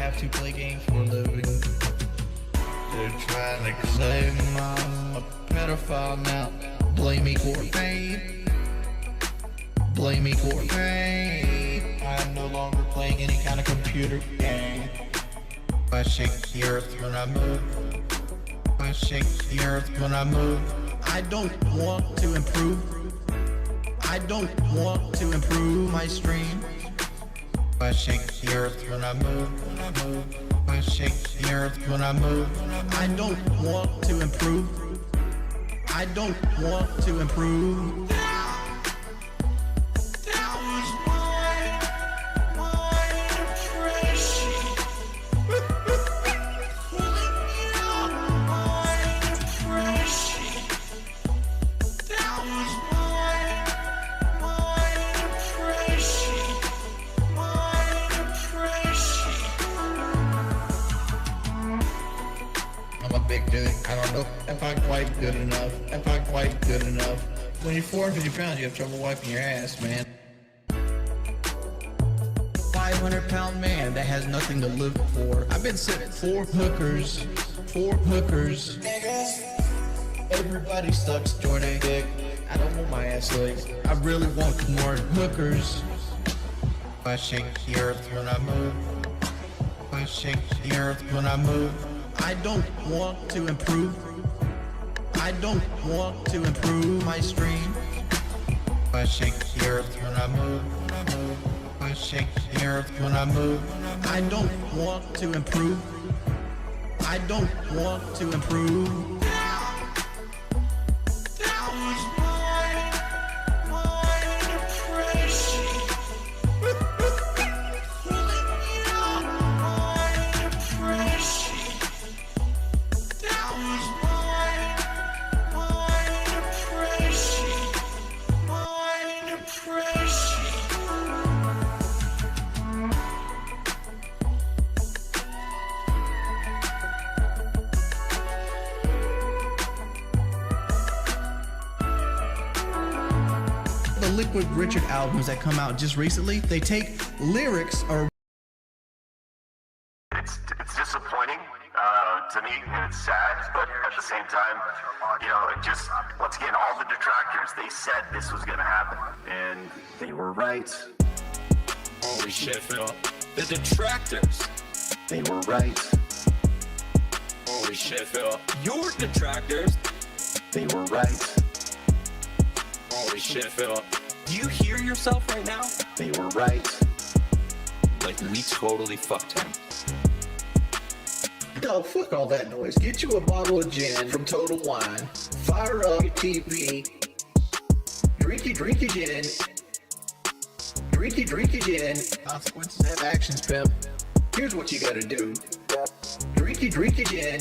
have to play games for a living. They're trying to claim I'm a pedophile now. Blame me for fame. Blame me for fame. I'm no longer playing any kind of computer game. I shake the earth when I move. I shake the earth when I move. I don't want to improve. I don't want to improve my stream. I shake the earth when I move. I shake the earth when I move. I don't want to improve. I don't want to improve. Big dude. I don't know if I'm quite good enough. If I'm quite good enough. When you're 450 pounds, you have trouble wiping your ass, man. 500-pound man that has nothing to live for. I've been sitting 4 hookers. 4 hookers. Everybody sucks Jordan dick. I don't want my ass licked. I really want more hookers. I shake the earth when I move. I shake the earth when I move. I don't want to improve. I don't want to improve my stream. I shake the earth when I move. I shake the earth when I move. I don't want to improve. I don't want to improve. The Liquid Richard albums that come out just recently, they take lyrics or it's disappointing to me, and it's sad, but at the same time, you know, it just, once again, all the detractors, they said this was gonna happen, and they were right. Holy shit, Phil. The detractors, They were right. holy shit, Phil. Your detractors, They were right. holy shit, Phil. Do you hear yourself right now? They were right. Like, we totally fucked him. no, fuck all that noise. Get you a bottle of gin from Total Wine. Fire up your TV. Drinky gin. Drinky gin. Consequences have actions, pimp. Here's what you gotta do. Drinky gin.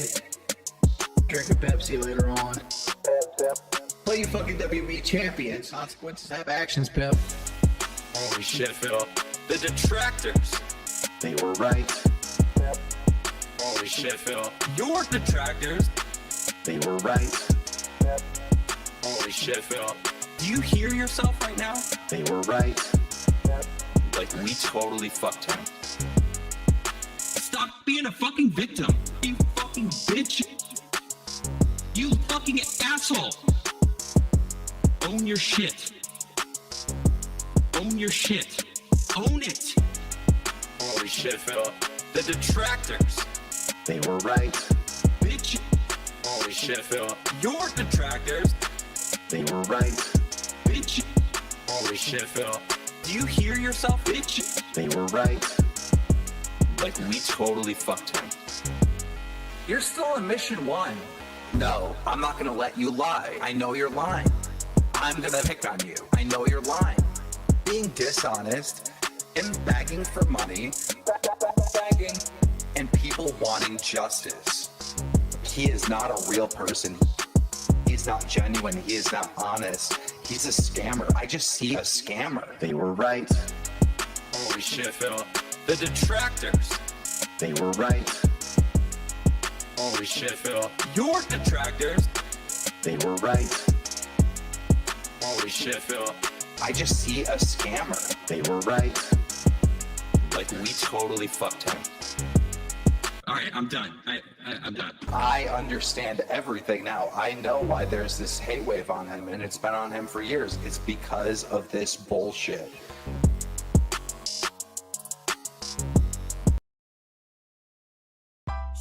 Drink a Pepsi later on. Play you fucking WB champions. Consequences have actions, pimp. Holy shit, Phil. The detractors, They were right. holy shit, Phil. Your detractors, They were right. holy shit, Phil. Do you hear yourself right now? They were right. Like, we totally fucked him. Stop being a fucking victim, you fucking bitch. You fucking asshole. Own your shit. Own your shit. Own it. Holy shit, Phil. The detractors, They were right. bitch. Holy shit, Phil. Your detractors, They were right. bitch. Holy shit, Phil. Do you hear yourself, bitch? They were right. Like, we totally fucked him. You're still on mission 1. No, I'm not gonna let you lie. I know you're lying. I'm gonna pick on you. I know you're lying. Being dishonest and begging for money, begging, and people wanting justice. He is not a real person. He's not genuine. He is not honest. He's a scammer. I just see a scammer. They were right. Holy shit, Phil. The detractors, They were right. holy shit, Phil. Your detractors, They were right. holy shit, Phil. I just see a scammer. They were right. Like, we totally fucked him. All right, I'm done. I'm done. I understand everything now. I know why there's this hate wave on him, and it's been on him for years. It's because of this bullshit.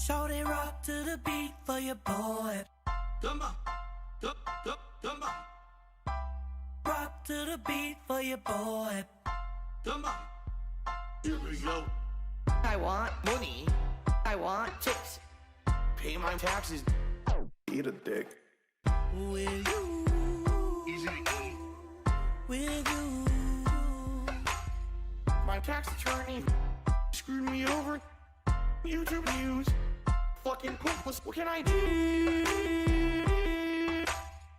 Shorty rock to the beat for your boy. Rock to the beat for your boy. Here we go. I want money. I want chicks. Pay my taxes. Eat a dick. With you. Easy to eat. With you. My tax attorney screwed me over. YouTube news. Fucking pointless. What can I do?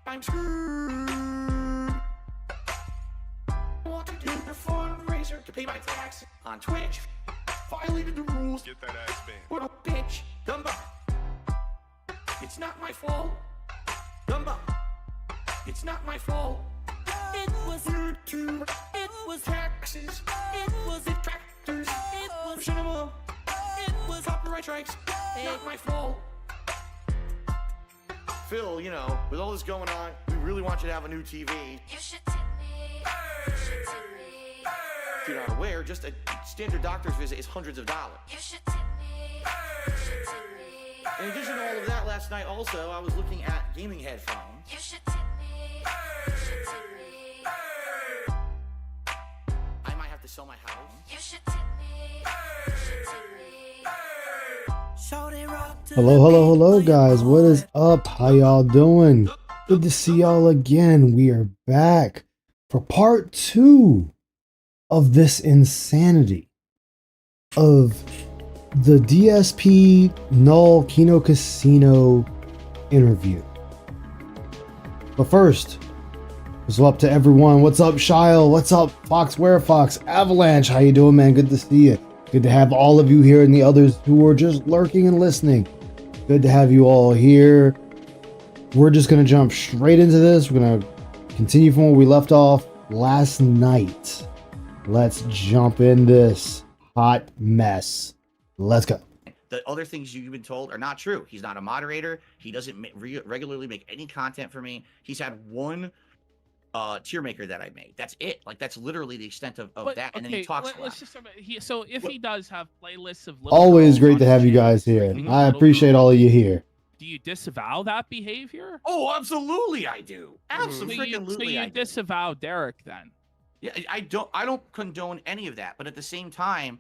I'm screwed. I want to do a fundraiser to pay my tax on Twitch. Violated the rules. Get that ass banned. What a bitch. Dumba. It's not my fault. Dumba. It's not my fault. It was YouTube. It was Taxes. It was Detractors. It was Cinema. It was Copyright strikes. Not my fault. Phil, you know, with all this going on, we really want you to have a new TV. You should tip me. You should tip me. If you're not aware, just a standard doctor's visit is hundreds of dollars. You should tip me. You should tip me. In addition to all of that, last night also, I was looking at gaming headphones. You should tip me. You should tip me. I might have to sell my house. You should tip me. You should tip me. Shorty rock to Hello, the hello, beat hello, for your guys. What boy. is up? How y'all doing? Good to see y'all again. We are back for part 2 of this insanity of the DSP NULL Kino Casino interview. But first, what's up to everyone? What's up, Shile? What's up, Fox Where Fox? Avalanche, how you doing, man? Good to see you. Good to have all of you here and the others who are just lurking and listening. Good to have you all here. We're just going to jump straight into this. We're going to continue from where we left off last night. Let's jump in this hot mess. Let's go. The other things you've been told are not true. He's not a moderator. He doesn't regularly make any content for me. He's had one tier maker that I made. That's it. Like, that's literally the extent of But, that. And okay, then he talks a let's lot. just so if he does have playlists of little Always girls great on to his have you channel, guys here. screaming I little appreciate girls, all of you here. do you disavow that behavior? Oh, absolutely I do. So Absolutely you I do. disavow Derek then? Yeah, I don't condone any of that, but at the same time,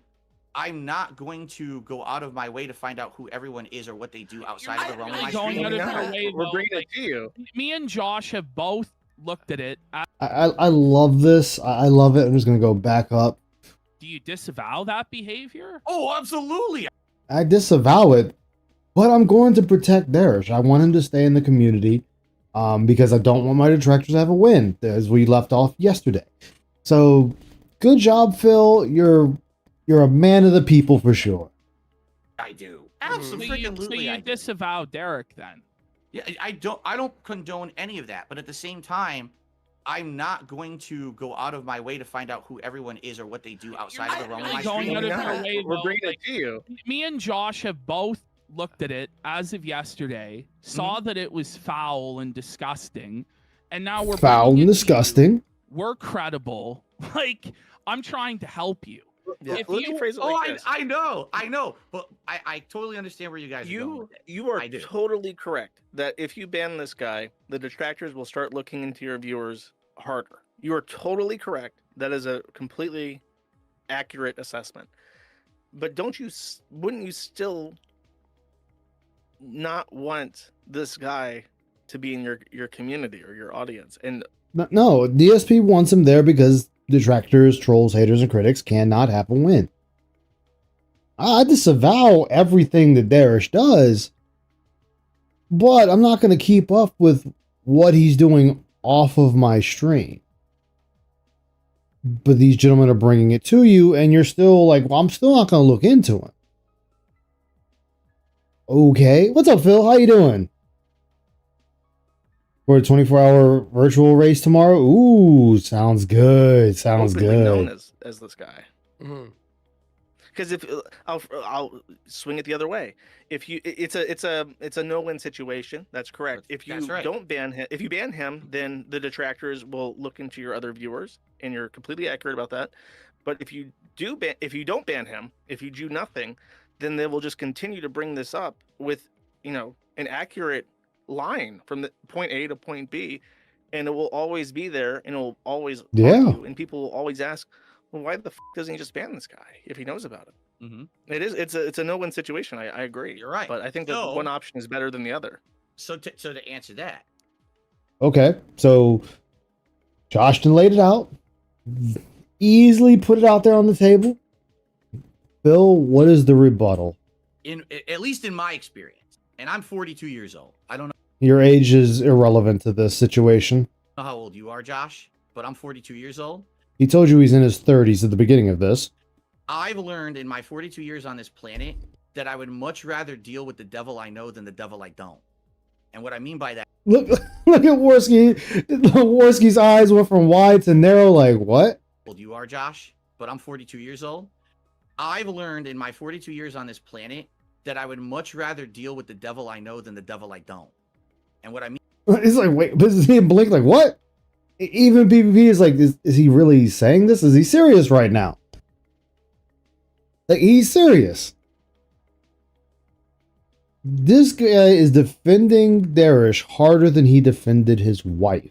I'm not going to go out of my way to find out who everyone is or what they do outside of the realm of my Going stream. out of your way, We're though, bringing like, it to you. me and Josh have both looked at it. I love this. I love it. I'm just going to go back up. Do you disavow that behavior? Oh, absolutely. I disavow it, but I'm going to protect Darish. I want him to stay in the community because I don't want my detractors to have a win, as we left off yesterday. So, good job, Phil. You're a man of the people for sure. I do. So Absolutely. you disavow Derek then? Yeah, I don't condone any of that, but at the same time, I'm not going to go out of my way to find out who everyone is or what they do outside of the realm of my Going stream. out of your way, We're though, bringing like, it to you. me and Josh have both looked at it as of yesterday, saw that it was foul and disgusting, and now we're Foul bringing and it to you. disgusting. We're credible. Like, I'm trying to help you. Yeah, If let you- me phrase it Oh, like this. I know, but I totally understand where you guys are going with it. You are I do. totally correct that if you ban this guy, the detractors will start looking into your viewers harder. You are totally correct. That is a completely accurate assessment. But wouldn't you still not want this guy to be in your community or your audience? And No, DSP wants him there because detractors, trolls, haters, and critics cannot have a win. I disavow everything that Darish does, but I'm not going to keep up with what he's doing off of my stream. But these gentlemen are bringing it to you, and you're still like, well, I'm still not going to look into him. Okay. What's up, Phil? How you doing? For a 24-hour virtual race tomorrow? Ooh, sounds good. Sounds openly known good. as this guy. because if I'll swing it the other way. If you, it's a no-win situation. That's correct. If you That's right. don't ban him, if you ban him, then the detractors will look into your other viewers, and you're completely accurate about that. But if you don't ban him, if you do nothing, then they will just continue to bring this up with, an accurate line from the point A to point B, and it will always be there, and it will always argue, and people will always ask, well, why the doesn't he just ban this guy if he knows about it? Mm-hmm. It's a no-win situation. I agree. You're right. But I think that one option is better than the other. So to answer that, Okay, so Joshton laid it out, easily put it out there on the table. Bill, what is the rebuttal? at least in my experience, and I'm 42 years old. I don't know Your age is irrelevant to this situation. how old you are, Josh, but I'm 42 years old. He told you he's in his 30s at the beginning of this. I've learned in my 42 years on this planet that I would much rather deal with the devil I know than the devil I don't. And what I mean by that, Look at Worski. Worski's eyes went from wide to narrow. Like what? old you are, Josh, but I'm 42 years old. I've learned in my 42 years on this planet that I would much rather deal with the devil I know than the devil I don't. And what I mean, It's like, wait, but is he blink like what? Even PvP is like, is he really saying this? Is he serious right now? Like he's serious. This guy is defending Darish harder than he defended his wife.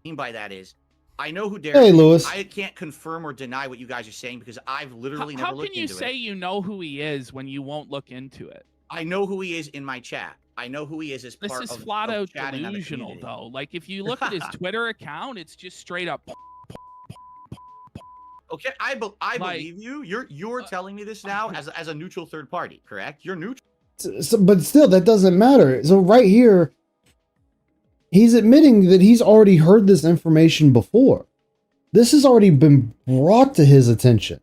mean by that is, I know who Derek Hey, is. Lewis. I can't confirm or deny what you guys are saying because I've literally never How looked can you into say it. you know who he is when you won't look into it? I know who he is in my chat. I know who he is as This part is of flat out chatting on the delusional, community. though. Like, if you look at his Twitter account, it's just straight up. Okay, I Like- believe you. You're telling me this now as a neutral third party, correct? You're neutral. So, but still, that doesn't matter. So right here, he's admitting that he's already heard this information before. This has already been brought to his attention.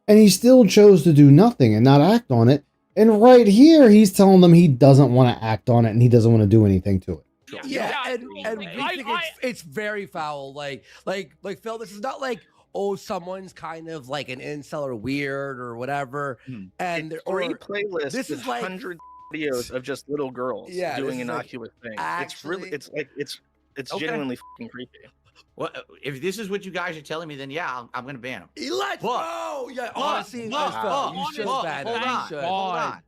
And he still chose to do nothing and not act on it. And right here, he's telling them he doesn't want to act on it and he doesn't want to do anything to it. Yeah, Yeah, and we think it's very foul. Like Phil, this is not like, oh, someone's kind of like an incel or weird or whatever, and It's three or playlists this with is like hundreds of videos of just little girls Yeah, doing this is like innocuous things. actually- It's Okay. genuinely fucking creepy. Well, if this is what you guys are telling me, then yeah, I'm going to ban him. Let's go. Yeah, honestly, Phil, you should ban it. Hold You on, should. hold on.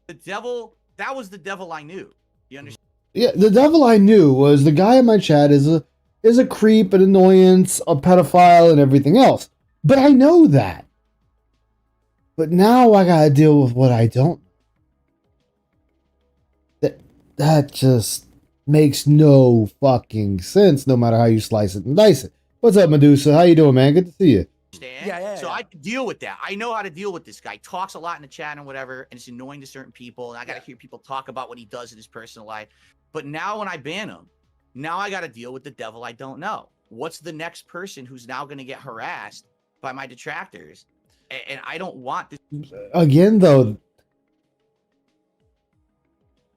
The devil, that was the devil I knew. You understand? Yeah, the devil I knew was the guy in my chat is a creep, an annoyance, a pedophile, and everything else. But I know that. But now I gotta deal with what I don't. That just makes no fucking sense, no matter how you slice it and dice it. What's up, Medusa? How you doing, man? Good to see you. So I can deal with that. I know how to deal with this guy. Talks a lot in the chat and whatever, and it's annoying to certain people. And I got to hear people talk about what he does in his personal life. But now when I ban him, now I got to deal with the devil I don't know. What's the next person who's now going to get harassed by my detractors? And I don't want this. Again, though,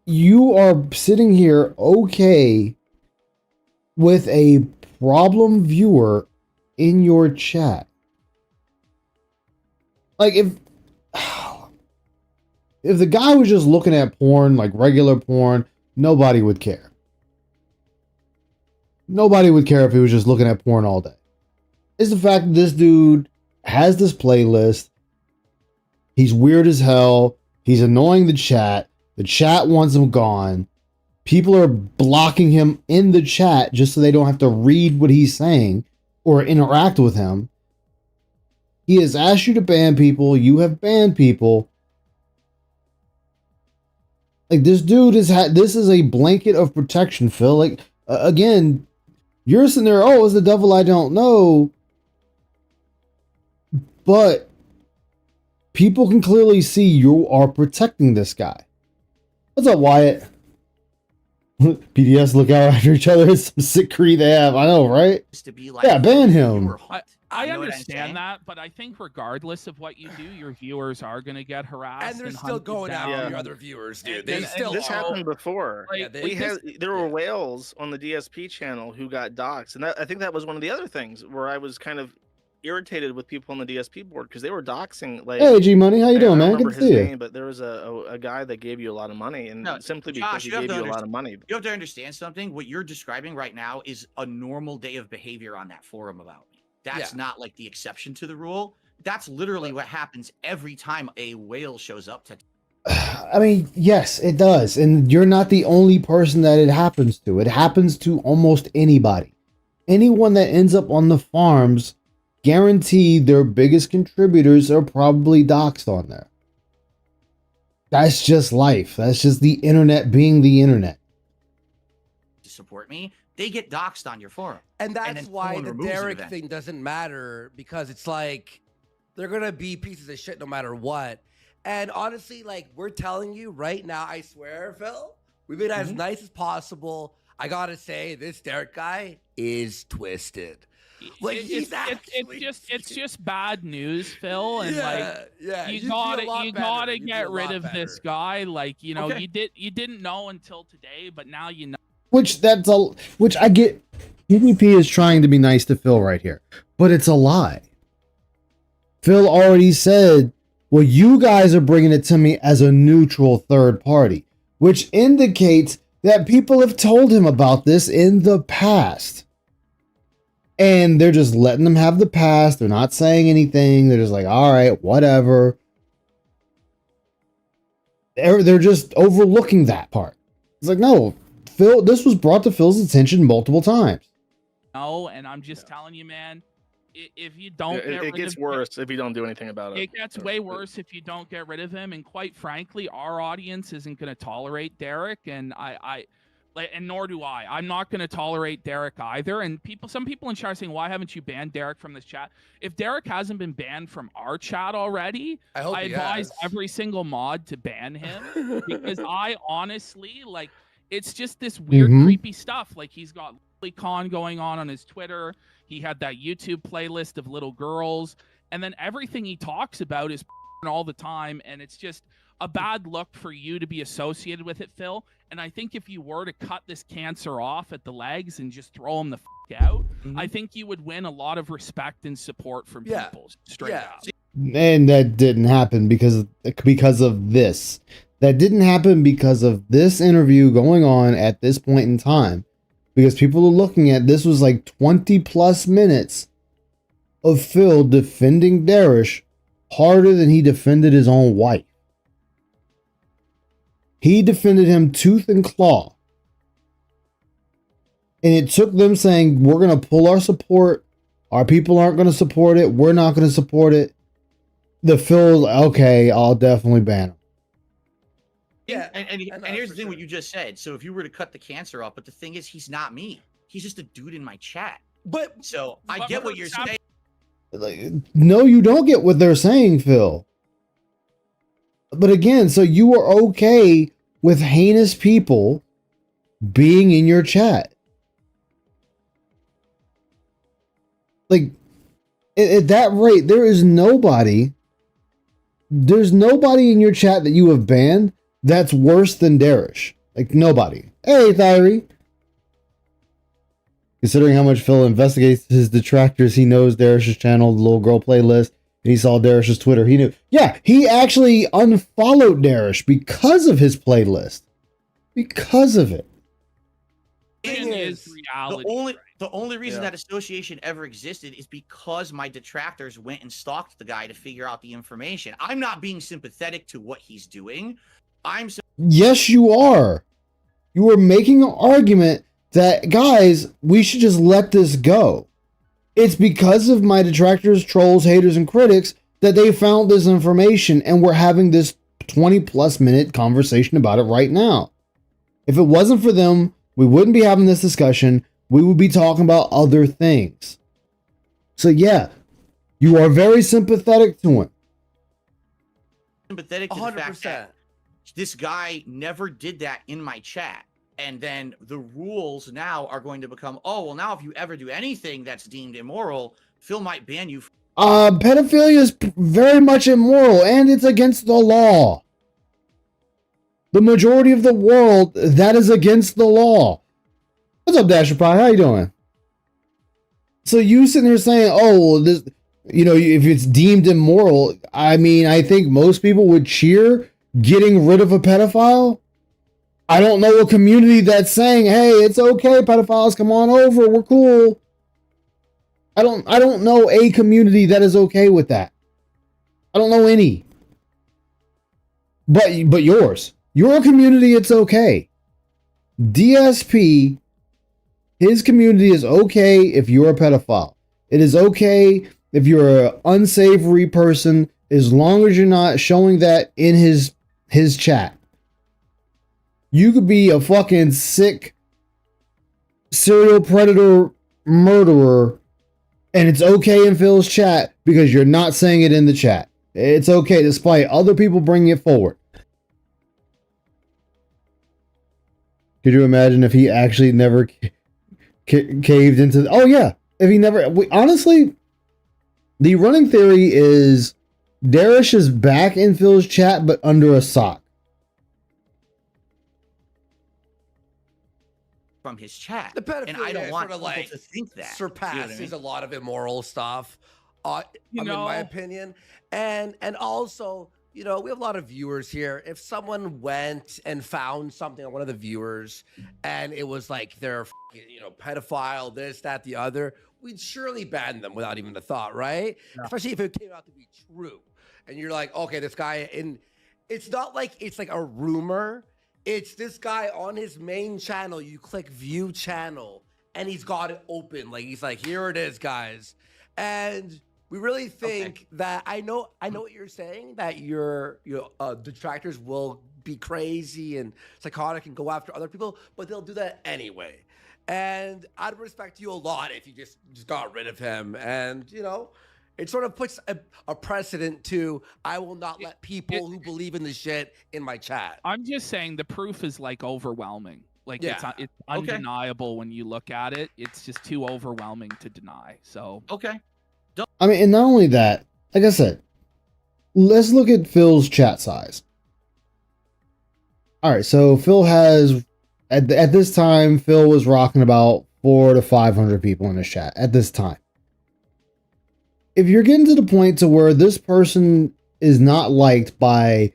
you are sitting here okay with a problem viewer in your chat. Like if the guy was just looking at porn, like regular porn, nobody would care. Nobody would care if he was just looking at porn all day. It's the fact that this dude has this playlist. He's weird as hell. He's annoying the chat. The chat wants him gone. People are blocking him in the chat just so they don't have to read what he's saying or interact with him. He has asked you to ban people. You have banned people. Like this dude this is a blanket of protection, Phil. Like again, you're sitting there, oh, it's the devil I don't know. But people can clearly see you are protecting this guy. What's up, Wyatt? PDS look out after each other. It's some sick creed they have. I know, right? To be like, Yeah, ban him. I You know what I'm understand saying? that, but I think regardless of what you do, your viewers are going to get harassed. And they're still hunted going down. after your other viewers, dude. They And still this are. happened before. Like, Yeah, There were whales on the DSP channel who got doxxed, and I think that was one of the other things where I was kind of irritated with people on the DSP board because they were doxing. Like, Hey, G Money, how you I doing, don't man? remember Good to his see you. name, but there was a guy that gave you a lot of money, and No, simply Josh, because he gave you a lot of money. You have to understand something. What you're describing right now is a normal day of behavior on that forum about me. That's not like the exception to the rule. That's literally what happens every time a whale shows up to. I mean, yes, it does. And you're not the only person that it happens to. It happens to almost anybody. Anyone that ends up on the farms, guaranteed their biggest contributors are probably doxed on there. That's just life. That's just the internet being the internet. To support me, they get doxed on your forum. And that's then why someone the removes it Derek eventually. thing doesn't matter, because it's like they're gonna be pieces of shit no matter what. And honestly, like, we're telling you right now, I swear, Phil, we've been as nice as possible. I gotta say, this Derek guy is twisted. Like, it's just bad news, Phil, and you gotta get rid of this guy. Like, you know, you didn't know until today, but now you know. Which I get. PvP is trying to be nice to Phil right here, but it's a lie. Phil already said, well, you guys are bringing it to me as a neutral third party, which indicates that people have told him about this in the past. And they're just letting them have the past. They're not saying anything. They're just like, all right, whatever. They're just overlooking that part. It's like, no, Phil, this was brought to Phil's attention multiple times. No, and I'm just telling you, man, if you don't It gets worse if you don't do anything about it. It gets way worse if you don't get rid of him. And quite frankly, our audience isn't going to tolerate Derek, and and nor do I. I'm not going to tolerate Derek either. And some people in chat are saying, why haven't you banned Derek from this chat? If Derek hasn't been banned from our chat already, I advise every single mod to ban him, because I honestly, like, it's just this weird, creepy stuff. Like, he's got Con going on his Twitter. He had that YouTube playlist of little girls, and then everything he talks about is all the time, and it's just a bad look for you to be associated with it, Phil. And I think if you were to cut this cancer off at the legs and just throw him the out, I think you would win a lot of respect and support from people, straight up. And that didn't happen because of this. That didn't happen because of this interview going on at this point in time. Because people are looking at this was like 20 plus minutes of Phil defending Darish harder than he defended his own wife. He defended him tooth and claw. And it took them saying, we're going to pull our support. Our people aren't going to support it. We're not going to support it. The Phil, okay, I'll definitely ban him. Yeah, and here's the thing, what you just said. So if you were to cut the cancer off, but the thing is, he's not me. He's just a dude in my chat. So I get what you're saying. Like, no, you don't get what they're saying, Phil. But again, so you are okay with heinous people being in your chat. Like, at that rate, there's nobody in your chat that you have banned that's worse than Darish. Like, nobody. Hey, Thyri. Considering how much Phil investigates his detractors, he knows Darish's channel, the little girl playlist, and he saw Darish's Twitter. He knew. Yeah, he actually unfollowed Darish because of his playlist. Because of it. The only reason that association ever existed is because my detractors went and stalked the guy to figure out the information. I'm not being sympathetic to what he's doing. Yes, you are. You are making an argument that, guys, we should just let this go. It's because of my detractors, trolls, haters, and critics that they found this information, and we're having this 20-plus minute conversation about it right now. If it wasn't for them, we wouldn't be having this discussion. We would be talking about other things. So, yeah, you are very sympathetic to him. Sympathetic to 100%. The fact that this guy never did that in my chat. And then the rules now are going to become, oh, well, now if you ever do anything that's deemed immoral, Phil might ban you. Pedophilia is very much immoral, and it's against the law. The majority of the world, that is against the law. What's up, Dasher Pie? How you doing? So you sitting there saying, oh, You know, if it's deemed immoral, I mean, I think most people would cheer getting rid of a pedophile. I don't know a community that's saying, "Hey, it's okay, pedophiles, come on over, we're cool." I don't know a community that is okay with that. I don't know any. But yours. Your community, it's okay. DSP, his community is okay if you're a pedophile. It is okay if you're an unsavory person, as long as you're not showing that in his chat. You could be a fucking sick serial predator murderer, and it's okay in Phil's chat because you're not saying it in the chat. It's okay despite other people bringing it forward. Could you imagine if he actually never caved into... Oh, yeah. If he never... honestly, the running theory is Darish is back in Phil's chat, but under a sock. From his chat. The pedophilia and I don't want sort of people like to think that. surpasses You know what I mean? a lot of immoral stuff, in my opinion. And also, you know, we have a lot of viewers here. If someone went and found something on one of the viewers and it was like they're, you know, pedophile, this, that, the other, we'd surely ban them without even a thought, right? Yeah. Especially if it came out to be true. And you're like, okay, this guy, and it's not like it's like a rumor. It's this guy on his main channel. You click view channel and he's got it open. Like he's like, here it is, guys. And we really think that I know what you're saying, that your detractors will be crazy and psychotic and go after other people, but they'll do that anyway. And I'd respect you a lot if you just got rid of him. And, you know, it sort of puts a precedent to, I will not let people who believe in the shit in my chat. I'm just saying the proof is like overwhelming. Like it's undeniable when you look at it. It's just too overwhelming to deny. So I mean, and not only that, like I said, let's look at Phil's chat size. All right, so Phil has at this time, Phil was rocking about 400 to 500 people in his chat at this time. If you're getting to the point to where this person is not liked by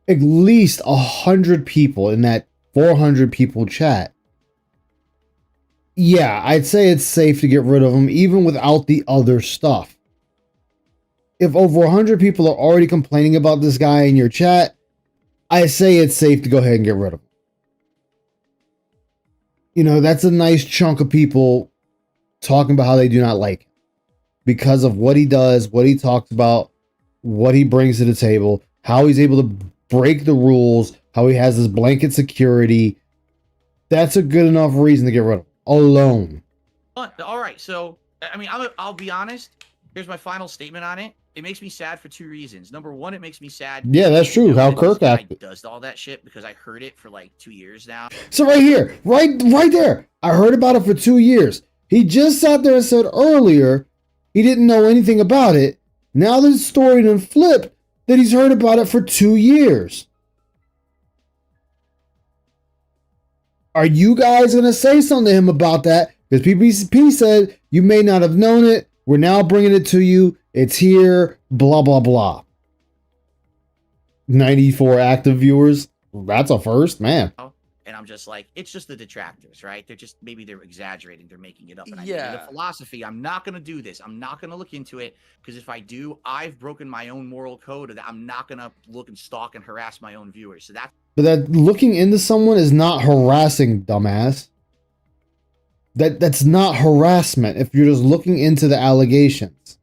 at least 100 people in that 400 people chat, yeah, I'd say it's safe to get rid of them even without the other stuff. If over 100 people are already complaining about this guy in your chat, I say it's safe to go ahead and get rid of him. You know, that's a nice chunk of people talking about how they do not like him because of what he does, what he talks about, what he brings to the table, how he's able to break the rules, how he has this blanket security. That's a good enough reason to get rid of him alone. All right, so I mean, I'll be honest. Here's my final statement on it. It makes me sad for two reasons. Number one, it makes me sad. Yeah, that's true. How Kirk acted does all that shit because I heard it for like 2 years now. So right here, right there, I heard about it for 2 years. He just sat there and said earlier he didn't know anything about it. Now the story done flipped that he's heard about it for 2 years. Are you guys going to say something to him about that? Because PPP said you may not have known it. We're now bringing it to you. It's here. Blah, blah, blah. 94 active viewers. That's a first, man. And I'm just like, it's just the detractors, right? Maybe they're exaggerating. They're making it up. And I Yeah. the philosophy, I'm not going to do this. I'm not going to look into it because if I do, I've broken my own moral code that I'm not going to look and stalk and harass my own viewers. So that's. But that looking into someone is not harassing, dumbass. That's not harassment if you're just looking into the allegations.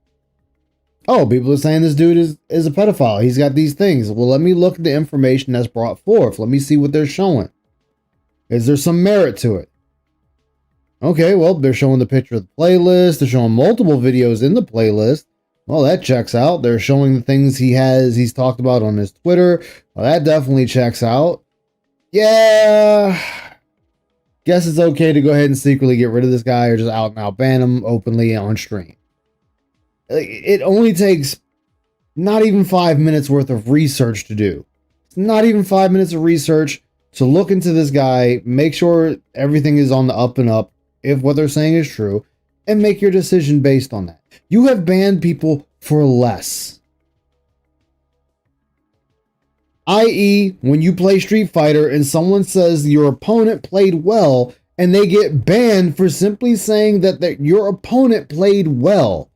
Oh, people are saying this dude is a pedophile. He's got these things. Well, let me look at the information that's brought forth. Let me see what they're showing. Is there some merit to it? Okay, well, they're showing the picture of the playlist. They're showing multiple videos in the playlist. Well, that checks out. They're showing the things he's talked about on his Twitter. Well, that definitely checks out. Yeah. Guess it's okay to go ahead and secretly get rid of this guy or just out and out ban him openly on stream. It only takes not even 5 minutes worth of research to do. It's not even 5 minutes of research to look into this guy, make sure everything is on the up and up, if what they're saying is true, and make your decision based on that. You have banned people for less. I.e., when you play Street Fighter and someone says your opponent played well and they get banned for simply saying that your opponent played well.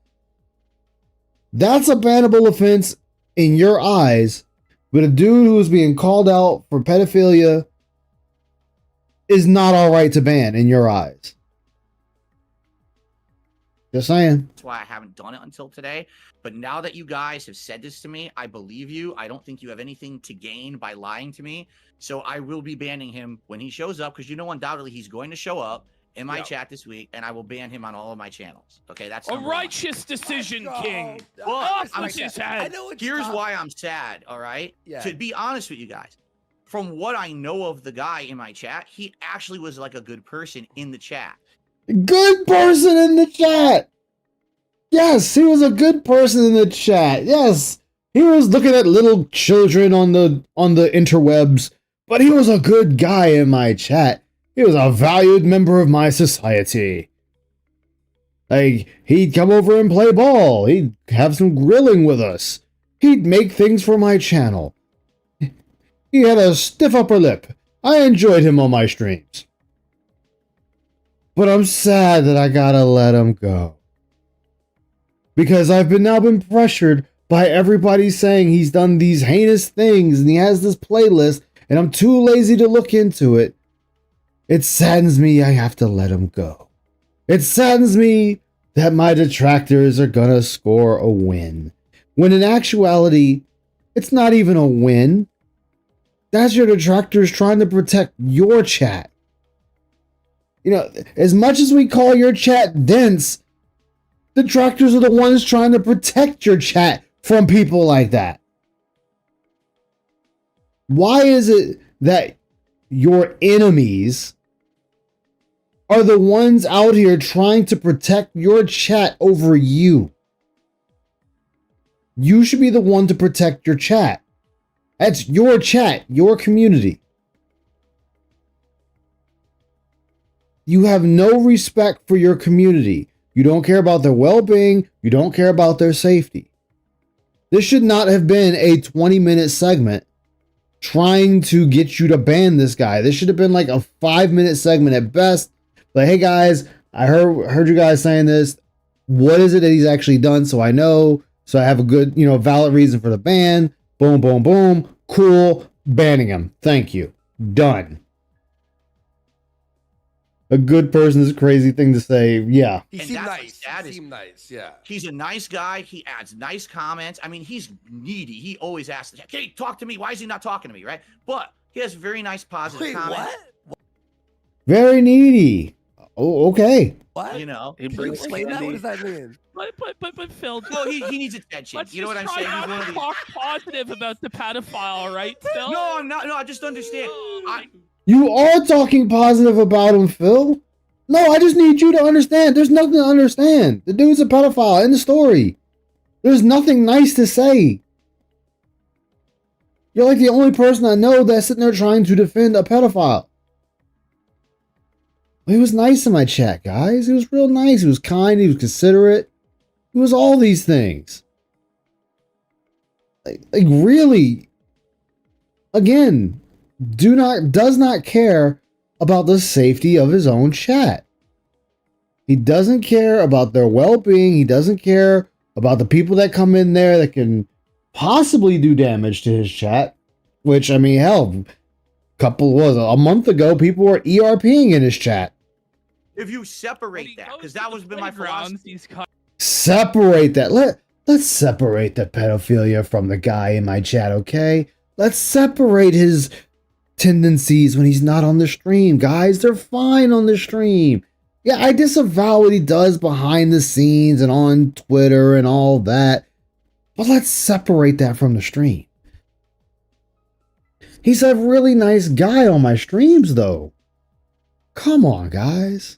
That's a bannable offense in your eyes, but a dude who is being called out for pedophilia is not all right to ban in your eyes. Just saying. That's why I haven't done it until today. But now that you guys have said this to me, I believe you. I don't think you have anything to gain by lying to me. So I will be banning him when he shows up, because you know undoubtedly he's going to show up in my chat this week, and I will ban him on all of my channels. Okay, that's A righteous decision, King. Well, I'm his head. Here's why I'm sad, all right? Yeah. To be honest with you guys, from what I know of the guy in my chat, he actually was like a good person in the chat. Good person in the chat. Yes, he was a good person in the chat. Yes, he was looking at little children on the interwebs, but he was a good guy in my chat. He was a valued member of my society. Like, he'd come over and play ball. He'd have some grilling with us. He'd make things for my channel. He had a stiff upper lip. I enjoyed him on my streams. But I'm sad that I gotta let him go. Because I've now been pressured by everybody saying he's done these heinous things and he has this playlist, and I'm too lazy to look into it. It saddens me I have to let him go. It saddens me that my detractors are gonna score a win. When in actuality, it's not even a win. That's your detractors trying to protect your chat. You know, as much as we call your chat dense, detractors are the ones trying to protect your chat from people like that. Why is it that your enemies are the ones out here trying to protect your chat over you? You should be the one to protect your chat. That's your chat, your community. You have no respect for your community. You don't care about their well-being. You don't care about their safety. This should not have been a 20-minute segment trying to get you to ban this guy. This should have been like a 5-minute segment at best. Like, hey guys, I heard you guys saying this. What is it that he's actually done? So I know. So I have a good, valid reason for the ban. Boom, boom, boom. Cool. Banning him. Thank you. Done. A good person is a crazy thing to say. Yeah. He seemed nice. Yeah. He's a nice guy. He adds nice comments. I mean, he's needy. He always asks, hey, talk to me. Why is he not talking to me, right? But he has very nice positive comments. What? Very needy. Oh, okay. What? You know, He Can you brings explain that? candy. What does that mean? But Phil, well, he needs attention. let's You know what I'm just saying? try He's one not of to these. talk positive about the pedophile, right, Phil? No, I'm not. No, I just understand. You are talking positive about him, Phil. No, I just need you to understand. There's nothing to understand. The dude's a pedophile in the story. There's nothing nice to say. You're like the only person I know that's sitting there trying to defend a pedophile. He was nice in my chat, guys. He was real nice. He was kind. He was considerate. He was all these things. Like really, again, does not care about the safety of his own chat. He doesn't care about their well-being. He doesn't care about the people that come in there that can possibly do damage to his chat. Which, I mean, hell, a month ago, people were ERPing in his chat. If you separate that, because that was been my philosophy. Separate that. Let's separate the pedophilia from the guy in my chat, okay? Let's separate his tendencies when he's not on the stream, guys. They're fine on the stream. Yeah, I disavow what he does behind the scenes and on Twitter and all that. But let's separate that from the stream. He's a really nice guy on my streams, though. Come on, guys.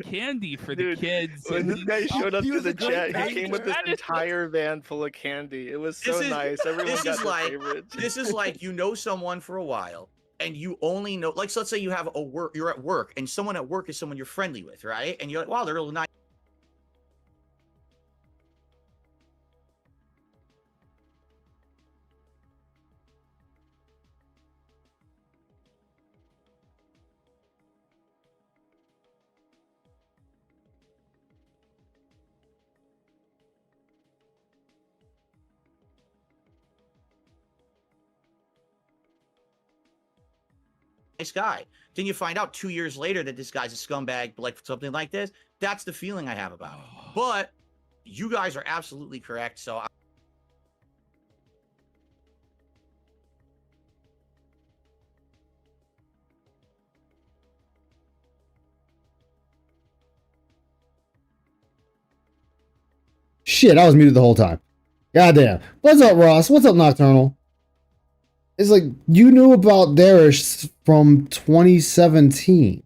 Candy for the kids. When this guy showed up He to was the a good chat, he actor. came with this entire van full of candy. It was so nice. Everyone got their favorites. This is like you know someone for a while, and you only know, like, so let's say you have you're at work, and someone at work is someone you're friendly with, right? And you're like, wow, they're really nice. nice guy. Then you find out 2 years later that this guy's a scumbag, like something like this. That's the feeling I have about it. But you guys are absolutely correct. So Shit, I was muted the whole time. Goddamn. What's up, Ross? What's up, Nocturnal? It's like you knew about Darish from 2017.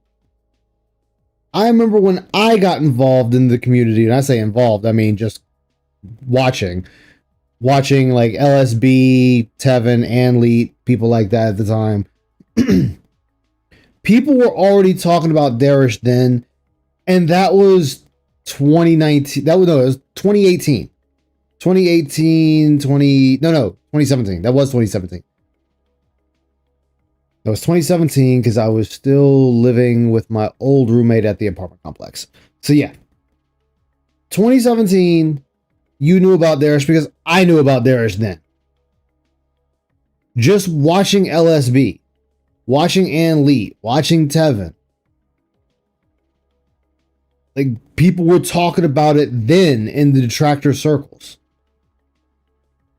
I remember when I got involved in the community, and I say involved, I mean just watching like LSB, Tevin, Anleet, people like that at the time. People were already talking about Darish then, and that was 2019. It was 2018. 2017. That was 2017. That was 2017 because I was still living with my old roommate at the apartment complex. So yeah. 2017, you knew about Darish because I knew about Darish then. Just watching LSB, watching Anleet, watching Tevin. Like, people were talking about it then in the detractor circles.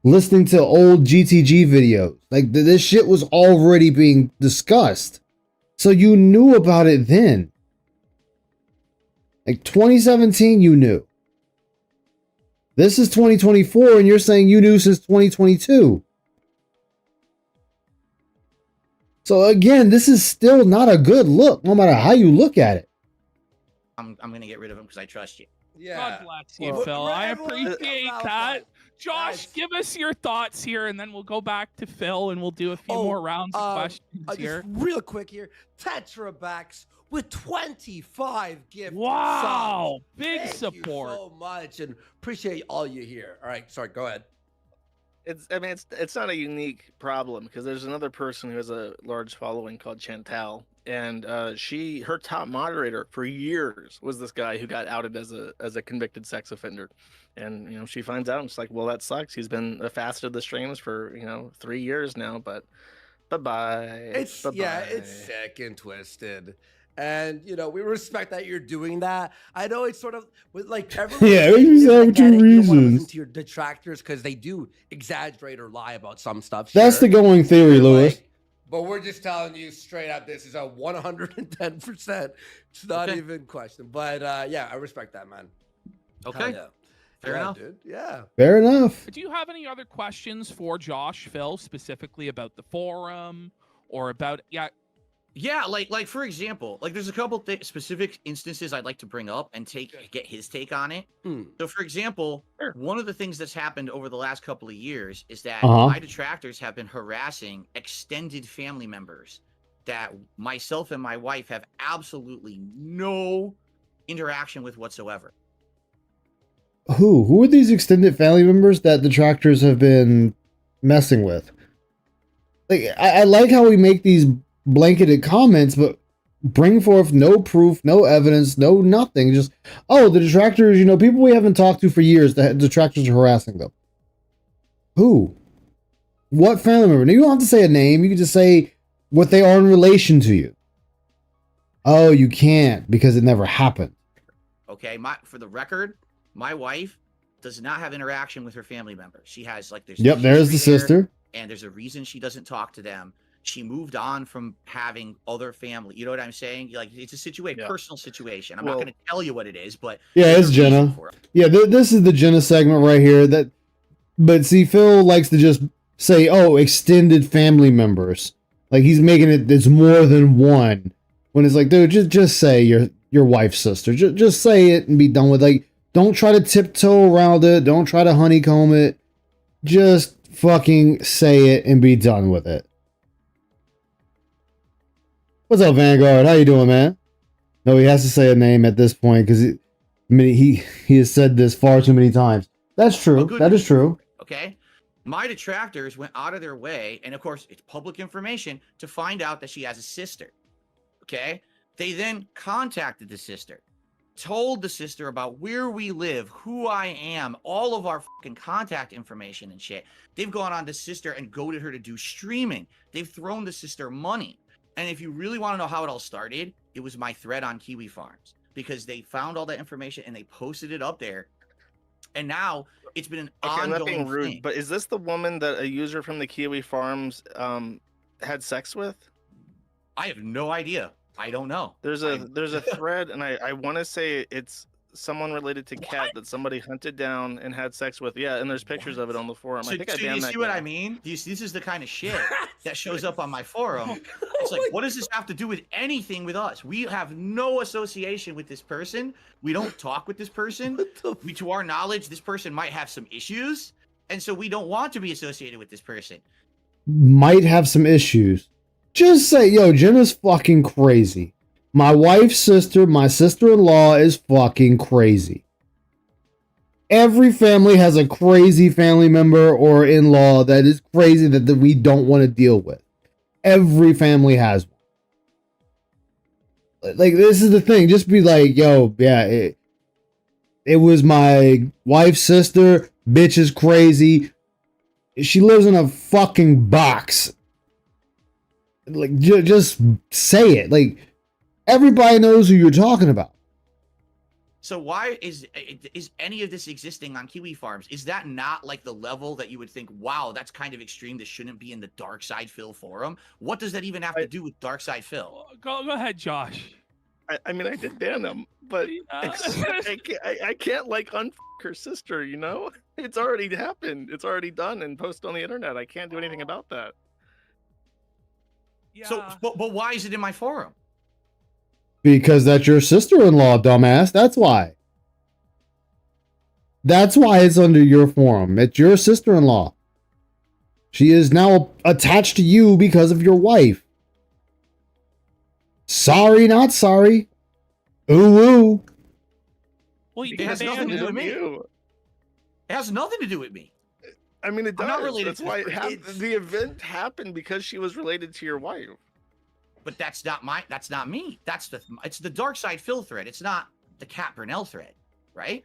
Listening to old GTG videos. Like, this shit was already being discussed. So you knew about it then. Like, 2017, you knew. This is 2024, and you're saying you knew since 2022. So again, this is still not a good look, no matter how you look at it. I'm gonna get rid of him because I trust you. Yeah. God bless you, Phil. I appreciate that. Josh, give us your thoughts here, and then we'll go back to Phil, and we'll do a few more rounds of questions here. Just real quick here. Tetrabacks with 25 gifts. Wow. Big Thank support. You so much, and appreciate all you here. All right, sorry, go ahead. It's not a unique problem because there's another person who has a large following called Chantal, and her top moderator for years was this guy who got outed as a convicted sex offender, and she finds out and it's like, well, that sucks. He's been fasted the streams for 3 years now, but bye-bye. It's sick and twisted. And we respect that you're doing that. I know it's sort of with like everyone. Yeah, you have two reasons. To your detractors because they do exaggerate or lie about some stuff. That's the going theory, Lewis. But we're just telling you straight up, this is a 110%. It's not even question. But yeah, I respect that, man. Okay. Yeah. Fair enough. Dude. Yeah. Fair enough. Do you have any other questions for Josh, Phil, specifically about the forum or about Yeah, like for example, like there's a couple specific instances I'd like to bring up and get his take on it. So for example, one of the things that's happened over the last couple of years is that my detractors have been harassing extended family members that myself and my wife have absolutely no interaction with whatsoever. Who are these extended family members that detractors have been messing with? Like, I like how we make these blanketed comments, but bring forth no proof, no evidence, no nothing. Just, the detractors, people we haven't talked to for years, the detractors are harassing them. Who? What family member? Now, you don't have to say a name. You can just say what they are in relation to you. Oh, you can't because it never happened. Okay, for the record, my wife does not have interaction with her family members. She has there's there's the sister, and there's a reason she doesn't talk to them. She moved on from having other family. You know what I'm saying? Like, it's a personal situation. I'm not going to tell you what it is, but it's Jenna. Yeah, this is the Jenna segment right here. But see, Phil likes to just say, extended family members. Like, he's making it's more than one. When it's like, dude, just say your wife's sister. Just say it and be done with it. Like, don't try to tiptoe around it. Don't try to honeycomb it. Just fucking say it and be done with it. What's up, Vanguard? How you doing, man? No, he has to say a name at this point because he has said this far too many times. That's true. That is true. Okay. My detractors went out of their way, and of course, it's public information, to find out that she has a sister. Okay. They then contacted the sister, told the sister about where we live, who I am, all of our fucking contact information and shit. They've gone on the sister and goaded her to do streaming. They've thrown the sister money. And if you really want to know how it all started, it was my thread on Kiwi Farms, because they found all that information and they posted it up there. And now it's been an Okay, I'm not ongoing being rude, thing. but is this the woman that a user from the Kiwi Farms had sex with? I have no idea. I don't know. There's a thread, and I want to say it's someone related to Cat that somebody hunted down and had sex with. Yeah, and there's pictures of it on the forum. So, I think I so you banned that see what guy. I mean? This is the kind of shit that shows up on my forum. It's like, what does this have to do with anything with us? We have no association with this person. We don't talk with this person. To our knowledge, this person might have some issues, and so we don't want to be associated with this person. Might have some issues. Just say, yo, Jenna's fucking crazy. My wife's sister, my sister-in-law is fucking crazy. Every family has a crazy family member or in-law that is crazy that we don't want to deal with. Every family has one. Like, this is the thing. Just be like, yo, yeah, it was my wife's sister. Bitch is crazy. She lives in a fucking box. Like, just say it. Like, everybody knows who you're talking about. So why is any of this existing on Kiwi Farms? Is that not like the level that you would think, wow, that's kind of extreme, this shouldn't be in the Dark Side Phil forum? What does that even have to do with Dark Side Phil? Go ahead, Josh. I mean, I did ban him, but I can't like unfuck her sister, you know? It's already happened. It's already done and posted on the internet. I can't do anything about that. Yeah. So, but why is it in my forum? Because that's your sister-in-law, dumbass. That's why. That's why it's under your forum. It's your sister-in-law. She is now attached to you because of your wife. Sorry, not sorry. Ooh, ooh. Well, you It has nothing to do with me. You. It has nothing to do with me. I mean, it I'm does. not related That's to why this the event happened because she was related to your wife. But that's not me. It's the Dark Side Phil thread. It's not the Cat Burnell thread, right?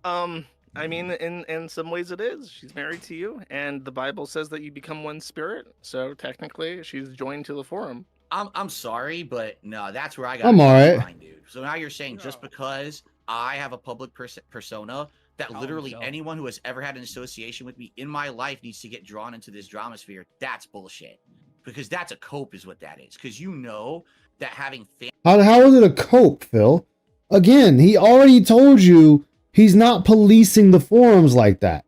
I mean, in some ways it is. She's married to you, and the Bible says that you become one spirit. So technically, she's joined to the forum. I'm sorry, but no, that's where I got. I'm all right. Dude. So now you're saying just because I have a public persona that literally anyone who has ever had an association with me in my life needs to get drawn into this drama sphere? That's bullshit. Because that's a cope is what that is. Because you know that having How is it a cope, Phil? Again, he already told you he's not policing the forums like that.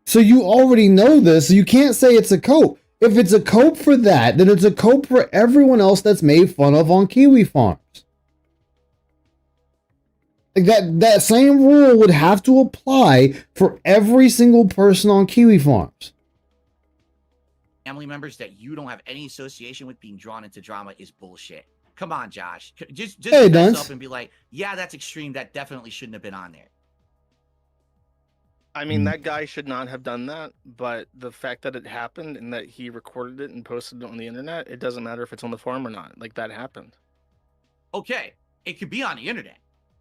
So you already know this. So you can't say it's a cope. If it's a cope for that, then it's a cope for everyone else that's made fun of on Kiwi Farms. Like that same rule would have to apply for every single person on Kiwi Farms. family members that you don't have any association with being drawn into drama is bullshit. Come on, Josh. Just Hey, fess Dunce. up and be like, yeah, that's extreme. That definitely shouldn't have been on there. I mean, that guy should not have done that, but the fact that it happened and that he recorded it and posted it on the internet, it doesn't matter if it's on the forum or not. Like, that happened. Okay, it could be on the internet.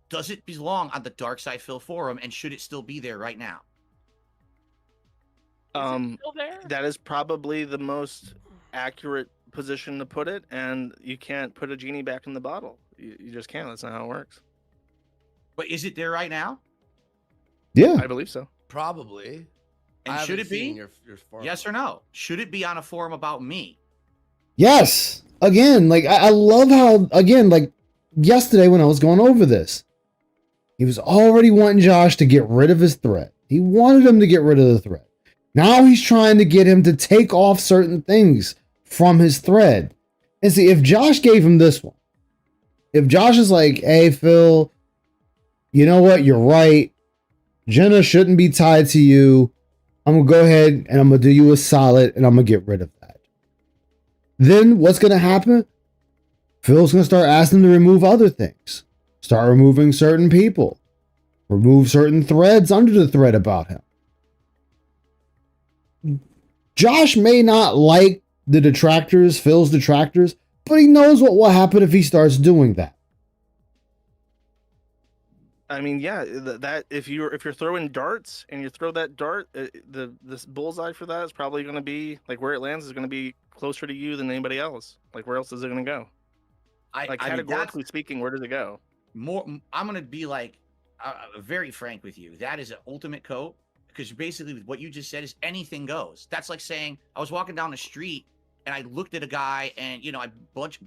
Does it belong on the Dark Side Phil forum, and should it still be there right now? Still there? That is probably the most accurate position to put it, and you can't put a genie back in the bottle. You just can't. That's not how it works. But is it there right now? Yeah. I believe so. Probably. And should it be? Your forum. Yes or no? Should it be on a forum about me? Yes. Again, like I love how, again, like yesterday when I was going over this, he was already wanting Josh to get rid of his threat. He wanted him to get rid of the threat. Now he's trying to get him to take off certain things from his thread. And see, if Josh gave him this one, if Josh is like, hey, Phil, you know what? You're right. Jenna shouldn't be tied to you. I'm going to go ahead and I'm going to do you a solid and I'm going to get rid of that. Then what's going to happen? Phil's going to start asking him to remove other things. Start removing certain people. Remove certain threads under the thread about him. Josh may not like the detractors, Phil's detractors, but he knows what will happen if he starts doing that. I mean, yeah, that if you're throwing darts and you throw that dart, this bullseye for that is probably going to be like where it lands is going to be closer to you than anybody else. Like where else is it going to go? I mean, Categorically speaking, where does it go? I'm gonna be like very frank with you. That is an ultimate coat, because basically what you just said is anything goes. That's like saying I was walking down the street and I looked at a guy and I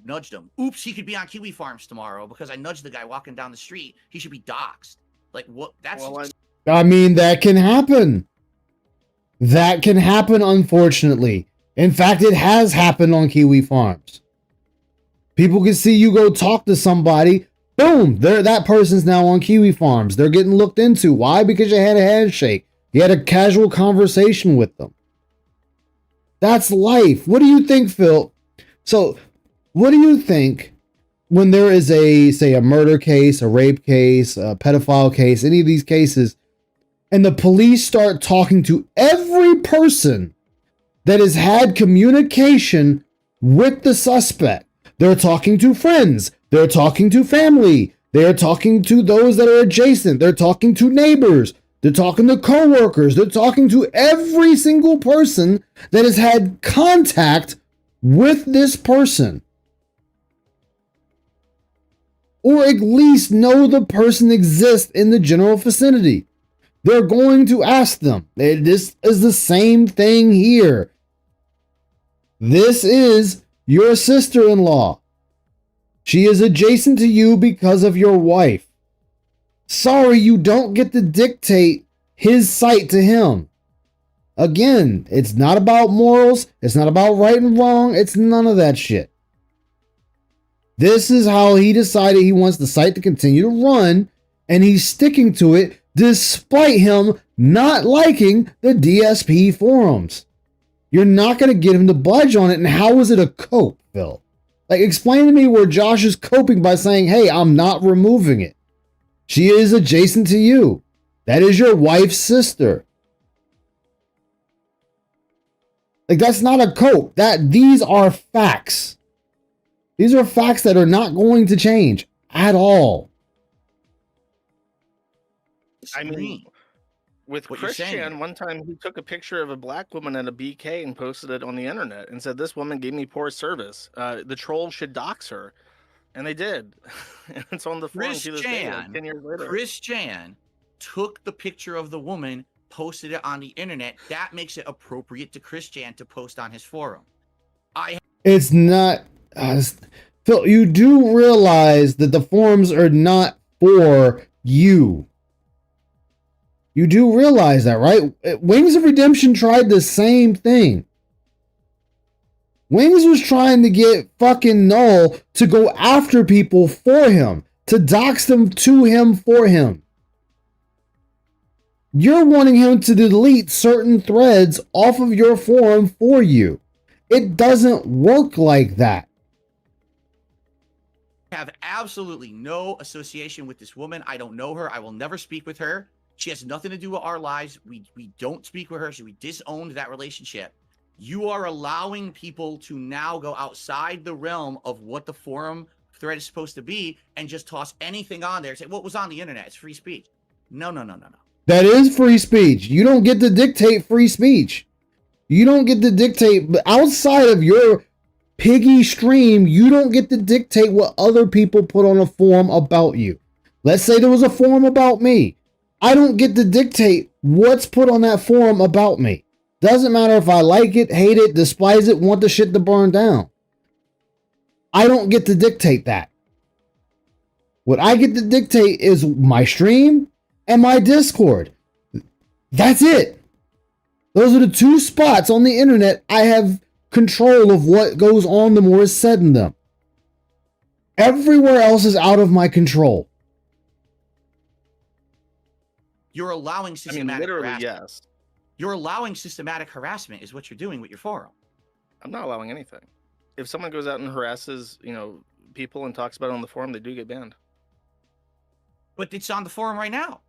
nudged him. Oops, he could be on Kiwi Farms tomorrow because I nudged the guy walking down the street. He should be doxxed. Like what? That's I mean, that can happen. That can happen, unfortunately. In fact, it has happened on Kiwi Farms. People can see you go talk to somebody. Boom, that person's now on Kiwi Farms. They're getting looked into. Why? Because you had a handshake. You had a casual conversation with them. That's life. What do you think, Phil? So, what do you think when there is a murder case, a rape case, a pedophile case, any of these cases, and the police start talking to every person that has had communication with the suspect? They're talking to friends. They're talking to family. They're talking to those that are adjacent. They're talking to neighbors. They're talking to coworkers. They're talking to every single person that has had contact with this person, or at least know the person exists in the general vicinity. They're going to ask them. This is the same thing here. This is your sister-in-law. She is adjacent to you because of your wife. Sorry, you don't get to dictate his site to him. Again, it's not about morals. It's not about right and wrong. It's none of that shit. This is how he decided he wants the site to continue to run, and he's sticking to it despite him not liking the DSP forums. You're not going to get him to budge on it, and how is it a cope, Phil? Like, explain to me where Josh is coping by saying, hey, I'm not removing it. She is adjacent to you. That is your wife's sister. Like, that's not a cope. These are facts. These are facts that are not going to change at all. I mean, with Christian, one time he took a picture of a black woman at a BK and posted it on the internet and said, this woman gave me poor service. The trolls should dox her. And they did. And it's on the forum to this day, like 10 years later. Chris Chan took the picture of the woman, posted it on the internet. That makes it appropriate to Chris Chan to post on his forum. It's not... Phil, you do realize that the forums are not for you. You do realize that, right? Wings of Redemption tried the same thing. Wings was trying to get fucking Null to go after people for him, to dox them to him for him. You're wanting him to delete certain threads off of your forum for you. It doesn't work like that. I have absolutely no association with this woman. I don't know her. I will never speak with her. She has nothing to do with our lives. We don't speak with her. So we disowned that relationship. You are allowing people to now go outside the realm of what the forum thread is supposed to be and just toss anything on there and say, what was on the internet? It's free speech. No. That is free speech. You don't get to dictate free speech. You don't get to dictate, but outside of your piggy stream, you don't get to dictate what other people put on a forum about you. Let's say there was a forum about me. I don't get to dictate what's put on that forum about me. Doesn't matter if I like it, hate it, despise it, want the shit to burn down. I don't get to dictate that. What I get to dictate is my stream and my Discord. That's it. Those are the two spots on the internet I have control of what goes on them or is said in them. Everywhere else is out of my control. You're allowing systematic harassment. Yes. You're allowing systematic harassment is what you're doing with your forum. I'm not allowing anything. If someone goes out and harasses, people and talks about it on the forum, they do get banned. But it's on the forum right now.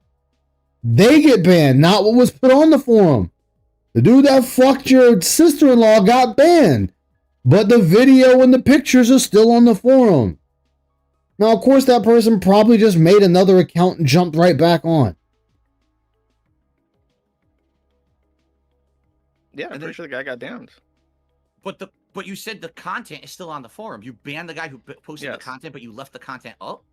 They get banned, not what was put on the forum. The dude that fucked your sister-in-law got banned, but the video and the pictures are still on the forum. Now, of course, that person probably just made another account and jumped right back on. Yeah, I'm pretty sure the guy got damned. But you said the content is still on the forum. You banned the guy who posted the Yes. content, but you left the content up.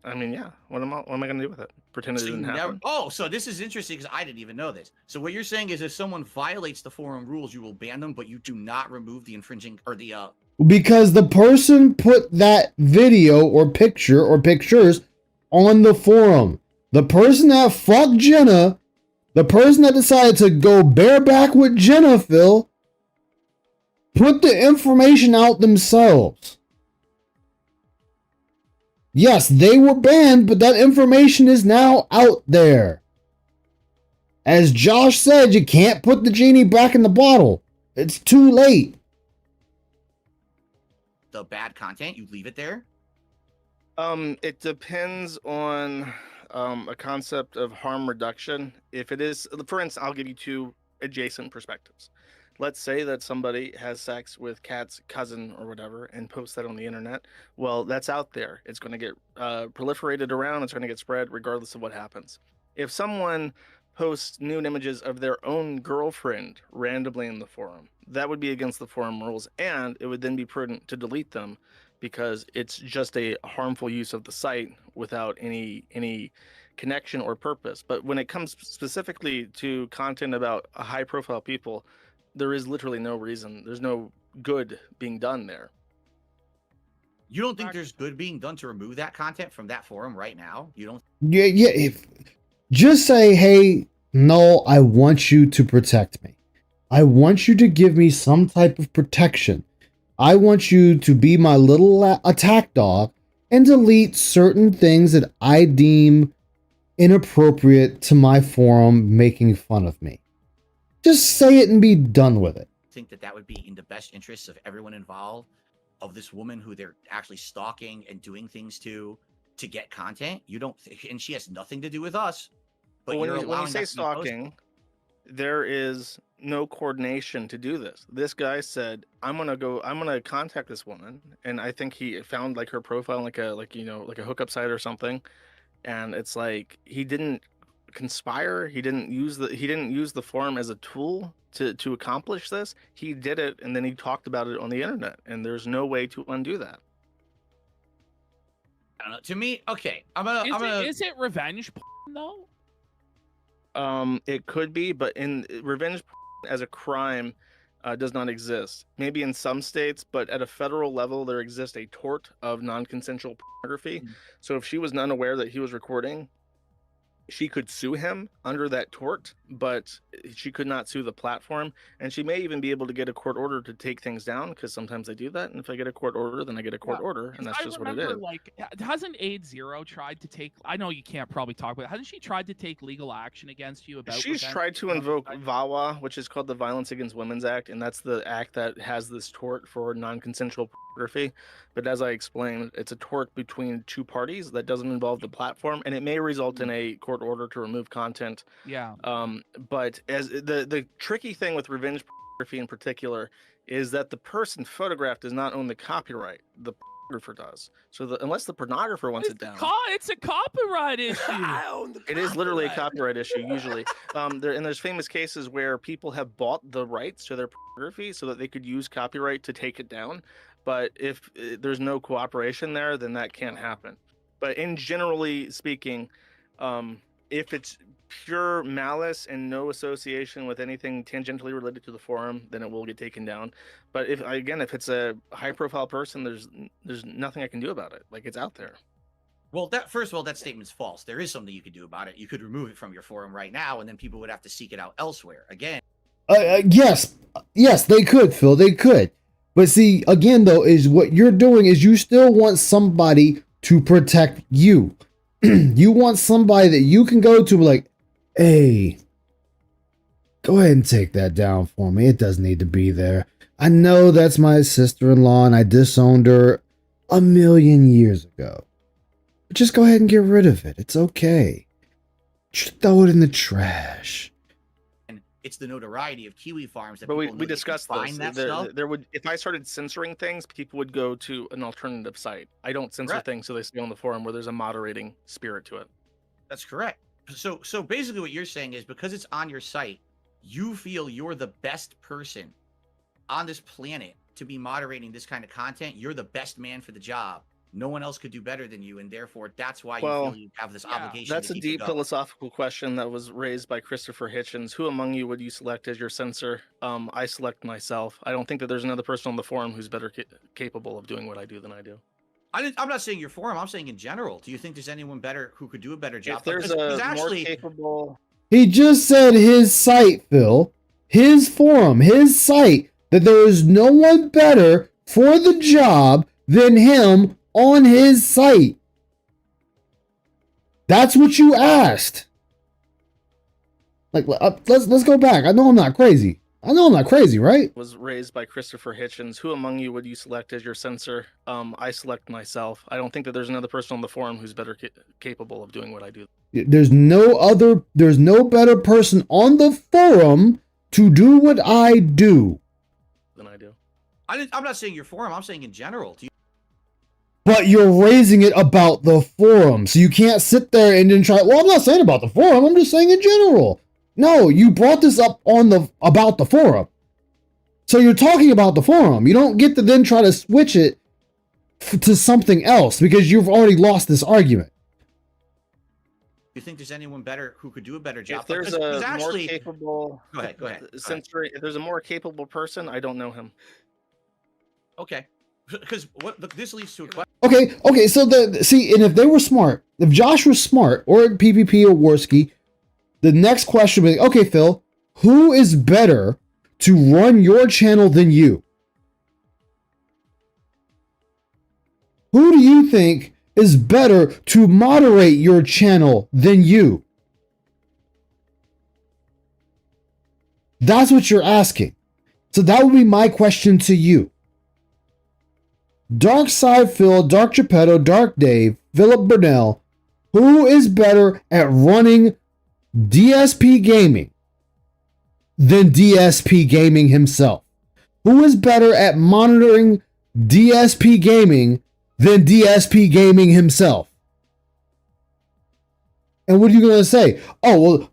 I mean, yeah. What am I going to do with it? Pretend it So you didn't never. happen? Oh, so this is interesting because I didn't even know this. So what you're saying is, if someone violates the forum rules, you will ban them, but you do not remove the infringing or the Because the person put that video or picture or pictures on the forum. The person that fucked Jenna, the person that decided to go bareback with Jenna, Phil, put the information out themselves. Yes, they were banned, but that information is now out there. As Josh said, you can't put the genie back in the bottle. It's too late. the bad content, you leave it there? It depends on a concept of harm reduction. If it is, for instance, I'll give you two adjacent perspectives. Let's say that somebody has sex with Kat's cousin or whatever and posts that on the internet. Well, that's out there. It's going to get proliferated around. It's going to get spread regardless of what happens. If someone posts nude images of their own girlfriend randomly in the forum, that would be against the forum rules, and it would then be prudent to delete them because it's just a harmful use of the site without any connection or purpose. But when it comes specifically to content about high profile people, there is literally no reason. There's no good being done there. You don't think there's good being done to remove that content from that forum right now? You don't? Yeah. If just say, hey, no, I want you to protect me. I want you to give me some type of protection. I want you to be my little attack dog and delete certain things that I deem inappropriate to my forum making fun of me. Just say it and be done with it. Think that would be in the best interests of everyone involved, of this woman who they're actually stalking and doing things to get content? You don't, and she has nothing to do with us. But when you're you allowing say that to be posted. stalking, there is no coordination to do this. This guy said, I'm gonna contact this woman, and I think he found like her profile, like a hookup site or something. And it's like he didn't conspire. He didn't use the forum as a tool to accomplish this. He did it, and then he talked about it on the internet, and there's no way to undo that. I don't know. To me, okay, Is it revenge porn, though? It could be, but in revenge as a crime does not exist. Maybe in some states, but at a federal level, there exists a tort of non-consensual pornography. So if she was unaware that he was recording, she could sue him under that tort, but she could not sue the platform. And she may even be able to get a court order to take things down, because sometimes they do that. And if I get a court order, then I get a court order, and that's just what it is. Like, hasn't AIDS Zero tried to take? I know you can't probably talk about it. Hasn't she tried to take legal action against you about? She's tried to invoke VAWA, which is called the Violence Against Women's Act, and that's the act that has this tort for non-consensual pornography. But as I explained, it's a tort between two parties that doesn't involve the platform, and it may result in a court order to remove content. Yeah. But as the tricky thing with revenge pornography in particular is that the person photographed does not own the copyright. The pornographer does. So unless the pornographer wants it down, it's a copyright issue. it is literally a copyright issue usually. There's famous cases where people have bought the rights to their pornography so that they could use copyright to take it down. But if there's no cooperation there, then that can't happen. But in generally speaking, if it's pure malice and no association with anything tangentially related to the forum, then it will get taken down. But if it's a high-profile person, there's nothing I can do about it. Like, it's out there. Well, first of all, that statement's false. There is something you could do about it. You could remove it from your forum right now, and then people would have to seek it out elsewhere. Again. Yes, they could, Phil. They could. But see, again, though, is what you're doing is you still want somebody to protect you. You want somebody that you can go to, like, hey, go ahead and take that down for me. It doesn't need to be there. I know that's my sister-in-law and I disowned her 1,000,000 years ago. But just go ahead and get rid of it. It's okay. Just throw it in the trash. It's the notoriety of Kiwi Farms that But people know we they can discussed find this. that There, stuff. there would, if I started censoring things, people would go to an alternative site. I don't censor Correct. things, so they stay on the forum where there's a moderating spirit to it. That's correct. So basically what you're saying is because it's on your site, you feel you're the best person on this planet to be moderating this kind of content. You're the best man for the job. No one else could do better than you, and therefore that's why you Well, feel you have this obligation. That's to a keep it deep going. philosophical question that was raised by Christopher Hitchens. Who among you would you select as your censor? I select myself. I don't think that there's another person on the forum who's better capable of doing what I do than I do. I'm not saying your forum. I'm saying in general. Do you think there's anyone better who could do a better job? If there's Because a actually, more capable, He just said his site, Phil, his forum, his site, that there is no one better for the job than him on his site. That's what you asked. Like, let's go back. I know I'm not crazy. Right? was raised by Christopher Hitchens. Who among you would you select as your censor? I select myself. I don't think that there's another person on the forum who's better capable of doing what I do. There's no better person on the forum to do what I do. Than I do. I'm not saying your forum. I'm saying in general. Do you But you're raising it about the forum. So you can't sit there and then try, well, I'm not saying about the forum, I'm just saying in general. No, you brought this up about the forum. So you're talking about the forum. You don't get to then try to switch it to something else because you've already lost this argument. think there's anyone better who could do a better job? If there's Because a actually, more capable, go ahead. Censoring. If there's a more capable person, I don't know him. Okay, because this leads to a question. Okay, so and if they were smart, if Josh was smart, or PvP or Worski, the next question would be, okay, Phil, who is better to run your channel than you? Who do you think is better to moderate your channel than you? That's what you're asking. So that would be my question to you. Dark Side Phil, Dark Geppetto, Dark Dave, Philip Burnell, who is better at running DSP Gaming than DSP Gaming himself? Who is better at monitoring DSP Gaming than DSP Gaming himself? And what are you gonna say? Oh,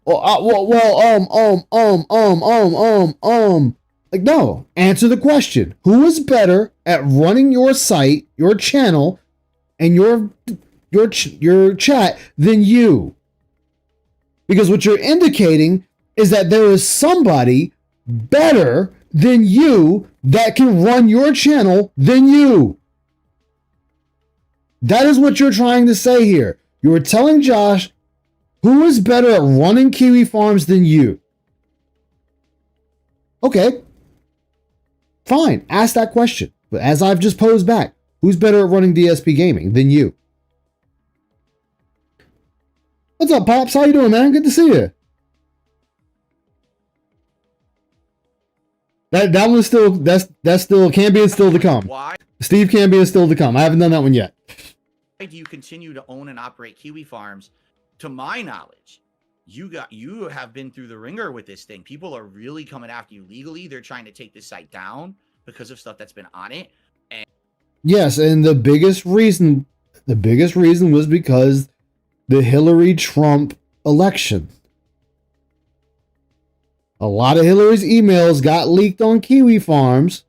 like, no. Answer the question. Who is better at running your site, your channel, and your chat than you? Because what you're indicating is that there is somebody better than you that can run your channel than you. That is what you're trying to say here. You are telling Josh who is better at running Kiwi Farms than you. Okay. Fine. Ask that question. But as I've just posed back, who's better at running DSP Gaming than you? What's up, Pops? How you doing, man? Good to see you. That one's still that's still Cambion still to come. Why? Steve Cambion still to come. I haven't done that one yet. Why do you continue to own and operate Kiwi Farms? To my knowledge, you have been through the ringer with this thing. People are really coming after you legally. They're trying to take this site down because of stuff that's been on it. And yes, and the biggest reason was because the Hillary Trump election. A lot of Hillary's emails got leaked on Kiwi Farms,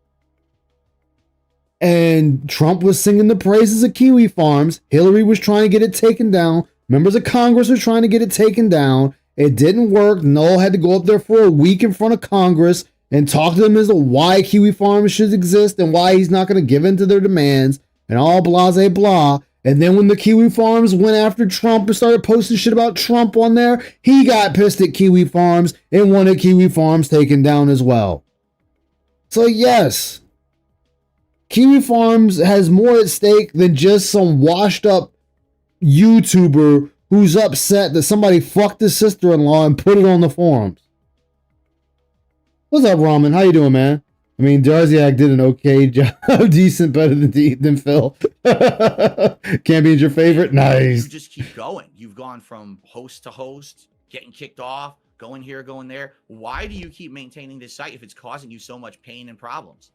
and Trump was singing the praises of Kiwi Farms. Hillary was trying to get it taken down. Members of Congress were trying to get it taken down. It didn't work. Noel had to go up there for a week in front of Congress and talk to them as to why Kiwi Farms should exist and why he's not going to give in to their demands and all blah, blah, blah. And then when the Kiwi Farms went after Trump and started posting shit about Trump on there, he got pissed at Kiwi Farms and wanted Kiwi Farms taken down as well. So yes, Kiwi Farms has more at stake than just some washed up YouTuber who's upset that somebody fucked his sister-in-law and put it on the forums. What's up, Ramen? How you doing, man? I mean, Darziak did an okay job. Decent, better than Phil. Campion's your favorite? Nice. you just keep going. You've gone from host to host, getting kicked off, going here, going there. Why do you keep maintaining this site if it's causing you so much pain and problems?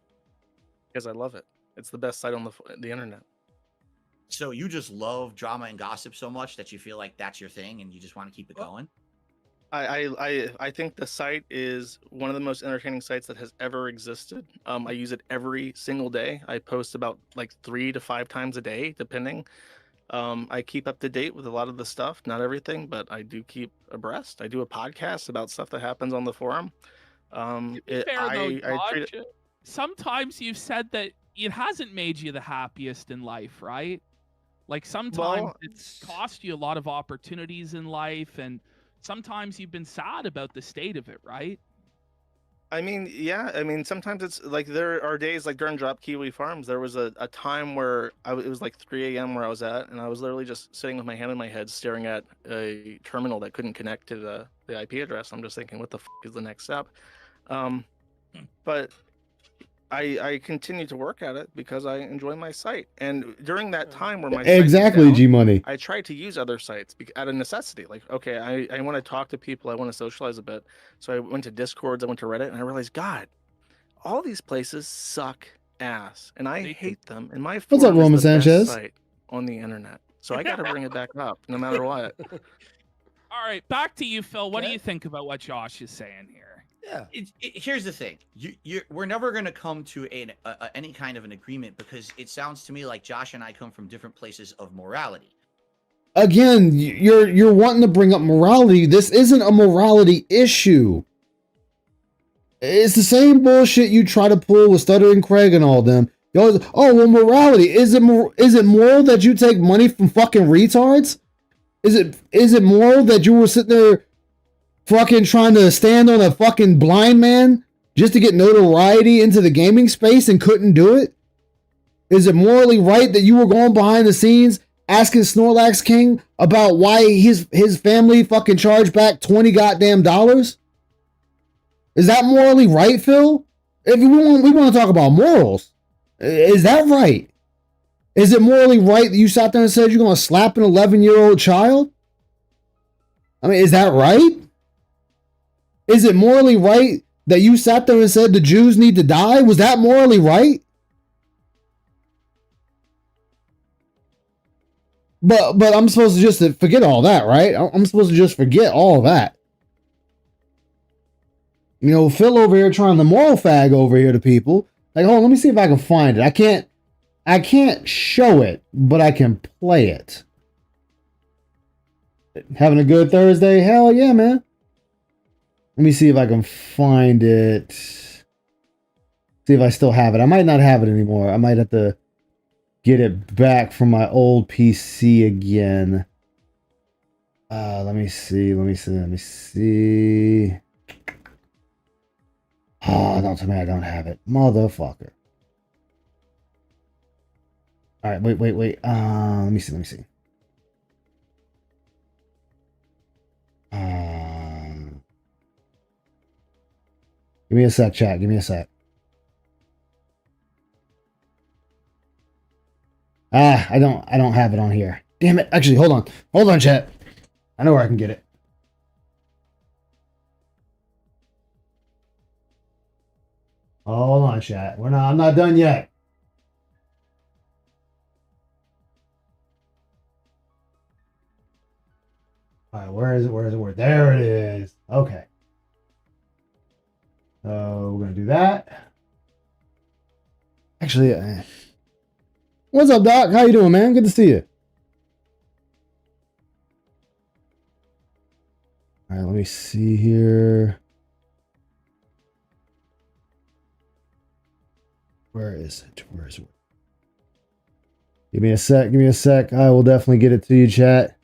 Because I love it. It's the best site on the internet. So you just love drama and gossip so much that you feel like that's your thing and you just want to keep it going? I think the site is one of the most entertaining sites that has ever existed. I use it every single day. I post about like 3 to 5 times a day, depending. I keep up to date with a lot of the stuff, not everything, but I do keep abreast. I do a podcast about stuff that happens on the forum. To be fair, though, Josh, sometimes you've said that it hasn't made you the happiest in life, right? Like sometimes it's cost you a lot of opportunities in life, and sometimes you've been sad about the state of it, right? I mean, yeah. I mean, sometimes it's like there are days like during Drop Kiwi Farms, there was a time where it was like 3 a.m. where I was at, and I was literally just sitting with my hand in my head, staring at a terminal that couldn't connect to the IP address. I'm just thinking, what the f is the next step? But I continue to work at it because I enjoy my site. And during that time where my site was down, G Money. I tried to use other sites out of necessity. Like, okay, I want to talk to people. I want to socialize a bit. So I went to Discords. I went to Reddit, and I realized, God, all these places suck ass, and I hate them. And my What's up, forum is Roman the best Sanchez? site on the internet. So I got to bring it back up, no matter what. All right, back to you, Phil. What do you think about what Josh is saying here? Yeah. Here's the thing. We're never going to come to any kind of an agreement because it sounds to me like Josh and I come from different places of morality. Again, you're wanting to bring up morality. This isn't a morality issue. It's the same bullshit you try to pull with Stuttering Craig and all them. You always, oh, well, morality. Is it moral that you take money from fucking retards? Is it moral that you were sitting there fucking trying to stand on a fucking blind man just to get notoriety into the gaming space and couldn't do it? Is it morally right that you were going behind the scenes asking Snorlax King about why his family fucking charged back 20 goddamn dollars? Is that morally right, Phil? If we want to talk about morals, is that right? Is it morally right that you sat there and said you're going to slap an 11-year-old child? I mean, is that right? Is it morally right that you sat there and said the Jews need to die? Was that morally right? But I'm supposed to just forget all that, right? I'm supposed to just forget all that. You know, Phil over here trying the moral fag over here to people. Like, hold on, let me see if I can find it. I can't show it, but I can play it. Having a good Thursday? Hell yeah, man. Let me see if I can find it. See if I still have it. I might not have it anymore. I might have to get it back from my old PC again. Let me see. Oh, don't tell me I don't have it. Motherfucker. All right, wait. Let me see. Give me a sec, chat. Give me a sec. I don't have it on here. Damn it. Actually, hold on. Hold on, chat. I know where I can get it. Hold on, chat. I'm not done yet. All right, where is it? There it is. Okay. So we're gonna do that. Actually, what's up, Doc? How you doing, man? Good to see you. All right, let me see here. Where is it? Give me a sec. I will definitely get it to you, chat.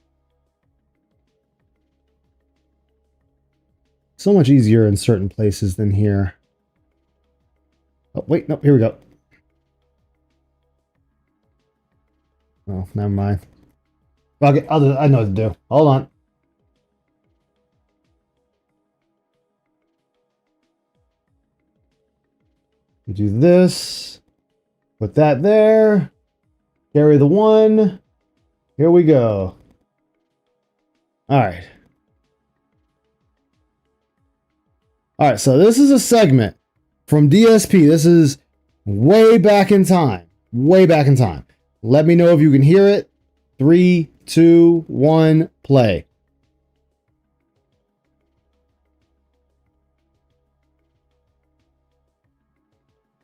So much easier in certain places than here. Oh, wait, no, here we go. Oh, never mind. Okay, I know what to do. Hold on. We do this. Put that there. Carry the 1. Here we go. All right. All right, so this is a segment from DSP. This is way back in time. Way back in time. Let me know if you can hear it. 3, 2, 1, play.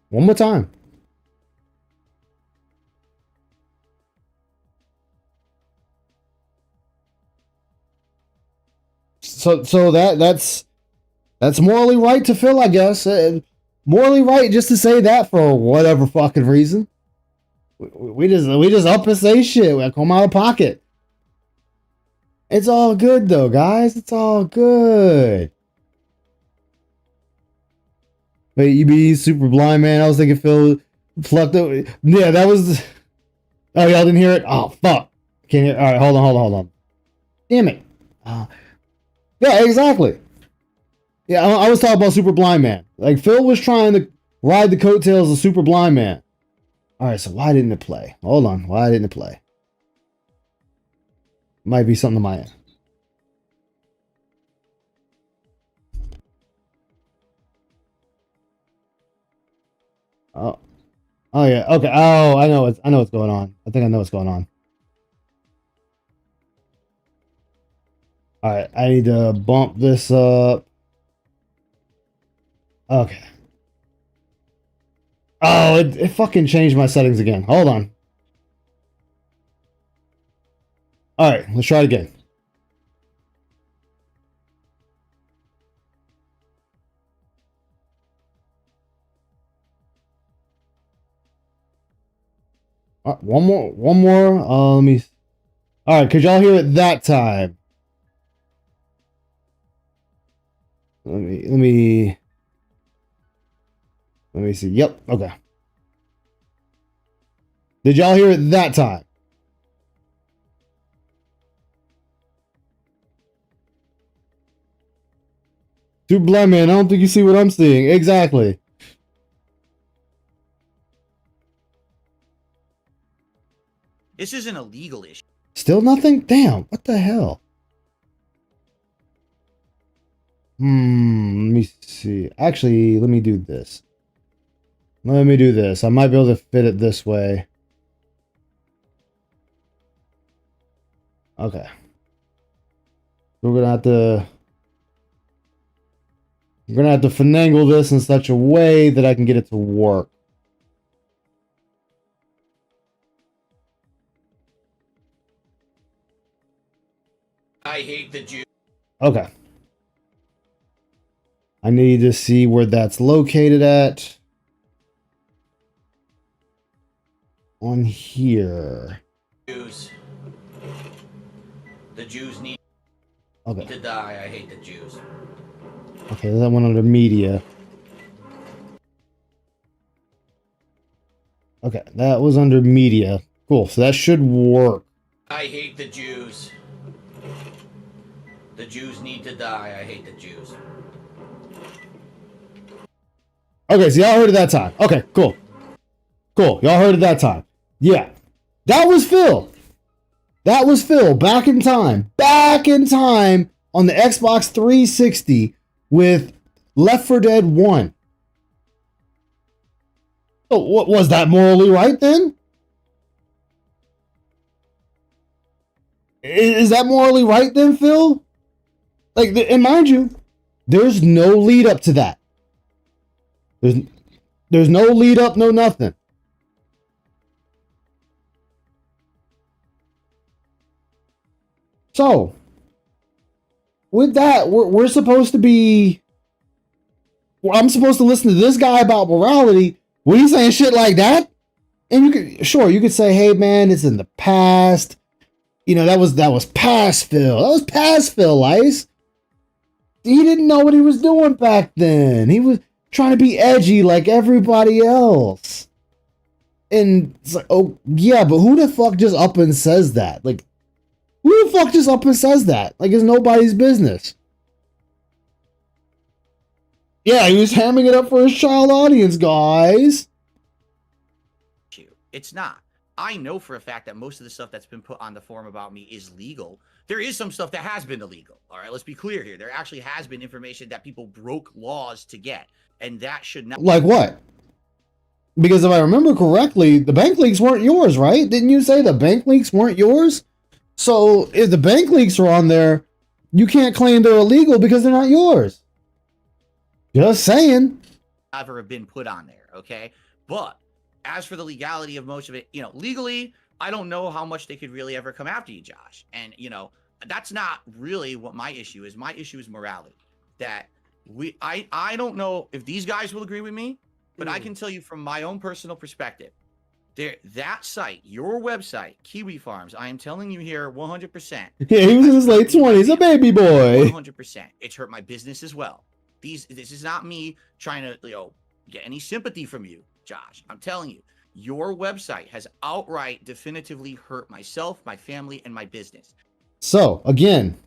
One more time. So that's morally right to Phil, I guess. Morally right just to say that for whatever fucking reason. We just up and say shit. We come out of pocket. It's all good though, guys. It's all good. But you be super blind, man. I was thinking Phil fluffed it. Yeah, that was. Oh, y'all didn't hear it? Oh, fuck. Can't hear. All right, hold on. Damn it. Yeah, exactly. Yeah, I was talking about super blind man. Like Phil was trying to ride the coattails of super blind man. All right, so why didn't it play? Hold on. Why didn't it play? Might be something to my end. Oh yeah. Okay. Oh, I know what's going on. I think I know what's going on. All right, I need to bump this up. Okay. Oh, it fucking changed my settings again. Hold on. All right, let's try it again. One more. Let me. All right, could y'all hear it that time? Let me see. Yep. Okay. Did y'all hear it that time? Super blind man, I don't think you see what I'm seeing. Exactly. This isn't a legal issue. Still nothing? Damn, what the hell? Let me see. Actually, let me do this. I might be able to fit it this way. Okay. We're gonna have to finagle this in such a way that I can get it to work. I hate the Jews. Okay. I need to see where that's located at. On here. Jews. The Jews need to die. I hate the Jews. Okay, that went under media. Okay, that was under media. Cool, so that should work. I hate the Jews. The Jews need to die. I hate the Jews. Okay, so y'all heard it that time. Okay, cool. Cool, y'all heard it that time. Yeah, that was Phil. That was Phil back in time. Back in time on the Xbox 360 with Left 4 Dead 1. So what was that morally right then? Is that morally right then, Phil? Like, and mind you, there's no lead up to that. There's no lead up, no nothing. So, with that, we're supposed to be. Well, I'm supposed to listen to this guy about morality when he's saying shit like that. And you could say, hey man, it's in the past. You know, that was past Phil. That was past Phil Ice. He didn't know what he was doing back then. He was trying to be edgy like everybody else. And it's like, oh yeah, but who the fuck just up and says that? Like, who the fuck just up and says that? Like, it's nobody's business. Yeah, he was hamming it up for his child audience, guys. It's not. I know for a fact that most of the stuff that's been put on the forum about me is legal. There is some stuff that has been illegal. All right, let's be clear here. There actually has been information that people broke laws to get, and that should not. Like what? Because if I remember correctly, the bank leaks weren't yours, right? Didn't you say the bank leaks weren't yours? So if the bank leaks are on there, you can't claim they're illegal because they're not yours. Just saying. Ever have been put on there, okay? But as for the legality of most of it, legally, I don't know how much they could really ever come after you, Josh. And that's not really what my issue is. My issue is morality. That I don't know if these guys will agree with me, but I can tell you from my own personal perspective, that site, your website, Kiwi Farms, I am telling you here 100%. Yeah, he was in his late 20s, a baby boy. 100%. It's hurt my business as well. This is not me trying to get any sympathy from you, Josh. I'm telling you, your website has outright definitively hurt myself, my family, and my business. So again,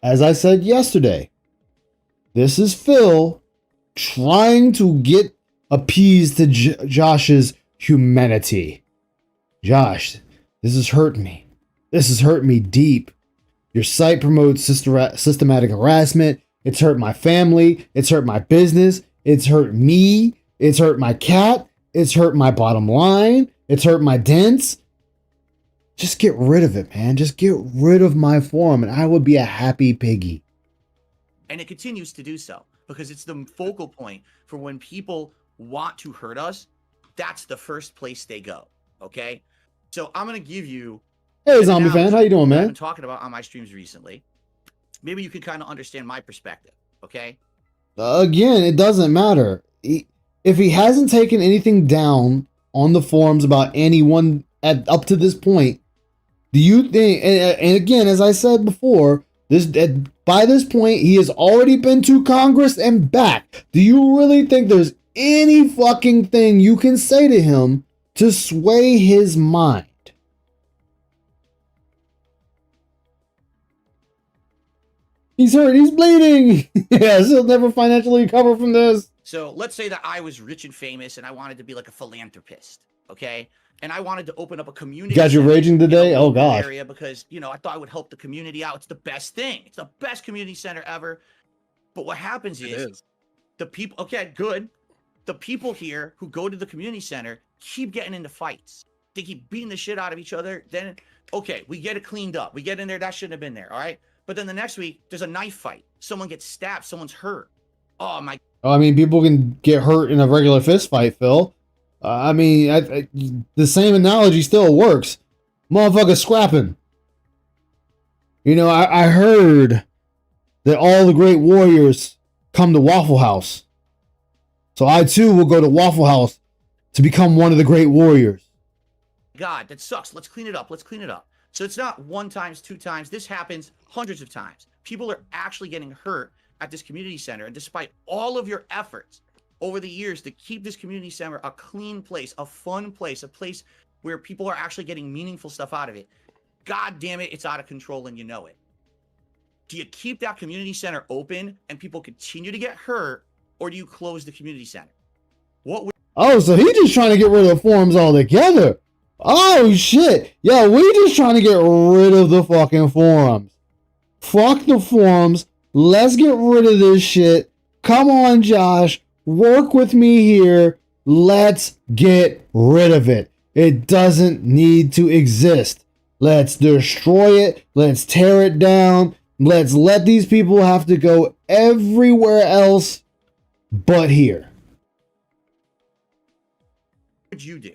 as I said yesterday, this is Phil trying to get appeased to Josh's humanity. Josh, this has hurt me. This has hurt me deep. Your site promotes systematic harassment. It's hurt my family. It's hurt my business. It's hurt me. It's hurt my cat. It's hurt my bottom line. It's hurt my dents. Just get rid of it, man. Just get rid of my forum and I would be a happy piggy. And it continues to do so because it's the focal point for when people want to hurt us. That's the first place they go. Okay. So I'm going to give you. Hey, zombie fan. How you doing, man? I've been talking about on my streams recently. Maybe you can kind of understand my perspective. Okay. Again, it doesn't matter. If he hasn't taken anything down on the forums about anyone up to this point, do you think, and again, as I said before, by this point, he has already been to Congress and back. Do you really think there's any fucking thing you can say to him to sway his mind? He's hurt. He's bleeding. Yes, he'll never financially recover from this. So let's say that I was rich and famous and I wanted to be like a philanthropist. Okay. And I wanted to open up a community. You got you raging today? Oh, gosh. Area because, I thought I would help the community out. It's the best thing. It's the best community center ever. But what happens is the people, okay, good. The people here who go to the community center keep getting into fights. They keep beating the shit out of each other. Then, okay, we get it cleaned up. We get in there. That shouldn't have been there. All right. But then the next week, there's a knife fight. Someone gets stabbed. Someone's hurt. Oh, my. I mean, people can get hurt in a regular fist fight, Phil. The same analogy still works. Motherfucker scrapping. I heard that all the great warriors come to Waffle House. So I too will go to Waffle House to become one of the great warriors. God, that sucks. Let's clean it up. Let's clean it up. So it's not 1 time, 2 times. This happens hundreds of times. People are actually getting hurt at this community center. And despite all of your efforts over the years to keep this community center a clean place, a fun place, a place where people are actually getting meaningful stuff out of it, God damn it, it's out of control and you know it. Do you keep that community center open and people continue to get hurt, or do you close the community center? Oh, so he just trying to get rid of the forums altogether. Oh, shit. Yeah, we just trying to get rid of the fucking forums. Fuck the forums. Let's get rid of this shit. Come on, Josh. Work with me here. Let's get rid of it. It doesn't need to exist. Let's destroy it. Let's tear it down. Let's let these people have to go everywhere else but here. What would you do?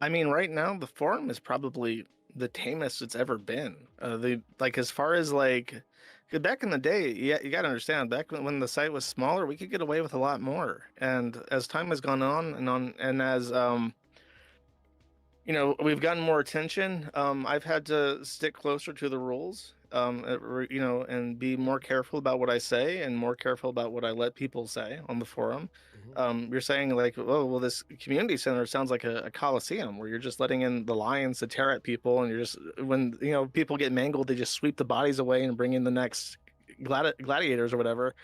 I mean, right now the forum is probably the tamest it's ever been. As far as 'cause back in the day, you got to understand, back when the site was smaller, we could get away with a lot more. And as time has gone on, and as we've gotten more attention, I've had to stick closer to the rules, and be more careful about what I say and more careful about what I let people say on the forum. You're saying this community center sounds like a coliseum where you're just letting in the lions to tear at people, and you're just, when people get mangled, they just sweep the bodies away and bring in the next gladiators or whatever.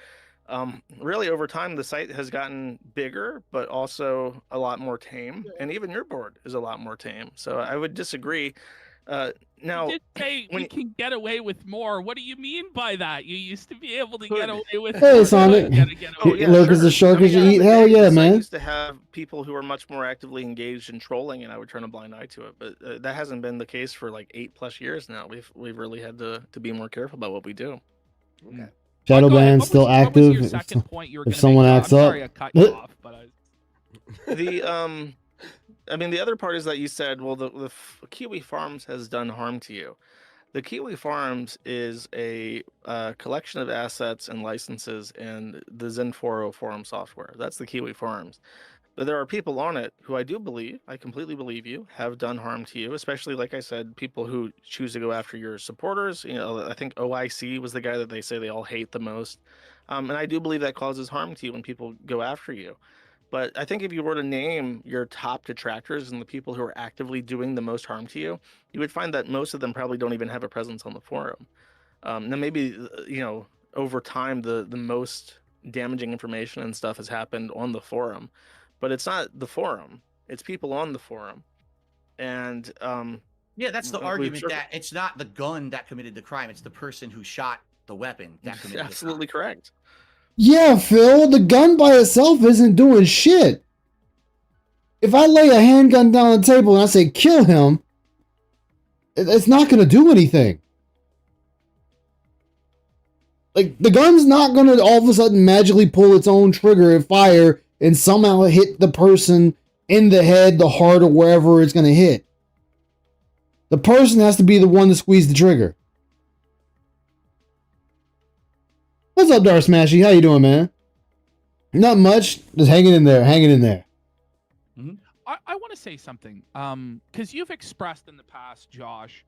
Really over time, the site has gotten bigger, but also a lot more tame, and even your board is a lot more tame. So I would disagree. Now, You did say we can get away with more. What do you mean by that? You used to be able to get away with Hey, more. Sonic. Oh yeah, Lurk as sure. a shark I mean, as you back in eat. the Hell day, yeah, the site man. used to have people who were much more actively engaged in trolling, and I would turn a blind eye to it. But that hasn't been the case for like 8+ years now. We've really had to be more careful about what we do. Okay. Shadow Go ahead. ban What still was your active. second point you were If gonna someone make? acts I'm sorry up, I cut you off, but The I mean, the other part is that you said, well, the Kiwi Farms has done harm to you. The Kiwi Farms is a collection of assets and licenses and the Zen4o forum software. That's the Kiwi Farms. But there are people on it who I completely believe you, have done harm to you, especially, like I said, people who choose to go after your supporters. You know, I think OIC was the guy that they say they all hate the most. And I do believe that causes harm to you when people go after you. But I think if you were to name your top detractors and the people who are actively doing the most harm to you, you would find that most of them probably don't even have a presence on the forum. Now maybe over time the most damaging information and stuff has happened on the forum, but it's not the forum; it's people on the forum. And Yeah, that's the we've argument sure- that it's not the gun that committed the crime; it's the person who shot the weapon that committed the crime. absolutely correct. Yeah, Phil, the gun by itself isn't doing shit. If I lay a handgun down on the table and I say kill him, it's not going to do anything. Like, the gun's not going to all of a sudden magically pull its own trigger and fire and somehow hit the person in the head, the heart, or wherever it's going to hit. The person has to be the one to squeeze the trigger. What's up, Dark Smashy? How you doing, man? Not much. Just hanging in there. Hanging in there. I want to say something. Because you've expressed in the past, Josh,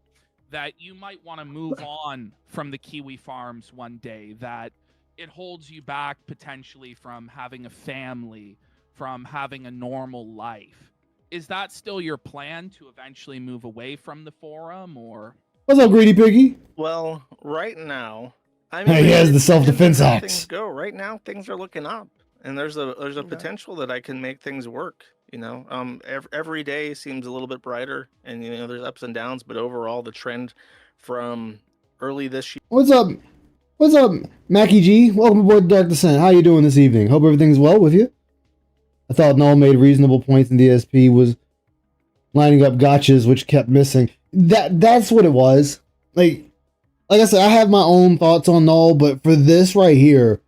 that you might want to move on from the Kiwi Farms one day, that it holds you back potentially from having a family, from having a normal life. Is that still your plan to eventually move away from the forum, or? What's up, Greedy Piggy? Well, right now, I Hey, he has the it self-defense depends on how axe. things go. Right now, things are looking up, and there's a potential that I can make things work. You know, every day seems a little bit brighter, and there's ups and downs, but overall, the trend from early this year. What's up? What's up, Mackie G? Welcome aboard Dark Descent. How you doing this evening? Hope everything's well with you. I thought Null made reasonable points and DSP was lining up gotchas, which kept missing. That's what it was. Like I said, I have my own thoughts on Null, but for this right here,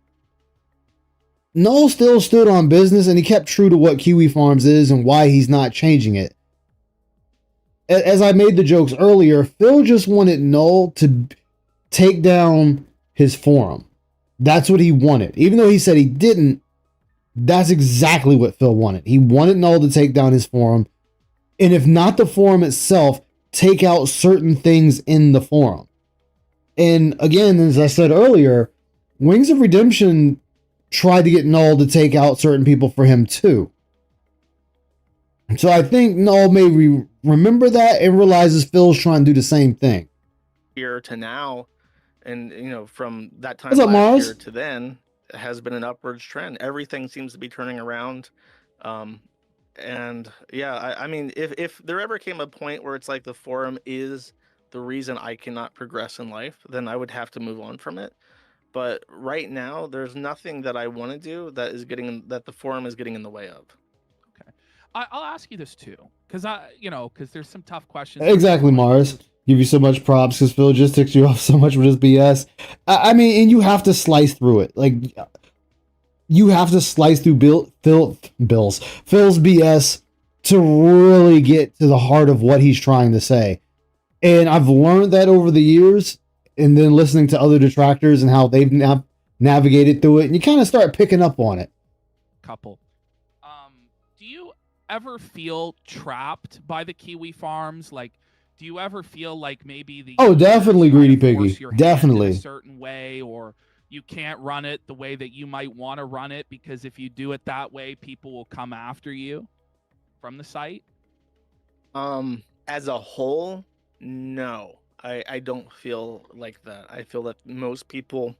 Null still stood on business and he kept true to what Kiwi Farms is and why he's not changing it. As I made the jokes earlier, Phil just wanted Null to take down his forum. That's what he wanted. Even though he said he didn't, that's exactly what Phil wanted. He wanted Null to take down his forum. And if not the forum itself, take out certain things in the forum. And again, as I said earlier, Wings of Redemption tried to get Null to take out certain people for him too. So I think Null may remember that and realizes Phil's trying to do the same thing. Year to now, and from that time What's up, last Mars? year to then, has been an upwards trend. Everything seems to be turning around. And yeah, I mean, if there ever came a point where it's like the forum is the reason I cannot progress in life, then I would have to move on from it. But right now, there's nothing that I want to do that the forum is getting in the way of. Okay, I'll ask you this too, because because there's some tough questions. Exactly, Mars. Give you so much props because Phil just ticks you off so much with his BS. I mean, and you have to slice through it. Like, you have to slice through Phil's BS to really get to the heart of what he's trying to say. And I've learned that over the years, and then listening to other detractors and how they've navigated through it, and you kind of start picking up on it. Couple. Do you ever feel trapped by the Kiwi Farms? Like, do you ever feel like maybe the Definitely, Greedy Piggy. force your hand Definitely. in a certain way, or you can't run it the way that you might want to run it because if you do it that way, people will come after you from the site? As a whole, no. I don't feel like that. I feel that most people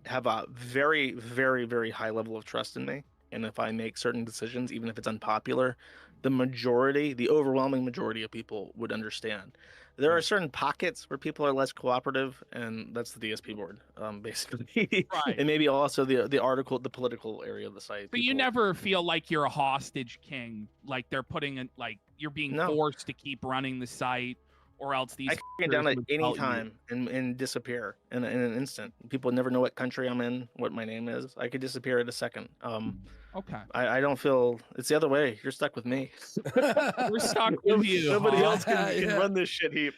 have a very, very, very high level of trust in me. And if I make certain decisions, even if it's unpopular, the overwhelming majority of people would understand. There are certain pockets where people are less cooperative, and that's the DSP board, basically. Right. And maybe also the political area of the site. But you never feel like you're a hostage king, like they're putting in, like you're being No. forced to keep running the site, or else these. I can get down at any time and disappear in an instant. People never know what country I'm in, what my name is. I could disappear at a second. Okay. I don't feel it's the other way. You're stuck with me. We're stuck with you. Nobody huh? else can run this shit heap.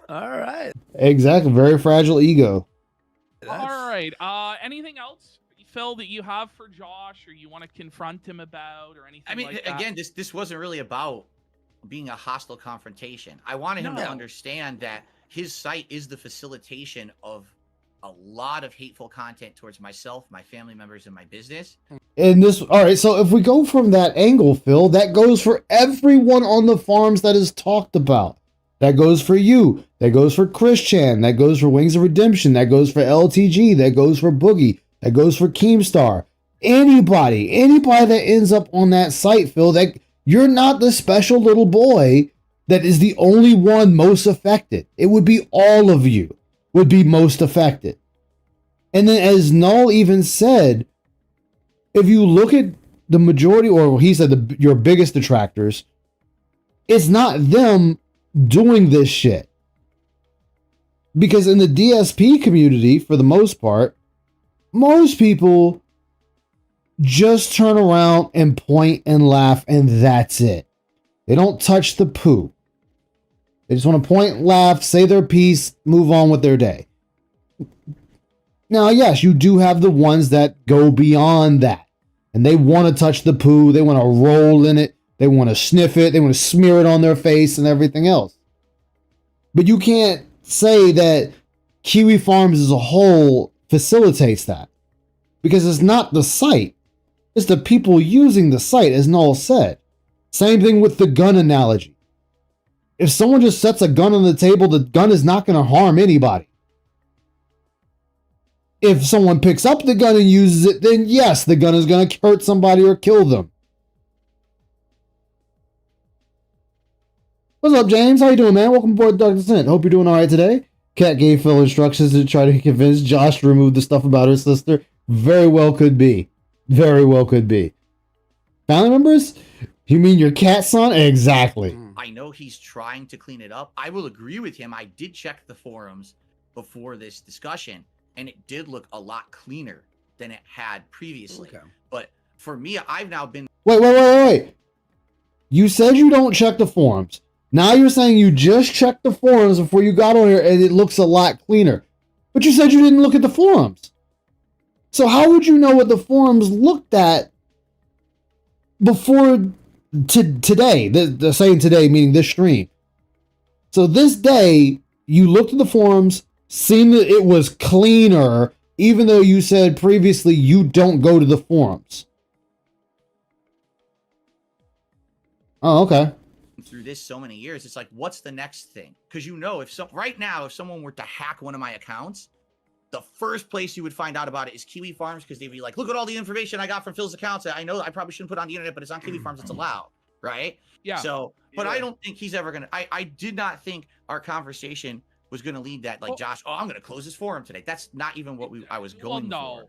All right. Exactly. Very fragile ego. All right. Anything else, Phil, that you have for Josh, or you want to confront him about, or anything? I mean, like that? again, this wasn't really about being a hostile confrontation. I wanted him to understand that his site is the facilitation of a lot of hateful content towards myself, my family members, and my business. And this, all right, so if we go from that angle, Phil, that goes for everyone on the farms that is talked about. That goes for you. That goes for Christian. That goes for Wings of Redemption. That goes for LTG. That goes for Boogie. That goes for Keemstar. Anybody that ends up on that site, Phil, that you're not the special little boy that is the only one most affected. It would be all of you would be most affected. And then as Null even said, if you look at the majority, or he said your biggest detractors, it's not them doing this shit. Because in the DSP community, for the most part, most people just turn around and point and laugh, and that's it. They don't touch the poo. They just want to point, laugh, say their piece, move on with their day. Now, yes, you do have the ones that go beyond that. And they want to touch the poo. They want to roll in it. They want to sniff it. They want to smear it on their face and everything else. But you can't say that Kiwi Farms as a whole facilitates that. Because it's not the site. It's the people using the site, as Null said. Same thing with the gun analogy. If someone just sets a gun on the table, the gun is not going to harm anybody. If someone picks up the gun and uses it, then yes, the gun is going to hurt somebody or kill them. What's up, James? How you doing, man? Welcome aboard Dark Descent. Hope you're doing all right today. Kat gave Phil instructions to try to convince Josh to remove the stuff about her sister. Very well could be. Very well could be. Family members? You mean your cat son? Exactly. I know he's trying to clean it up. I will agree with him. I did check the forums before this discussion, and it did look a lot cleaner than it had previously. Okay. But for me, I've now been... Wait. You said you don't check the forums. Now you're saying you just checked the forums before you got on here, and it looks a lot cleaner. But you said you didn't look at the forums. So how would you know what the forums looked at before today? The saying today meaning this stream. So this day, you looked at the forums, seen that it was cleaner, even though you said previously you don't go to the forums. Oh, okay. Through this so many years, it's like, what's the next thing? Because right now, if someone were to hack one of my accounts, the first place you would find out about it is Kiwi Farms, because they'd be like, look at all the information I got from Phil's accounts. I know I probably shouldn't put on the internet, but it's on Kiwi Farms. It's allowed, right? Yeah. So, but I don't think he's ever going to, I did not think our conversation was going to lead that, like, Josh, I'm going to close this forum today. That's not even what I was going for.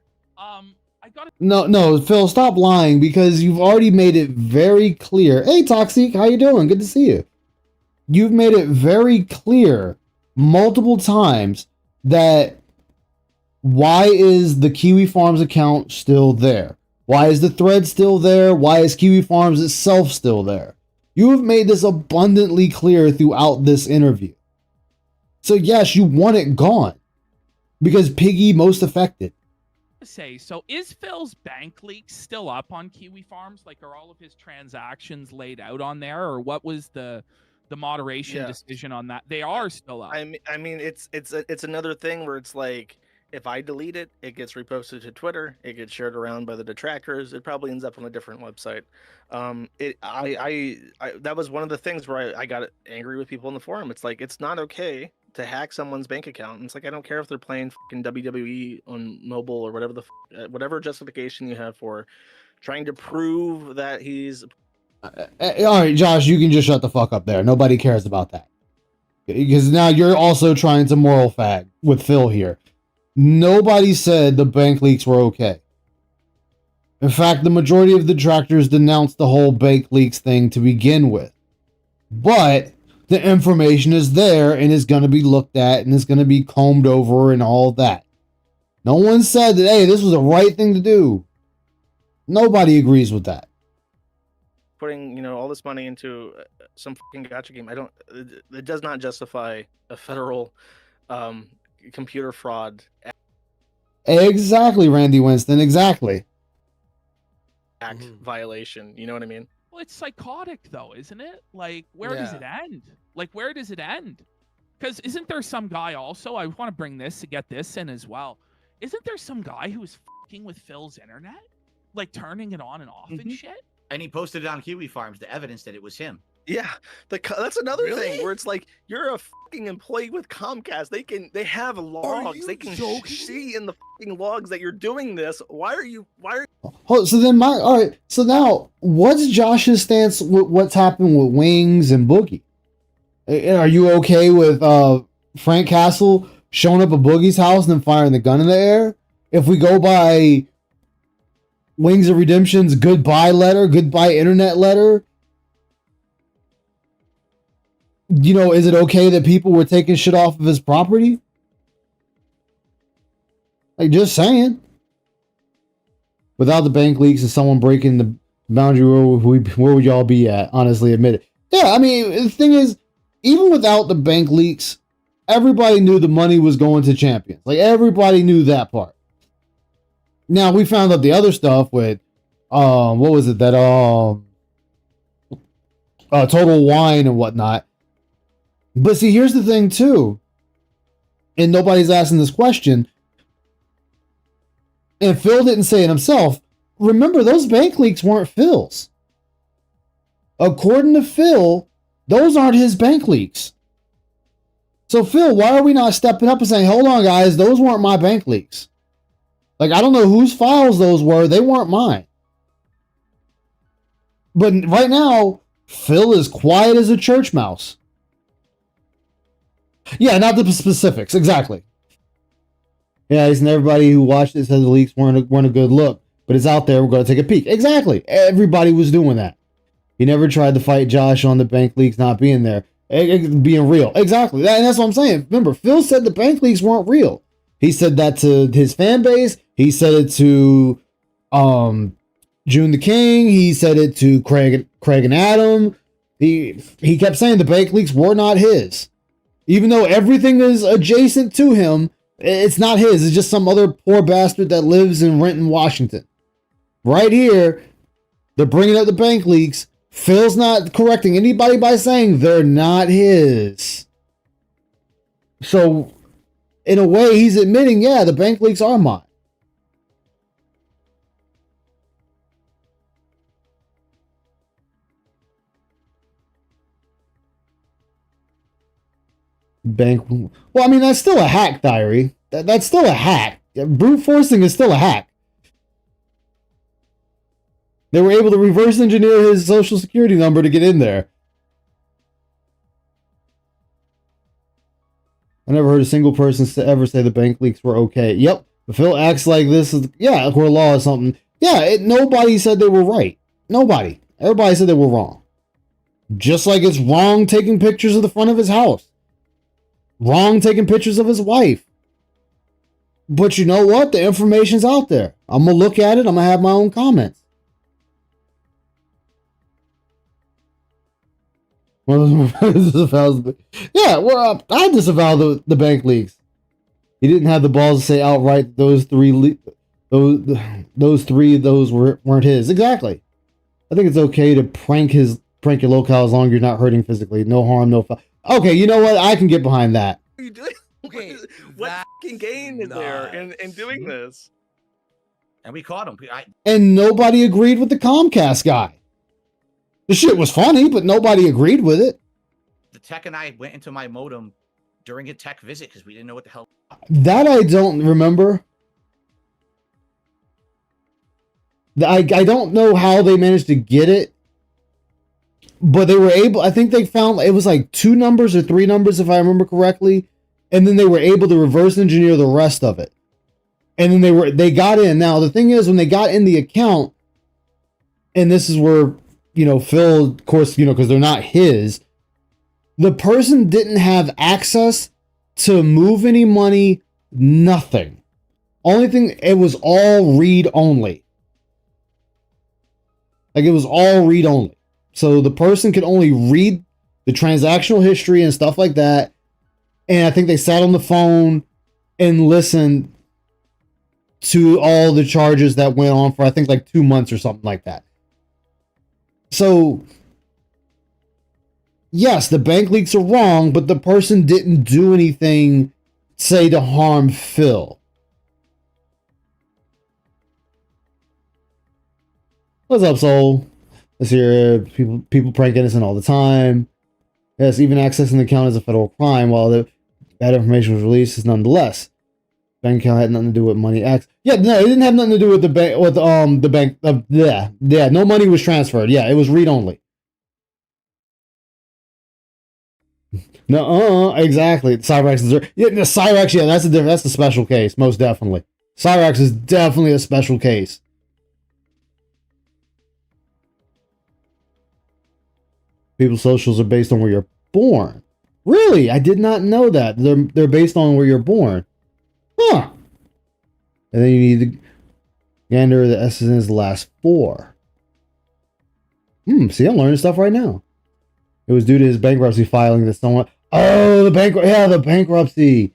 I got it. No, Phil, stop lying, because you've already made it very clear. Hey, Toxic, how you doing? Good to see you. You've made it very clear multiple times that why is the Kiwi Farms account still there? Why is the thread still there? Why is Kiwi Farms itself still there? You have made this abundantly clear throughout this interview. So yes, you want it gone because Piggy most affected. So is Phil's bank leak still up on Kiwi Farms? Like, are all of his transactions laid out on there, or what was the moderation decision on that? They are still up. I mean, it's another thing where it's like, if I delete it, it gets reposted to Twitter. It gets shared around by the detractors. It probably ends up on a different website. That was one of the things where I got angry with people in the forum. It's like, it's not okay to hack someone's bank account. And it's like, I don't care if they're playing fucking WWE on mobile or whatever whatever justification you have for trying to prove that he's. All right, Josh, you can just shut the fuck up there. Nobody cares about that. Because now you're also trying to moral fag with Phil here. Nobody said the bank leaks were okay. In fact, the majority of the detractors denounced the whole bank leaks thing to begin with. But the information is there and is going to be looked at and is going to be combed over and all that. No one said that, hey, this was the right thing to do. Nobody agrees with that. Putting, you know, all this money into some fucking gotcha game. It does not justify a federal computer fraud Exactly, Randy Winston, exactly. act violation. You know what I mean? Well, it's psychotic though, isn't it? Like, where does it end? Like, where does it end? Because isn't there some guy also? I want to bring this to get this in as well. Isn't there some guy who was fucking with Phil's internet, like turning it on and off and shit? And he posted it on Kiwi Farms, the evidence that it was him. Yeah, that's another thing where it's like you're a fucking employee with Comcast. They have logs. They can see in the fucking logs that you're doing this. Why are you? Oh, so then all right. So now, what's Josh's stance with what's happened with Wings and Boogie? Are you okay with Frank Castle showing up at Boogie's house and then firing the gun in the air? If we go by Wings of Redemption's goodbye letter, goodbye internet letter, you know, is it okay that people were taking shit off of his property? Like, just saying. Without the bank leaks and someone breaking the boundary, where would y'all be at? Honestly, admit it. Yeah, I mean, the thing is, even without the bank leaks, everybody knew the money was going to champions. Like, everybody knew that part. Now, we found out the other stuff with, what was it? That, Total Wine and whatnot. But see, here's the thing, too. And nobody's asking this question. And Phil didn't say it himself. Remember, those bank leaks weren't Phil's. According to Phil, those aren't his bank leaks. So, Phil, why are we not stepping up and saying, hold on, guys, those weren't my bank leaks? Like, I don't know whose files those were. They weren't mine. But right now, Phil is quiet as a church mouse. Yeah, not the specifics. Exactly. Yeah, and everybody who watched it said the leaks weren't a good look. But it's out there. We're going to take a peek. Exactly. Everybody was doing that. He never tried to fight Josh on the bank leaks not being there. Being real. Exactly. And that's what I'm saying. Remember, Phil said the bank leaks weren't real. He said that to his fan base. He said it to June the King. He said it to Craig and Adam. He kept saying the bank leaks were not his. Even though everything is adjacent to him, it's not his. It's just some other poor bastard that lives in Renton, Washington. Right here, they're bringing up the bank leaks. Phil's not correcting anybody by saying they're not his. So, in a way, he's admitting, yeah, the bank leaks are mine. Well, I mean, that's still a hack, Diary. That's still a hack. Brute forcing is still a hack. They were able to reverse engineer his social security number to get in there. I never heard a single person ever say the bank leaks were okay. Yep, but Phil acts like this is, yeah, a court of law or something. Yeah, nobody said they were right. Nobody. Everybody said they were wrong. Just like it's wrong taking pictures of the front of his house. Wrong taking pictures of his wife. But you know what? The information's out there. I'm going to look at it. I'm going to have my own comments. Yeah, well, I disavow the bank leaks. He didn't have the balls to say outright those three weren't his. Exactly. I think it's okay to prank your locale as long as you're not hurting physically. No harm, no foul. Okay, you know what? I can get behind that. What are you doing? Okay, what fucking gain is there in doing this? And we caught him. And nobody agreed with the Comcast guy. The shit was funny, but nobody agreed with it. The tech and I went into my modem during a tech visit because we didn't know what the hell. That I don't remember. I don't know how they managed to get it, but they were able. I think they found it was like 2 numbers or 3 numbers, if I remember correctly, and then they were able to reverse engineer the rest of it. And then they got in. Now the thing is, when they got in the account, and this is where, you know, Phil, of course, you know, because they're not his, the person didn't have access to move any money, nothing. Only thing, it was all read only. Like, it was all read only. So the person could only read the transactional history and stuff like that. And I think they sat on the phone and listened to all the charges that went on for, I think, like 2 months or something like that. So, yes, the bank leaks are wrong, but the person didn't do anything, say, to harm Phil. What's up, Soul? Let's hear people prank innocent all the time. Yes, even accessing the account is a federal crime, while the bad information was released is nonetheless. Bank account had nothing to do with money X. Yeah, no, it didn't have nothing to do with the bank. With the bank. Yeah, no money was transferred. Yeah, it was read only. No, exactly. Cyrax is Cyrax. Yeah, that's the special case, most definitely. Cyrax is definitely a special case. People's socials are based on where you're born. Really? I did not know that. They're based on where you're born. Huh. And then you need to gander the SSN's last 4. See, I'm learning stuff right now. It was due to his bankruptcy filing that someone... Oh, the bankruptcy.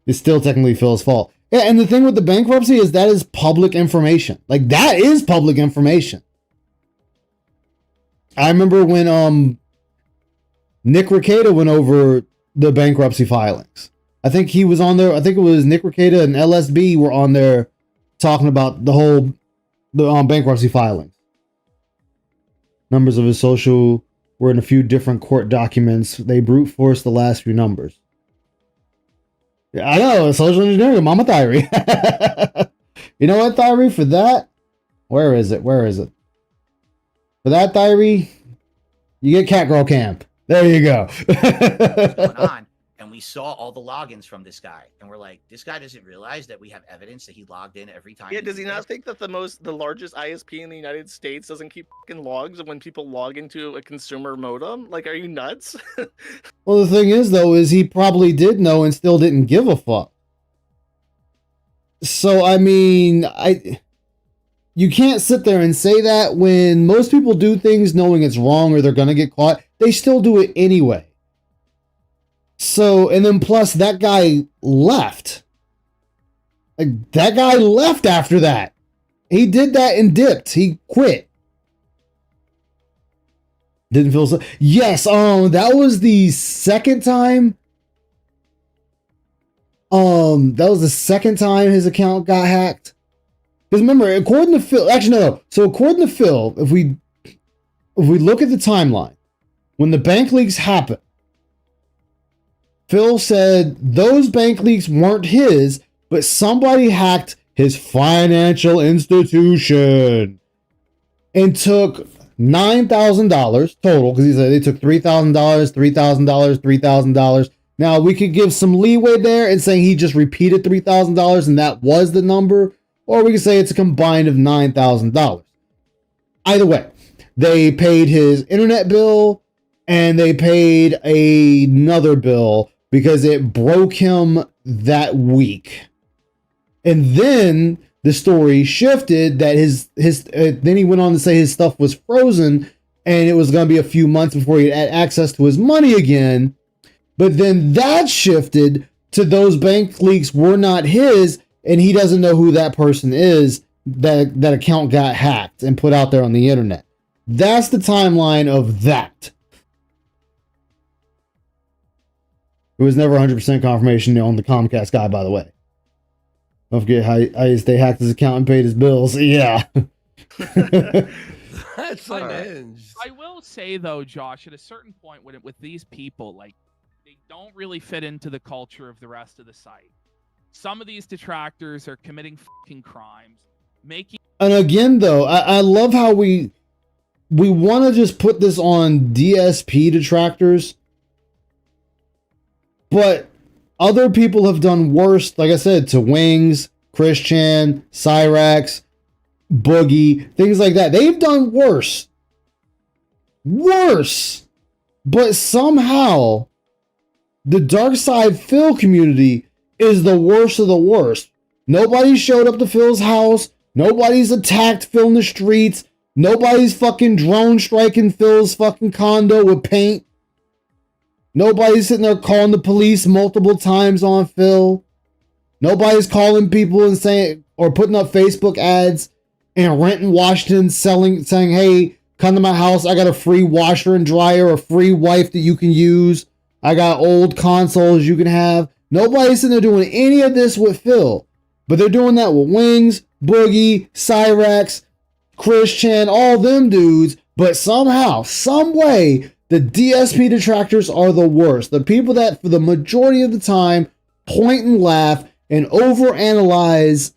It's still technically Phil's fault. Yeah, and the thing with the bankruptcy is that is public information. Like, that is public information. I remember when Nick Rekieta went over the bankruptcy filings. I think he was on there. I think it was Nick Rekieta and LSB were on there talking about the bankruptcy filings. Numbers of his social were in a few different court documents. They brute forced the last few numbers. Yeah, I know, social engineering, Mama Thyri. You know what, Thyri? For that, where is it? For that, Thyri, you get Catgirl Camp. There you go. What's going on? And we saw all the logins from this guy, and we're like, this guy doesn't realize that we have evidence that he logged in every time. Yeah, does he not think that the largest ISP in the United States doesn't keep fucking logs of when people log into a consumer modem? Like, are you nuts? Well, the thing is, though, is he probably did know and still didn't give a fuck. So, I mean, you can't sit there and say that when most people do things knowing it's wrong or they're going to get caught. They still do it anyway. So, and then plus that guy left. Like, that guy left after that. He did that and dipped. He quit. Didn't feel so. Yes, that was the second time. That was the second time his account got hacked. Because remember, according to Phil, actually no. So according to Phil, if we look at the timeline, when the bank leaks happened, Phil said those bank leaks weren't his, but somebody hacked his financial institution and took $9,000 total, because he said they took $3,000, $3,000, $3,000. Now, we could give some leeway there and saying he just repeated $3,000 and that was the number, or we could say it's a combined of $9,000. Either way, they paid his internet bill and they paid another bill because it broke him that week. And then the story shifted that then he went on to say his stuff was frozen and it was going to be a few months before he had access to his money again. But then that shifted to those bank leaks were not his, and he doesn't know who that person is. That account got hacked and put out there on the internet. That's the timeline of that. It was never 100% confirmation on the Comcast guy, by the way. Don't forget how they hacked his account and paid his bills. Yeah. That's unhinged. I will say though, Josh, at a certain point with these people, like they don't really fit into the culture of the rest of the site. Some of these detractors are committing fucking crimes, making. And again, though, I love how we want to just put this on DSP detractors, but other people have done worse. Like I said, to Wings, Christian, Cyrax, Boogie, things like that. They've done worse. But somehow the Dark Side Phil community is the worst of the worst. Nobody showed up to Phil's house. Nobody's attacked Phil in the streets. Nobody's fucking drone striking Phil's fucking condo with paint. Nobody's sitting there calling the police multiple times on Phil. Nobody's calling people and saying, or putting up Facebook ads in Renton, Washington, saying, hey, come to my house. I got a free washer and dryer, a free wife that you can use. I got old consoles you can have. Nobody's sitting there doing any of this with Phil. But they're doing that with Wings, Boogie, Cyrax, Christian, all them dudes. But somehow, some way, the DSP detractors are the worst. The people that, for the majority of the time, point and laugh and overanalyze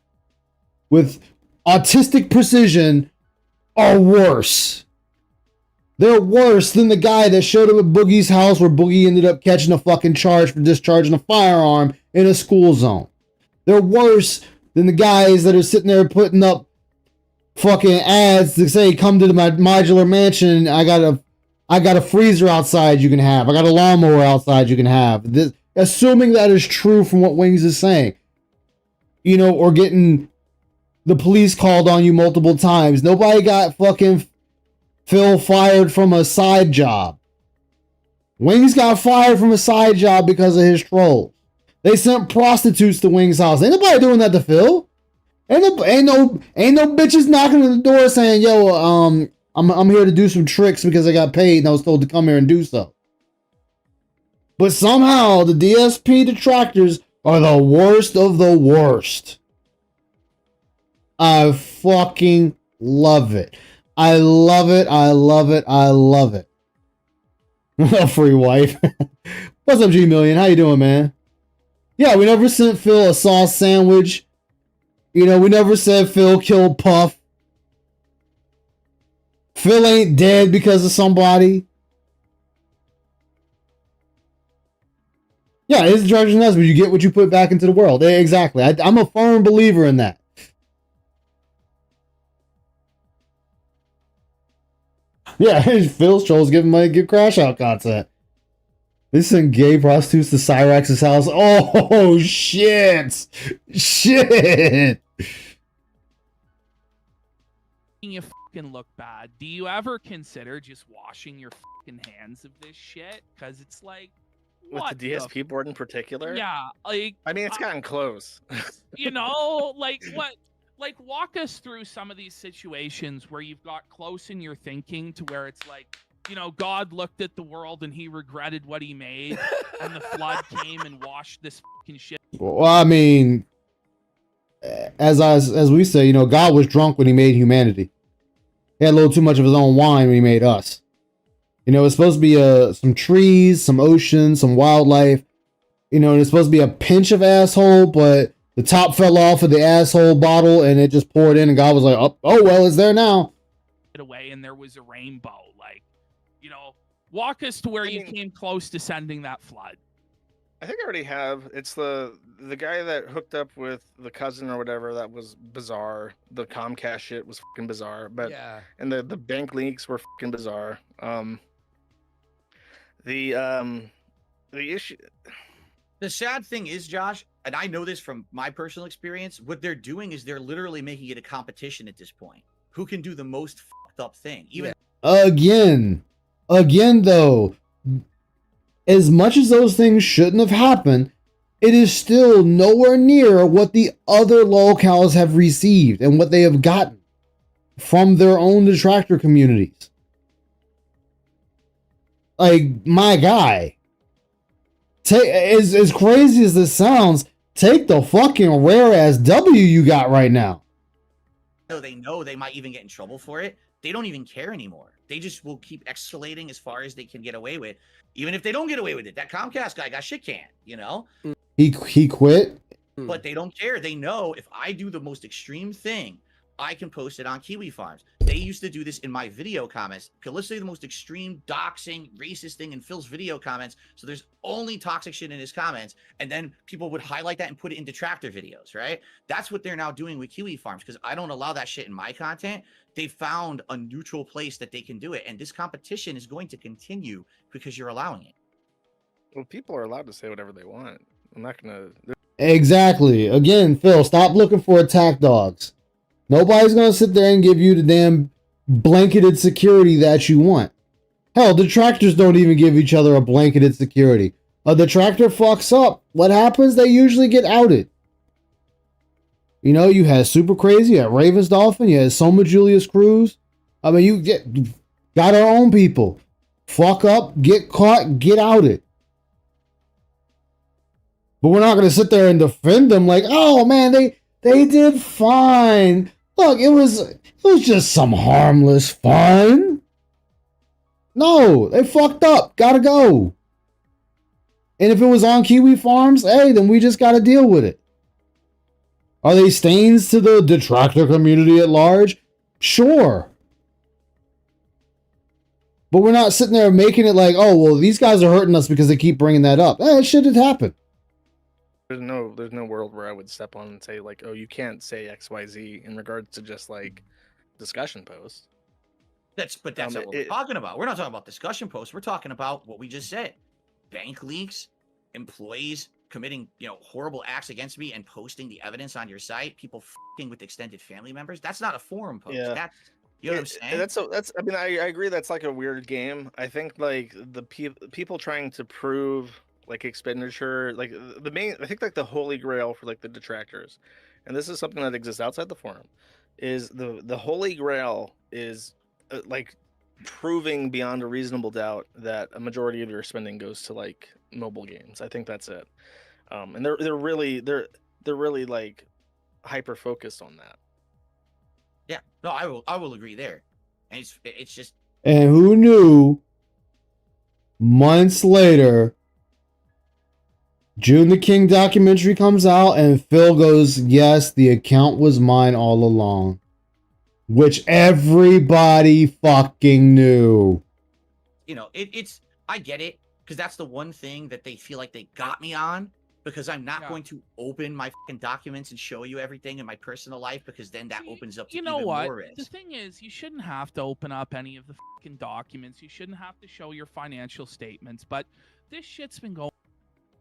with autistic precision are worse. They're worse than the guy that showed up at Boogie's house where Boogie ended up catching a fucking charge for discharging a firearm in a school zone. They're worse than the guys that are sitting there putting up fucking ads to say, come to my modular mansion. I got a freezer outside you can have. I got a lawnmower outside you can have. This, assuming that is true from what Wings is saying. You know, or getting the police called on you multiple times. Nobody got fucking Phil fired from a side job. Wings got fired from a side job because of his trolls. They sent prostitutes to Wings' house. Ain't nobody doing that to Phil. Ain't no bitches knocking on the door saying, yo, I'm here to do some tricks because I got paid and I was told to come here and do so. But somehow the DSP detractors are the worst of the worst. I fucking love it. I love it. I love it. I love it. A free wife. What's up, G Million? How you doing, man? Yeah, we never sent Phil a sauce sandwich. You know, we never said Phil killed Puff. Phil ain't dead because of somebody. Yeah, it's judging us, but you get what you put back into the world. Exactly. I'm a firm believer in that. Yeah, Phil's trolls giving money to give crash out content. They sent gay prostitutes to Cyrax's house. Oh, shit. Shit. You fucking look bad. Do you ever consider just washing your fucking hands of this shit? Because it's like, what with the DSP board in particular? Yeah, like, I mean, it's gotten close. You know, like what? Like, walk us through some of these situations where you've got close in your thinking to where it's like, you know, God looked at the world and he regretted what he made, and the flood came and washed this fucking shit. Well, I mean, as we say, you know, God was drunk when he made humanity. He had a little too much of his own wine when he made us. You know, it's supposed to be some trees, some ocean, some wildlife. You know, and it's supposed to be a pinch of asshole, but the top fell off of the asshole bottle and it just poured in, and God was like, oh well, it's there now. Away, and there was a rainbow. Like, you know, walk us to where you came close to sending that flood. I think I already have. It's the guy that hooked up with the cousin or whatever. That was bizarre. The Comcast shit was fucking bizarre. But yeah, and the bank leaks were fucking bizarre. The issue. The sad thing is, Josh, and I know this from my personal experience, what they're doing is they're literally making it a competition at this point. Who can do the most fucked up thing? Even Again, though, as much as those things shouldn't have happened, it is still nowhere near what the other lolcows have received and what they have gotten from their own detractor communities. Like, my guy, as crazy as this sounds, take the fucking rare ass W you got right now. though they know they might even get in trouble for it, they don't even care anymore. They just will keep escalating as far as they can get away with. Even if they don't get away with it, that Comcast guy got shit canned, you know? He quit. But they don't care. They know if I do the most extreme thing, I can post it on Kiwi Farms. They used to do this in my video comments. Let's say the most extreme doxing, racist thing in Phil's video comments. So there's only toxic shit in his comments. And then people would highlight that and put it in detractor videos, right? That's what they're now doing with Kiwi Farms because I don't allow that shit in my content. They found a neutral place that they can do it. And this competition is going to continue because you're allowing it. Well, people are allowed to say whatever they want. I'm not going to... Exactly. Again, Phil, stop looking for attack dogs. Nobody's going to sit there and give you the damn blanketed security that you want. Hell, detractors don't even give each other a blanketed security. A detractor fucks up. What happens? They usually get outed. You know, you had Super Crazy, you had Ravens Dolphin, you had Soma Julius Cruz. I mean, you got our own people. Fuck up, get caught, get outed. But we're not going to sit there and defend them like, oh man, they did fine. Look, it was just some harmless fun. No, they fucked up. Gotta go. And if it was on Kiwi Farms, hey, then we just gotta deal with it. Are they stains to the detractor community at large? Sure. But we're not sitting there making it like, oh, well, these guys are hurting us because they keep bringing that up. It shouldn't happen. There's no world where I would step on and say like, oh, you can't say XYZ in regards to just like discussion posts. That's what we're talking about. We're not talking about discussion posts. We're talking about what we just said. Bank leaks, employees committing, horrible acts against me and posting the evidence on your site, people fucking with extended family members. That's not a forum post. Yeah. That's, you know what I'm saying? That's I mean, I agree that's like a weird game. I think like the people trying to prove like expenditure, like I think like the holy grail for like the detractors, and this is something that exists outside the forum, is the holy grail is like proving beyond a reasonable doubt that a majority of your spending goes to like mobile games. I think that's it. And they're really like hyper focused on that. Yeah, no, I will agree there. And it's just. And who knew? Months later, June the King documentary comes out, and Phil goes, "Yes, the account was mine all along," which everybody fucking knew. It's I get it because that's the one thing that they feel like they got me on. Because I'm not going to open my fucking documents and show you everything in my personal life because then that opens up to even more risk. The thing is, you shouldn't have to open up any of the fucking documents. You shouldn't have to show your financial statements. But this shit's been going.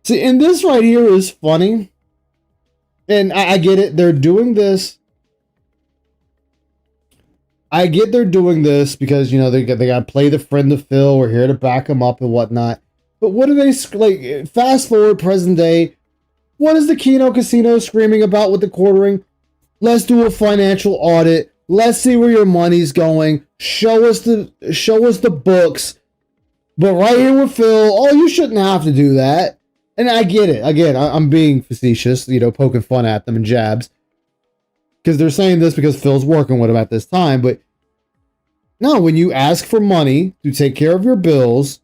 See, and this right here is funny. And I get it. They're doing this. I get they're doing this because, they got to play the friend of Phil. We're here to back him up and whatnot. But what are they, like, fast forward present day, what is the Kino Casino screaming about with the quartering? Let's do a financial audit. Let's see where your money's going. Show us the books. But right here with Phil, oh, you shouldn't have to do that. And I get it. Again, I'm being facetious, poking fun at them and jabs. Because they're saying this because Phil's working with them at this time. But no, when you ask for money to take care of your bills,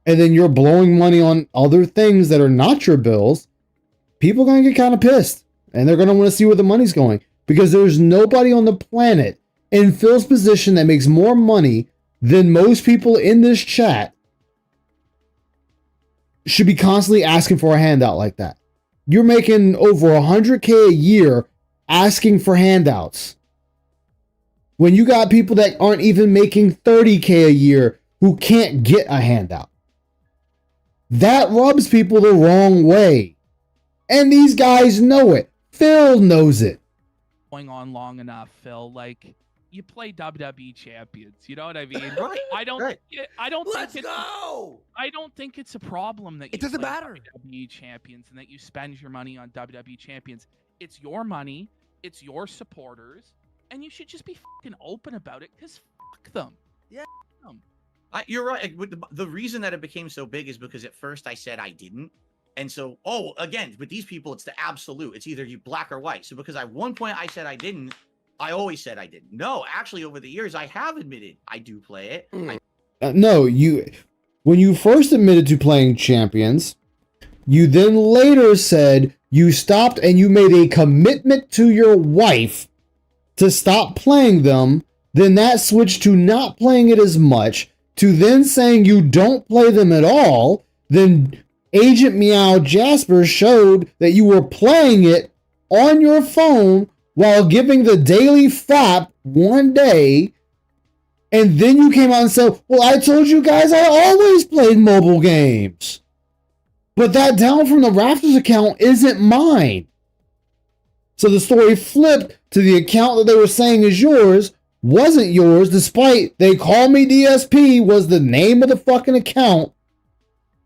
and then you're blowing money on other things that are not your bills, people are going to get kind of pissed. And they're going to want to see where the money's going. Because there's nobody on the planet in Phil's position that makes more money than most people in this chat should be constantly asking for a handout like that. You're making over 100K a year asking for handouts. When you got people that aren't even making 30K a year who can't get a handout. That rubs people the wrong way. And these guys know it. Phil knows it. Going on long enough, Phil. Like, you play WWE champions. You know what I mean? Right. I don't right. Let's go. I don't think it's a problem that you It doesn't play matter. WWE champions and that you spend your money on WWE champions. It's your money. It's your supporters. And you should just be fucking open about it because fuck them. Yeah. You're right. The reason that it became so big is because at first I said I didn't. And so, again, with these people, it's the absolute. It's either you black or white. So because at one point I said I didn't, I always said I didn't. No, actually, over the years, I have admitted I do play it. No, when you first admitted to playing Champions, you then later said you stopped and you made a commitment to your wife to stop playing them. Then that switched to not playing it as much, to then saying you don't play them at all. Then Agent Meow Jasper showed that you were playing it on your phone while giving the daily flap one day. And then you came out and said, well, I told you guys I always played mobile games. But that Down from the Rafters account isn't mine. So the story flipped to the account that they were saying is yours wasn't yours, despite They Call Me DSP was the name of the fucking account.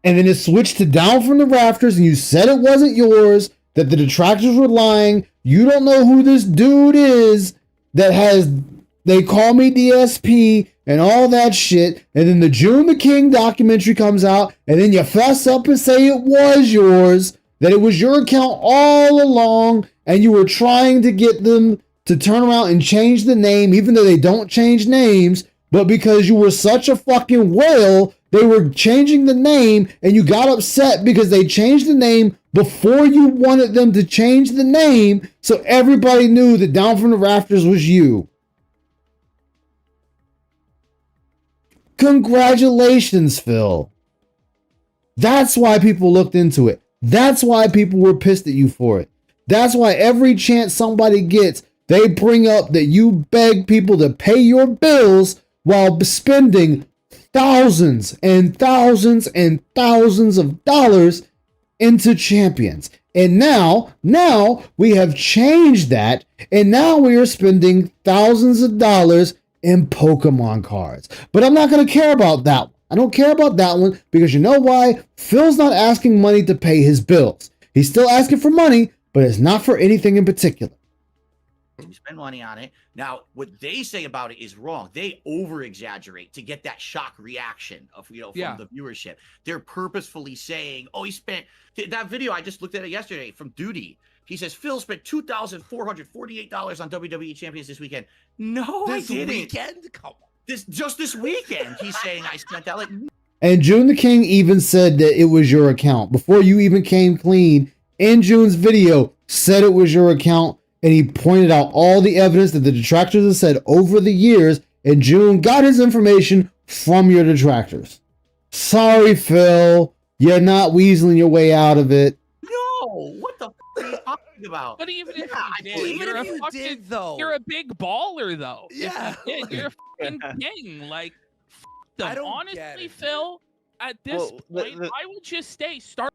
And then it switched to Down from the Rafters and you said it wasn't yours, that the detractors were lying. You don't know who this dude is that has They Call Me DSP and all that shit. And then the June the King documentary comes out and then you fess up and say it was yours, that it was your account all along and you were trying to get them to turn around and change the name, even though they don't change names, but because you were such a fucking whale, they were changing the name and you got upset because they changed the name before you wanted them to change the name, so everybody knew that Down from the Rafters was you. Congratulations, Phil. That's why people looked into it. That's why people were pissed at you for it. That's why every chance somebody gets, they bring up that you beg people to pay your bills while spending thousands and thousands and thousands of dollars into Champions. And now we have changed that, and now we are spending thousands of dollars in Pokemon cards. But I'm not going to care about that one. I don't care about that one because you know why? Phil's not asking money to pay his bills. He's still asking for money, but it's not for anything in particular. You spend money on it. Now, what they say about it is wrong. They over exaggerate to get that shock reaction of, from the viewership. They're purposefully saying, oh, he spent that video. I just looked at it yesterday from Duty. He says, Phil spent $2,448 on WWE Champions this weekend. No, This I didn't. weekend? Come on. This weekend. He's saying I spent that. Like, And June the King even said that it was your account. Before you even came clean, in June's video, said it was your account. And he pointed out all the evidence that the detractors have said over the years. And June got his information from your detractors. Sorry, Phil. You're not weaseling your way out of it. no, what the f are you talking about? But even if you did, Even you're if a you fucking, did, though. you're a big baller, though. Yeah, If you did, you're a fucking king. Like, I them. don't get Honestly, it. Phil, at this Well, point, I will just start.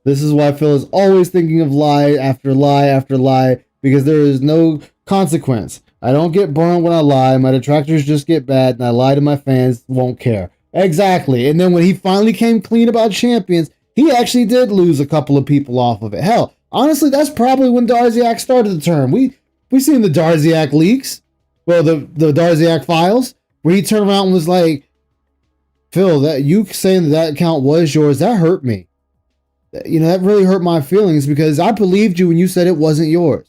This is why Phil is always thinking of lie after lie after lie, because there is no consequence. I don't get burned when I lie. My detractors just get bad, and I lie to my fans, won't care. Exactly. And then when he finally came clean about Champions, he actually did lose a couple of people off of it. Hell, honestly, that's probably when Darziak started the term. We seen the Darziak leaks. Well, the Darziak files, where he turned around and was like, Phil, that you saying that account was yours, that hurt me. That really hurt my feelings because I believed you when you said it wasn't yours.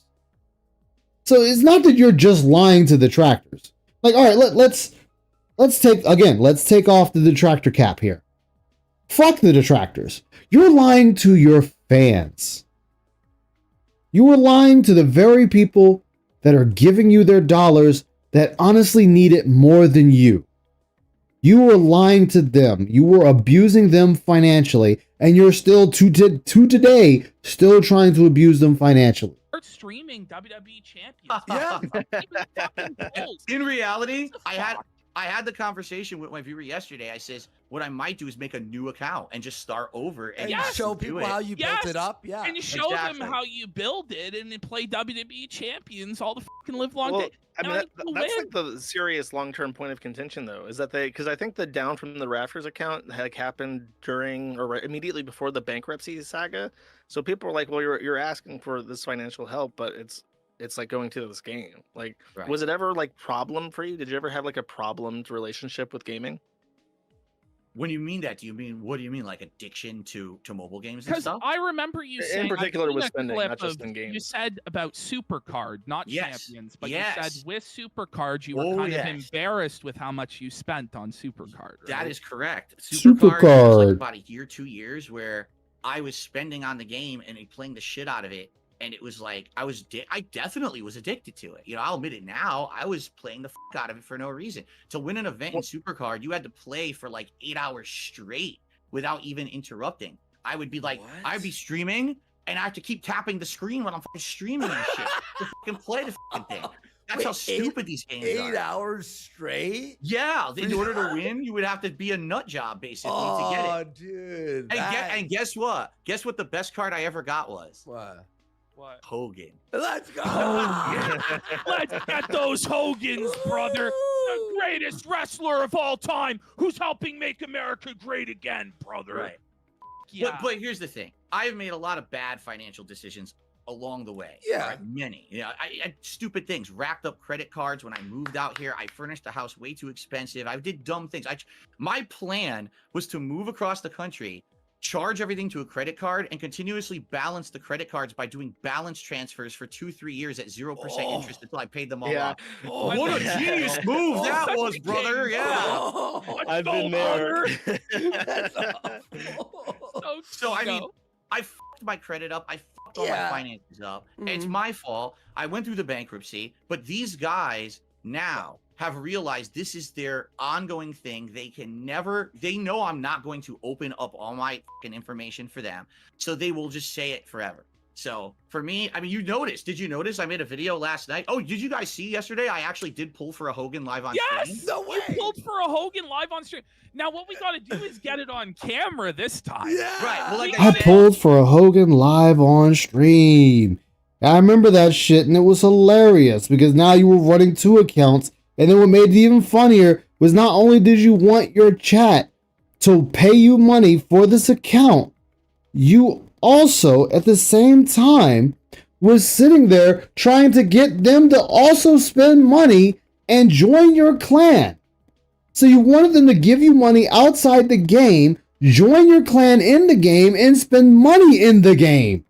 So it's not that you're just lying to the detractors. Like, all right, let's take off the detractor cap here. Fuck the detractors. You're lying to your fans. You are lying to the very people that are giving you their dollars that honestly need it more than you. You were lying to them. You were abusing them financially, and you're still to today still trying to abuse them financially. Start streaming WWE Champions. Yeah. In reality, I had the conversation with my viewer yesterday. I says, what I might do is make a new account and just start over and Yes. show people how you built it up. Yeah. And you show them how you build it and then play WWE Champions all the fucking live long day. I mean, that's like the serious long-term point of contention, though, is that because I think the Down from the Rafters account had happened during or immediately before the bankruptcy saga. So people were like, well, you're asking for this financial help, but it's like going to this game. Like, was it ever like problem for you? Did you ever have like a problemed relationship with gaming? When you mean that, what do you mean? Like addiction to mobile games and Because stuff? I remember you saying, In particular I've seen with a spending, clip not just of- in games. You said about Supercard, not Yes. Champions, but Yes. you said with Supercard you were Oh, kind yes. of embarrassed with how much you spent on Supercard. Right? That is correct. Supercard. There was like about a year, 2 years where I was spending on the game and playing the shit out of it. And it was like, I definitely was addicted to it. You know, I'll admit it now. I was playing the fuck out of it for no reason. To win an event in Supercard, you had to play for like 8 hours straight without even interrupting. I would be like, I'd be streaming and I have to keep tapping the screen when I'm fucking streaming and shit to fucking play the fucking thing. That's how stupid these games are. 8 hours straight? Yeah, in order to win, you would have to be a nut job basically to get it. Dude. And guess what? Guess what the best card I ever got was? What? Hogan. Let's go. Let's get those Hogans, brother. The greatest wrestler of all time, who's helping make America great again, brother. Right. Yeah. But here's the thing. I've made a lot of bad financial decisions along the way. Yeah. Right? Many. You know, I stupid things. Racked up credit cards when I moved out here. I furnished the house way too expensive. I did dumb things. My plan was to move across the country, charge everything to a credit card, and continuously balance the credit cards by doing balance transfers for 2-3 years at 0% interest until I paid them all off. What a genius move that was, brother. Yeah. I've been there. So I mean, I fucked my credit up. I fucked all my finances up. It's my fault. I went through the bankruptcy, but these guys now have realized this is their ongoing thing. They know I'm not going to open up all my fucking information for them. So they will just say it forever. So for me, I mean, did you notice I made a video last night? Oh, did you guys see yesterday? I actually did pull for a Hogan live on stream. Yes, no way. You pulled for a Hogan live on stream. Now what we got to do is get it on camera this time. Yeah. Right. Well, like I pulled for a Hogan live on stream. I remember that shit, and it was hilarious because now you were running 2 accounts. And then what made it even funnier was not only did you want your chat to pay you money for this account, you also at the same time was sitting there trying to get them to also spend money and join your clan. So you wanted them to give you money outside the game, join your clan in the game, and spend money in the game.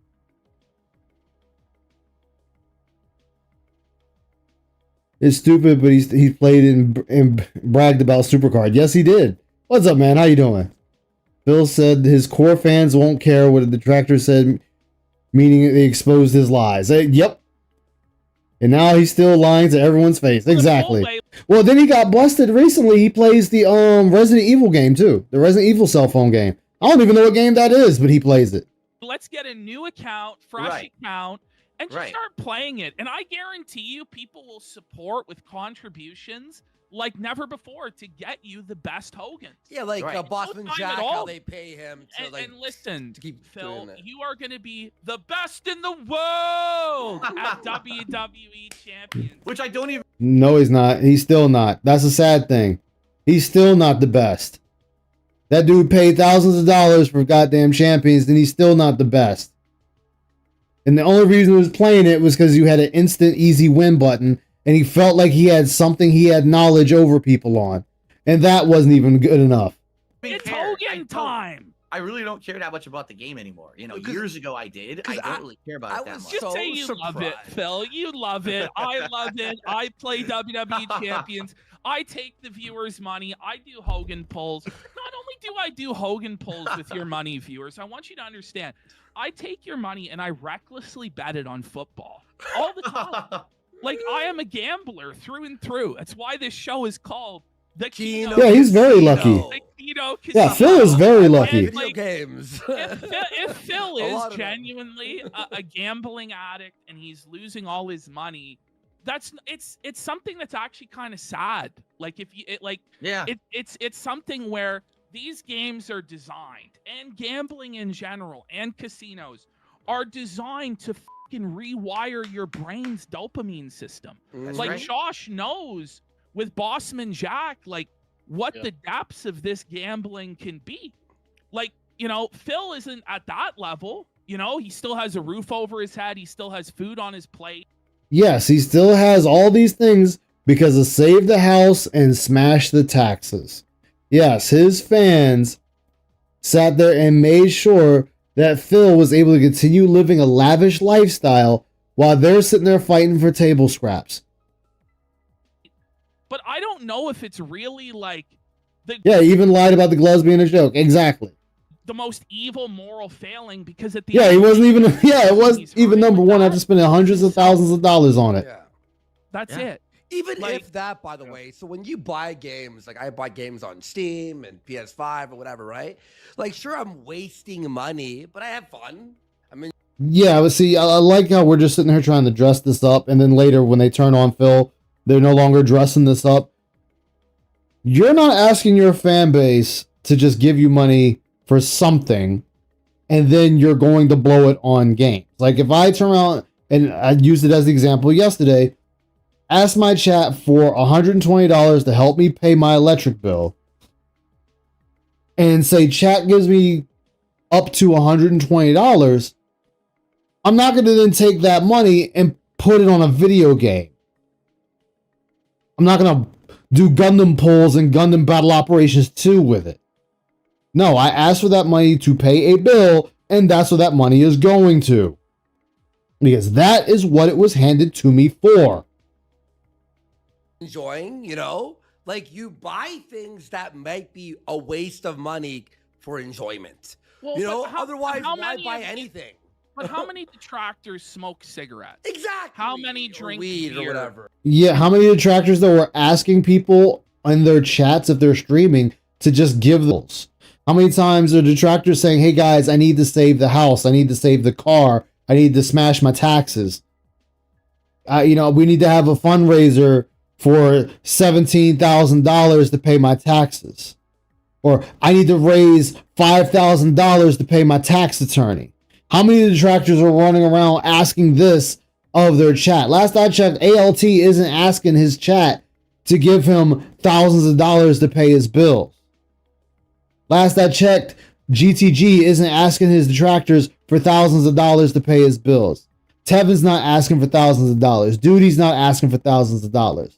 It's stupid, but he played and bragged about Supercard. Yes, he did. What's up, man? How you doing? Phil said his core fans won't care what the detractor said, meaning they exposed his lies. Yep. And now he's still lying to everyone's face. Exactly. Well, then he got busted recently. He plays the Resident Evil game too. The Resident Evil cell phone game. I don't even know what game that is, but he plays it. Let's get a new account, fresh account, and just start playing it. And I guarantee you people will support with contributions like never before to get you the best Hogans. Yeah, like Bossman Jack, how they pay him to and listen, to keep Phil, doing it. you are going to be the best in the world at WWE Champions. Which I don't even... No, he's not. He's still not. That's a sad thing. He's still not the best. That dude paid thousands of dollars for goddamn champions, and he's still not the best. And the only reason he was playing it was because you had an instant easy win button, and he felt like he had something he had knowledge over people on. And that wasn't even good enough. It's Hogan time. I really don't care that much about the game anymore. You know, years ago I did. I don't really care about it that much. Just say you love it, Phil. You love it. I love it. I play WWE Champions. I take the viewers' money. I do Hogan polls. Not only do I do Hogan polls with your money, viewers, I want you to understand. I take your money and I recklessly bet it on football all the time. Like, I am a gambler through and through. That's why this show is called the Kino. Yeah, he's very lucky. The Kino Casino. Yeah, Phil is very lucky. And, like, games. if Phil A is lot of genuinely a gambling addict and he's losing all his money, it's something that's actually kind of sad. Like, if you it's something where these games are designed, and gambling in general and casinos are designed to fucking rewire your brain's dopamine system. Like, Josh knows with Bossman Jack, like, what the depths of this gambling can be. Like, you know, Phil isn't at that level. You know, he still has a roof over his head. He still has food on his plate. Yes, he still has all these things because of Save the House and Smash the Taxes. Yes, his fans sat there and made sure that Phil was able to continue living a lavish lifestyle while they're sitting there fighting for table scraps. But I don't know if it's really like Yeah, he even lied about the gloves being a joke. Exactly. the most evil moral failing, because at the Yeah, end he of the wasn't day, even. Yeah, it wasn't he's even hurting number with one that. after spending hundreds of thousands of dollars on it. Yeah. That's it. Even Like- if that, by the way, so when you buy games, like I buy games on Steam and PS5 or whatever, right? Like, sure, I'm wasting money, but I have fun. I mean, Yeah, but see, I like how we're just sitting here trying to dress this up, and then later when they turn on Phil, they're no longer dressing this up. You're not asking your fan base to just give you money for something, and then you're going to blow it on games. Like if I turn around, and I used it as the example yesterday, ask my chat for $120 to help me pay my electric bill, and say chat gives me up to $120, I'm not going to then take that money and put it on a video game. I'm not going to do Gundam pulls and Gundam Battle Operations 2 with it. No, I asked for that money to pay a bill, and that's what that money is going to. Because that is what it was handed to me for. enjoying, you know, like you buy things that might be a waste of money for enjoyment. Well, You know, but how- otherwise, how why many buy of- anything? But how many detractors smoke cigarettes? Exactly. How many Or drink weed beer? or whatever. Yeah, how many detractors that were asking people in their chats if they're streaming to just give those? How many times are detractors saying, hey guys, I need to save the house, I need to save the car, I need to smash my taxes. We need to have a fundraiser for $17,000 to pay my taxes. Or I need to raise $5,000 to pay my tax attorney. How many detractors are running around asking this of their chat? Last I checked, ALT isn't asking his chat to give him thousands of dollars to pay his bills. Last I checked, GTG isn't asking his detractors for thousands of dollars to pay his bills. Tevin's not asking for thousands of dollars. Duty's not asking for thousands of dollars.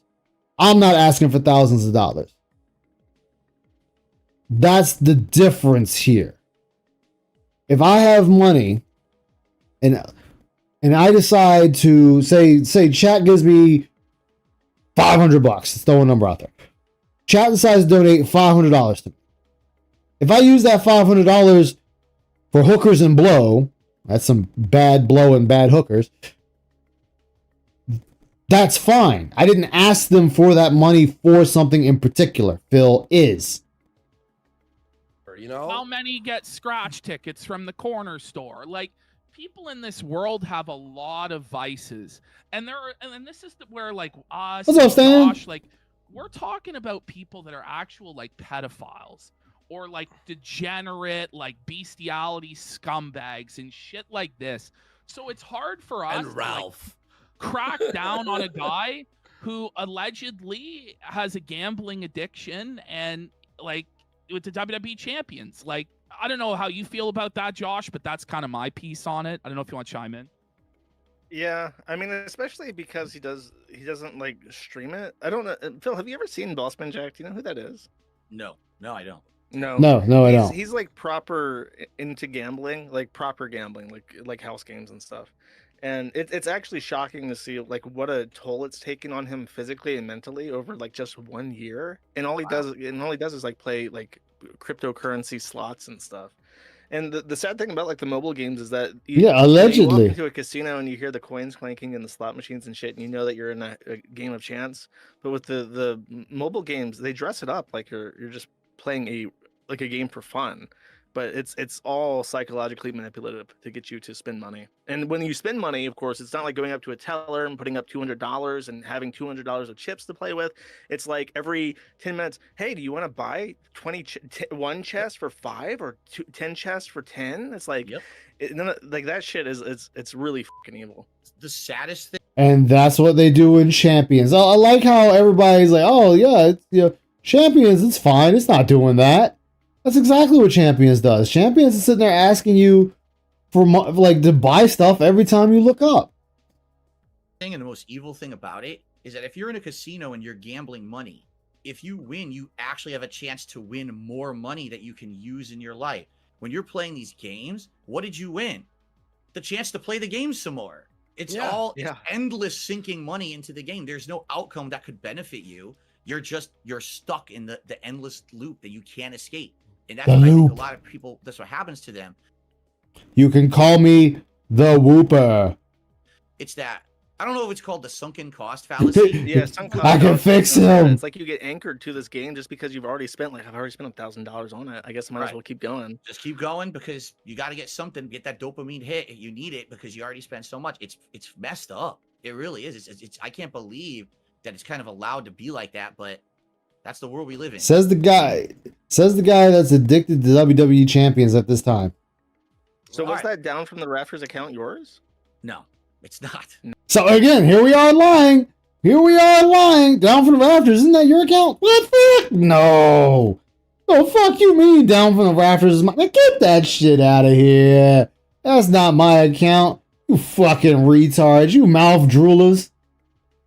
I'm not asking for thousands of dollars. That's the difference here. If I have money and I decide to say chat gives me $500, let's throw a number out there. Chat decides to donate $500 to me. If I use that $500 for hookers and blow, that's some bad blow and bad hookers, that's fine. I didn't ask them for that money for something in particular. Phil is. You know, How many get scratch tickets from the corner store? Like, people in this world have a lot of vices, and this is where like us, What's up, Stan? Josh, like we're talking about people that are actual like pedophiles or like degenerate, like bestiality scumbags and shit like this. So it's hard for us and to, Ralph. like, crack down on a guy who allegedly has a gambling addiction and like with the WWE champions. Like, I don't know how you feel about that, Josh, but that's kind of my piece on it. I don't know if you want to chime in. Yeah, I mean, especially because he doesn't like stream it. I don't know. Phil, have you ever seen Bossman Jack? Do you know who that is? No, I don't. No, No, I don't. He's like proper into gambling, like proper gambling, like house games and stuff. And it's actually shocking to see like what a toll it's taken on him physically and mentally over like just 1 year. And all he does is like play like cryptocurrency slots and stuff. And the sad thing about like the mobile games is that you allegedly. walk into a casino and you hear the coins clanking and the slot machines and shit, and you know that you're in a game of chance. But with the mobile games, they dress it up like you're just playing a game for fun. But it's all psychologically manipulative to get you to spend money. And when you spend money, of course, it's not like going up to a teller and putting up $200 and having $200 of chips to play with. It's like every 10 minutes, hey, do you want to buy 1 chest for 5 or 10 chests for 10? It's like, like that shit it's really fucking evil. The saddest thing. And that's what they do in Champions. I like how everybody's like, oh yeah, Champions, it's fine. It's not doing that. That's exactly what Champions does. Champions is sitting there asking you for to buy stuff every time you look up. And the most evil thing about it is that if you're in a casino and you're gambling money, if you win, you actually have a chance to win more money that you can use in your life. When you're playing these games, what did you win? The chance to play the game some more. It's it's endless sinking money into the game. There's no outcome that could benefit you. You're stuck in the endless loop that you can't escape. And that's what I think a lot of people, that's what happens to them. You can call me the Whooper. It's that, I don't know if it's called the sunken cost fallacy. Yeah, sunk cost I can fix him. It's like you get anchored to this game just because you've already spent, like, I've already spent $1,000 on it. I guess I might as well keep going. Just keep going because you got to get something, get that dopamine hit. You need it because you already spent so much. It's messed up. It really is. It's I can't believe that it's kind of allowed to be like that, but that's the world we live in. Says the guy that's addicted to WWE champions at this time. So was that down from the Rafters account yours? No, it's not. So again, here we are lying. Down from the Rafters. Isn't that your account? What the fuck? No. Oh, fuck you mean down from the Rafters is my... Get that shit out of here. That's not my account. You fucking retards. You mouth droolers.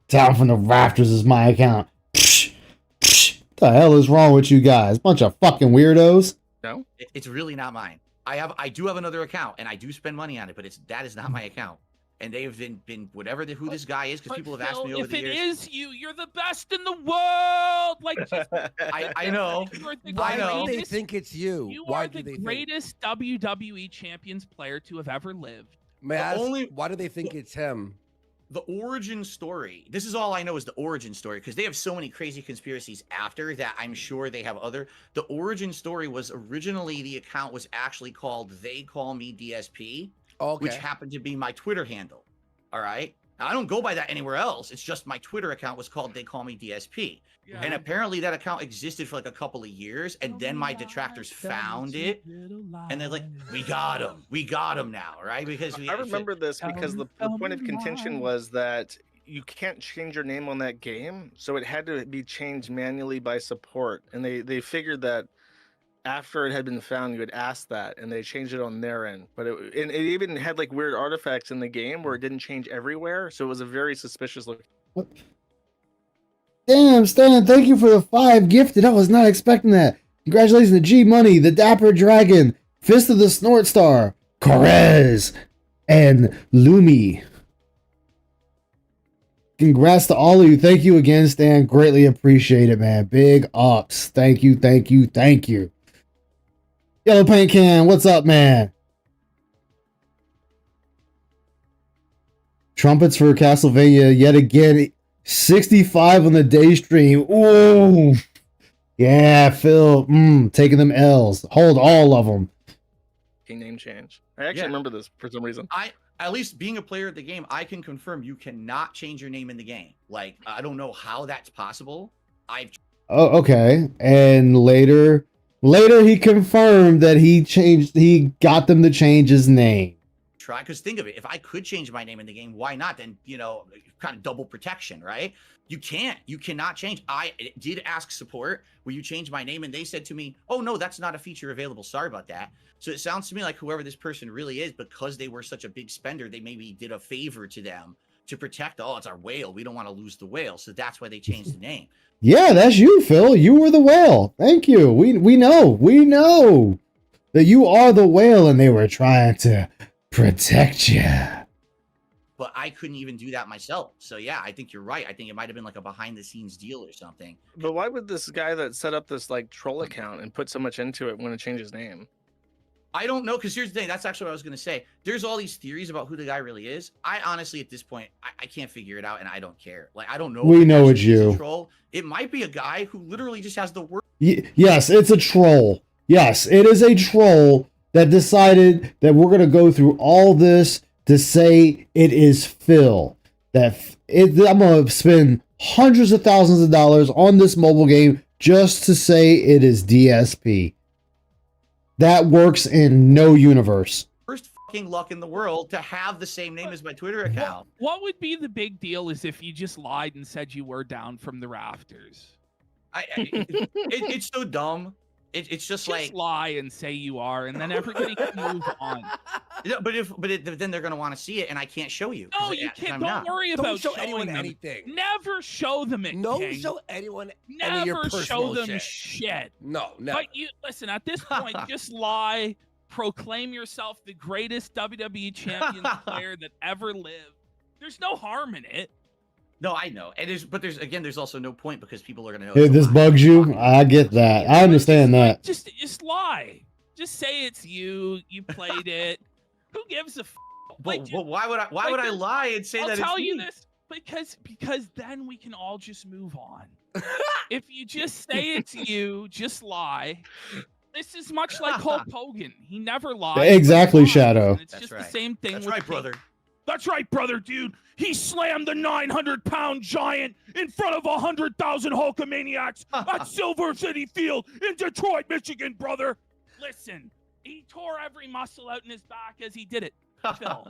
Down from the Rafters is my account. Psh, psh. What the hell is wrong with you guys? Bunch of fucking weirdos. No? It's really not mine. I do have another account and I do spend money on it, but that is not my account. And they've been whatever who this guy is, because people have asked me over the years. If it is you, you're the best in the world. Like, just, I know. Why do they think it's you? You Why are do the they greatest WWE Champions player to have ever lived. May I ask, why do they think it's him? The origin story. This is all I know is the origin story, because they have so many crazy conspiracies after that. I'm sure they have other. The origin story was originally the account was actually called They Call Me DSP, which happened to be my Twitter handle. All right. Now, I don't go by that anywhere else. It's just my Twitter account was called They Call Me DSP. Yeah. And apparently that account existed for like a couple of years. And then my detractors found it. And they're like, we got him now, right? Because I remember this because the point of contention was that you can't change your name on that game. So it had to be changed manually by support. And they figured that after it had been found, you would ask that, and they changed it on their end. But it even had like weird artifacts in the game where it didn't change everywhere. So it was a very suspicious look. What? Damn, Stan, thank you for the 5 gifted. I was not expecting that. Congratulations to G Money, the Dapper Dragon, Fist of the Snort Star, Corez, and Lumi. Congrats to all of you. Thank you again, Stan. Greatly appreciate it, man. Big ups. Thank you, thank you, thank you. Yellow Paint Can, what's up, man? Trumpets for Castlevania yet again. 65 on the day stream. Ooh. Yeah, Phil. Taking them L's. Hold all of them. Name change. I actually remember this for some reason. At least being a player of the game, I can confirm you cannot change your name in the game. Like, I don't know how that's possible. Oh, okay. And later he confirmed that he got them to change his name. Try, because think of it, if I could change my name in the game, why not? Then, kind of double protection, right? You cannot change. I did ask support, will you change my name? And they said to me, oh no, that's not a feature available. Sorry about that. So it sounds to me like whoever this person really is, because they were such a big spender, they maybe did a favor to them to protect, it's our whale. We don't want to lose the whale. So that's why they changed the name. Yeah, that's you, Phil. You were the whale. Thank you. We know that you are the whale, and they were trying to protect you. But I couldn't even do that myself. So yeah, I think you're right. I think it might have been like a behind the scenes deal or something. But why would this guy that set up this like troll account and put so much into it want to change his name? I don't know, because here's the thing. That's actually what I was going to say. There's all these theories about who the guy really is. I honestly, at this point, I can't figure it out, and I don't care. Like, I don't know. We know it's you. Troll. It might be a guy who literally just has the word. Yes, it's a troll. Yes, it is a troll that decided that we're going to go through all this to say it is Phil. I'm going to spend hundreds of thousands of dollars on this mobile game just to say it is DSP. That works in no universe. First fucking luck in the world to have the same name as my Twitter account. What would be the big deal is if you just lied and said you were down from the rafters. It's so dumb. It's just Just like lie and say you are, and then everybody can move on. Yeah, then they're gonna want to see it, and I can't show you. No, you can't. Don't worry Don't about show showing anyone them. anything. Never show them it. No, King. show anyone any of your Never personal show them shit. shit. No, never. But you listen. At this point, just lie. Proclaim yourself the greatest WWE champion player that ever lived. There's no harm in it. No, I know. And there's also no point because people are gonna know. If it's a this lie. bugs you, I get that. I understand that. Just lie. Just say it's you. You played it. Who gives a f? But why would I lie and say I'll that? tell it's you me? this because then we can all just move on. If you just say it's you, just lie. This is much like Hulk Hogan. He never lied. Exactly, He lies, Shadow. and it's That's just right. the same thing. That's with right, King. brother. That's right, brother, dude. He slammed the 900-pound giant in front of 100,000 Hulkamaniacs at Silver City Field in Detroit, Michigan, brother. Listen, he tore every muscle out in his back as he did it. Phil,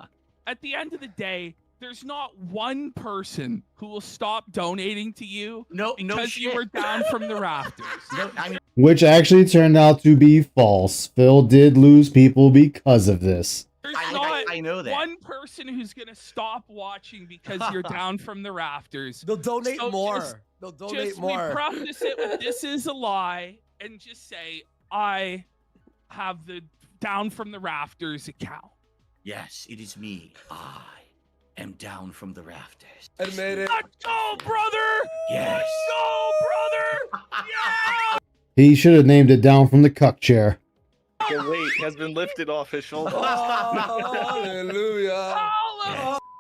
at the end of the day, there's not one person who will stop donating to you because you were down from the rafters. Which actually turned out to be false. Phil did lose people because of this. There's I know that. one person who's gonna stop watching because you're down from the rafters. They'll donate more. They'll donate just more. We preface it with "This is a lie," and just say, "I have the down from the rafters account." Yes, it is me. I am down from the rafters. Admit it. Let's go, brother! Yes. Let's go, brother! Yeah! He should have named it Down from the Cuck Chair. The weight has been lifted off his shoulders. Hallelujah.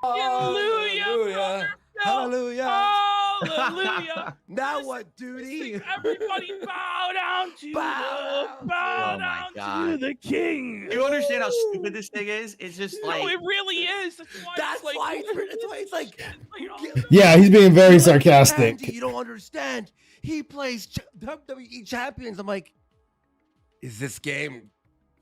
Hallelujah! Hallelujah. Hallelujah! Now what, duty? Everybody bow down to Bow the bow Oh my down to God. the king. You understand how stupid this thing is? It's just No, like it really is. That's why, That's it's like, why it's like Yeah, he's being very Andy, sarcastic. you don't understand. He plays WWE champions. I'm like, is this game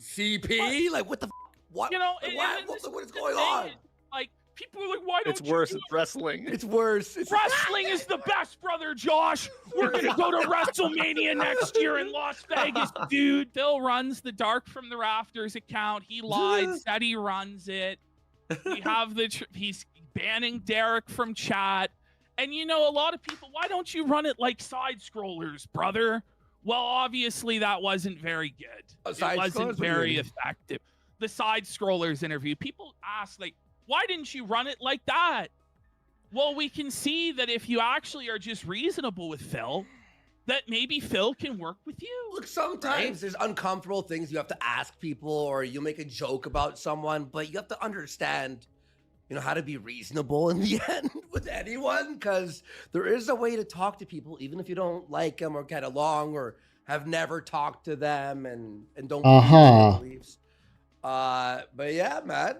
CP? Like, what the? What? You know, What is going on? Like, people are like, why don't It's you worse. do It's wrestling. It's worse. It's Wrestling is the best, brother Josh. We're gonna go to WrestleMania next year in Las Vegas, dude. Bill runs the Dark from the Rafters account. He lied, said he runs it. We have he's banning Derek from chat. And you know, a lot of people, why don't you run it like side scrollers, brother? Well, obviously that wasn't very good. It Side wasn't scrollers? What do you very mean? effective. The side scrollers interview, people ask like, why didn't you run it like that? Well, we can see that if you actually are just reasonable with Phil, that maybe Phil can work with you. Look, sometimes there's uncomfortable things you have to ask people, or you make a joke about someone, but you have to understand, you know, how to be reasonable in the end with anyone, because there is a way to talk to people, even if you don't like them or get along or have never talked to them and don't believe their beliefs. But yeah, man.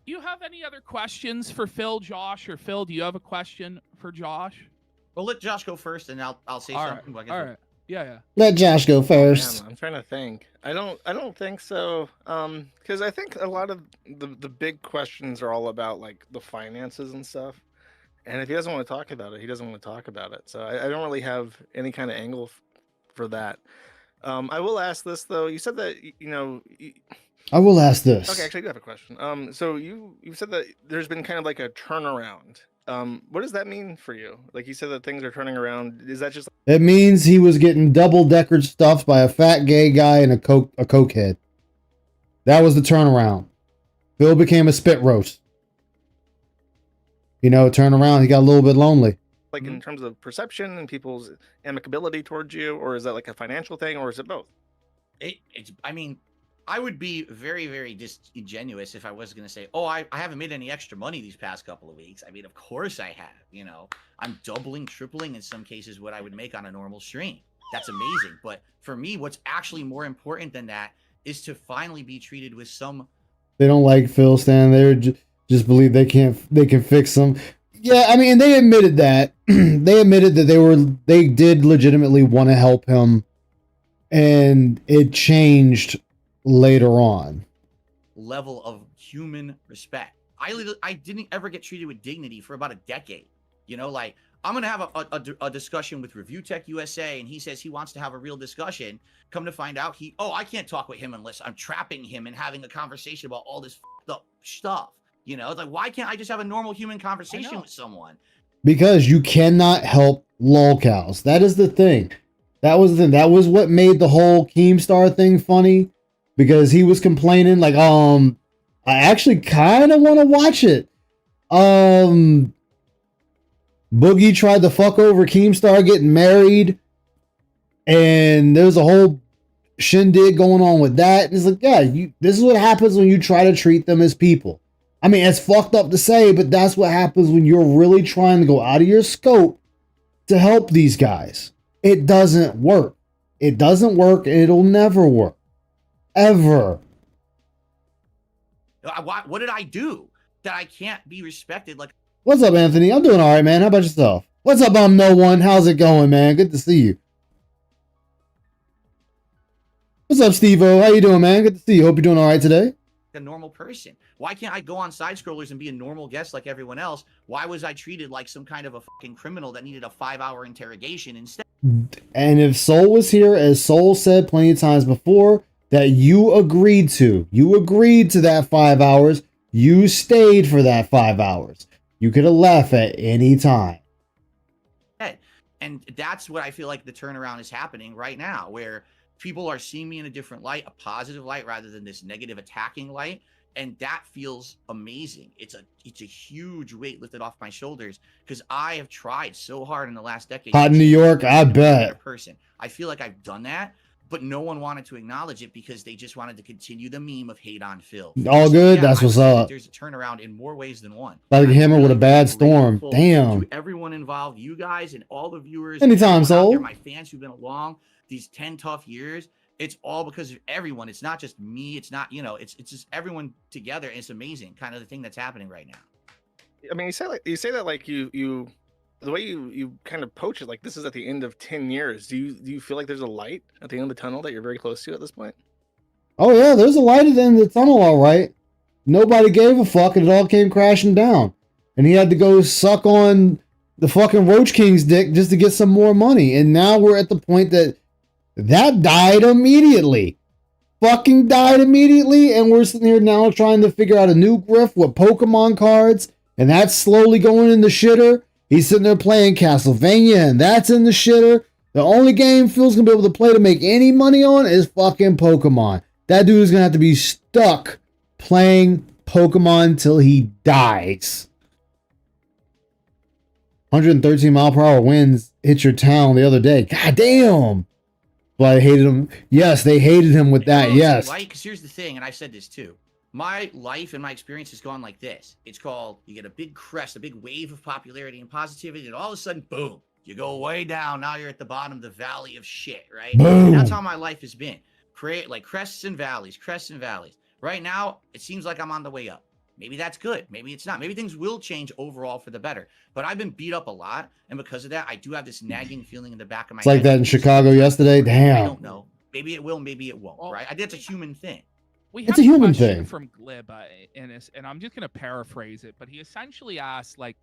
Do you have any other questions for Phil, Josh, or Phil? Do you have a question for Josh? Well, let Josh go first, and I'll say All something. right. All right. Yeah. Let Josh go first. Man, I'm trying to think. I don't think so. Because I think a lot of the big questions are all about like the finances and stuff. And if he doesn't want to talk about it, he doesn't want to talk about it. So I don't really have any kind of angle for that. I will ask this though. You said that I will ask this. Okay, actually, I do have a question. So you said that there's been kind of like a turnaround. What does that mean for you? Like you said that things are turning around. Is that just? It means he was getting double-decker stuffed by a fat gay guy and a cokehead. That was the turnaround. Phil became a spit roast. You know, turn around, he got a little bit lonely. Like in terms of perception and people's amicability towards you, or is that like a financial thing, or is it both? I mean, I would be very, very disingenuous if I was going to say, oh, I haven't made any extra money these past couple of weeks. I mean, of course I have. You know, I'm doubling, tripling in some cases what I would make on a normal stream. That's amazing. But for me, what's actually more important than that is to finally be treated with some. They don't like Phil standing there, just believe they can fix him. Yeah, I mean, they admitted that. They admitted that they did legitimately want to help him, and it changed later on. Level of human respect. I didn't ever get treated with dignity for about a decade. You know, like I'm gonna have a discussion with Review Tech USA, and he says he wants to have a real discussion. Come to find out, I can't talk with him unless I'm trapping him and having a conversation about all this up stuff. You know, it's like, why can't I just have a normal human conversation with someone? Because you cannot help lolcows. That is the thing. That was the thing. That was what made the whole Keemstar thing funny, because he was complaining like, I actually kind of want to watch it. Boogie tried to fuck over Keemstar getting married, and there's a whole shindig going on with that. And it's like, yeah, this is what happens when you try to treat them as people. I mean, it's fucked up to say, but that's what happens when you're really trying to go out of your scope to help these guys. It doesn't work. It doesn't work, and it'll never work. Ever. What did I do that I can't be respected? Like, What's up, Anthony? I'm doing all right, man. How about yourself? What's up, I'm No One? How's it going, man? Good to see you. What's up, Steve-O? How you doing, man? Good to see you. Hope you're doing all right today. a normal person? Why can't I go on side scrollers and be a normal guest like everyone else? Why was I treated like some kind of a fucking criminal that needed a 5-hour interrogation instead? And if Soul was here, as Soul said plenty of times before, that you agreed to that 5 hours, you stayed for that 5 hours. You could have left at any time. And that's what I feel like the turnaround is happening right now, where people are seeing me in a different light, a positive light, rather than this negative attacking light. And that feels amazing. It's a huge weight lifted off my shoulders, because I have tried so hard in the last decade. Hot in New York, I bet. Person. I feel like I've done that, but no one wanted to acknowledge it because they just wanted to continue the meme of hate on Phil. All good. That's what's up. There's a turnaround in more ways than one. Like a hammer with a bad storm. Damn. To everyone involved, you guys and all the viewers. Anytime, Soul. My fans who've been along these 10 tough years. It's all because of everyone. It's not just me. It's not, it's just everyone together. And it's amazing, kind of the thing that's happening right now. I mean, you say that like you the way you kind of poach it, like this is at the end of 10 years. Do you feel like there's a light at the end of the tunnel that you're very close to at this point? Oh yeah, there's a light at the end of the tunnel, all right. Nobody gave a fuck, and it all came crashing down. And he had to go suck on the fucking Roach King's dick just to get some more money. And now we're at the point that died immediately. Fucking died immediately, and we're sitting here now trying to figure out a new grift with Pokemon cards, and that's slowly going in the shitter. He's sitting there playing Castlevania, and that's in the shitter. The only game Phil's gonna be able to play to make any money on is fucking Pokemon. That dude is gonna have to be stuck playing Pokemon till he dies. 113 mile per hour winds hit your town the other day. God damn. But I hated him. Yes, they hated him with that. Yes. Because here's the thing, and I've said this too. My life and my experience has gone like this. It's called, you get a big crest, a big wave of popularity and positivity, and all of a sudden, boom, you go way down. Now you're at the bottom of the valley of shit, right? Boom. And that's how my life has been. Create like crests and valleys, crests and valleys. Right now, it seems like I'm on the way up. Maybe that's good. Maybe it's not. Maybe things will change overall for the better. But I've been beat up a lot, and because of that, I do have this nagging feeling in the back of my head. It's like that in Chicago yesterday. Damn. I don't know. Maybe it will, maybe it won't, right? That's a human thing. It's a human thing. From Glib, and I'm just going to paraphrase it, but he essentially asked, like,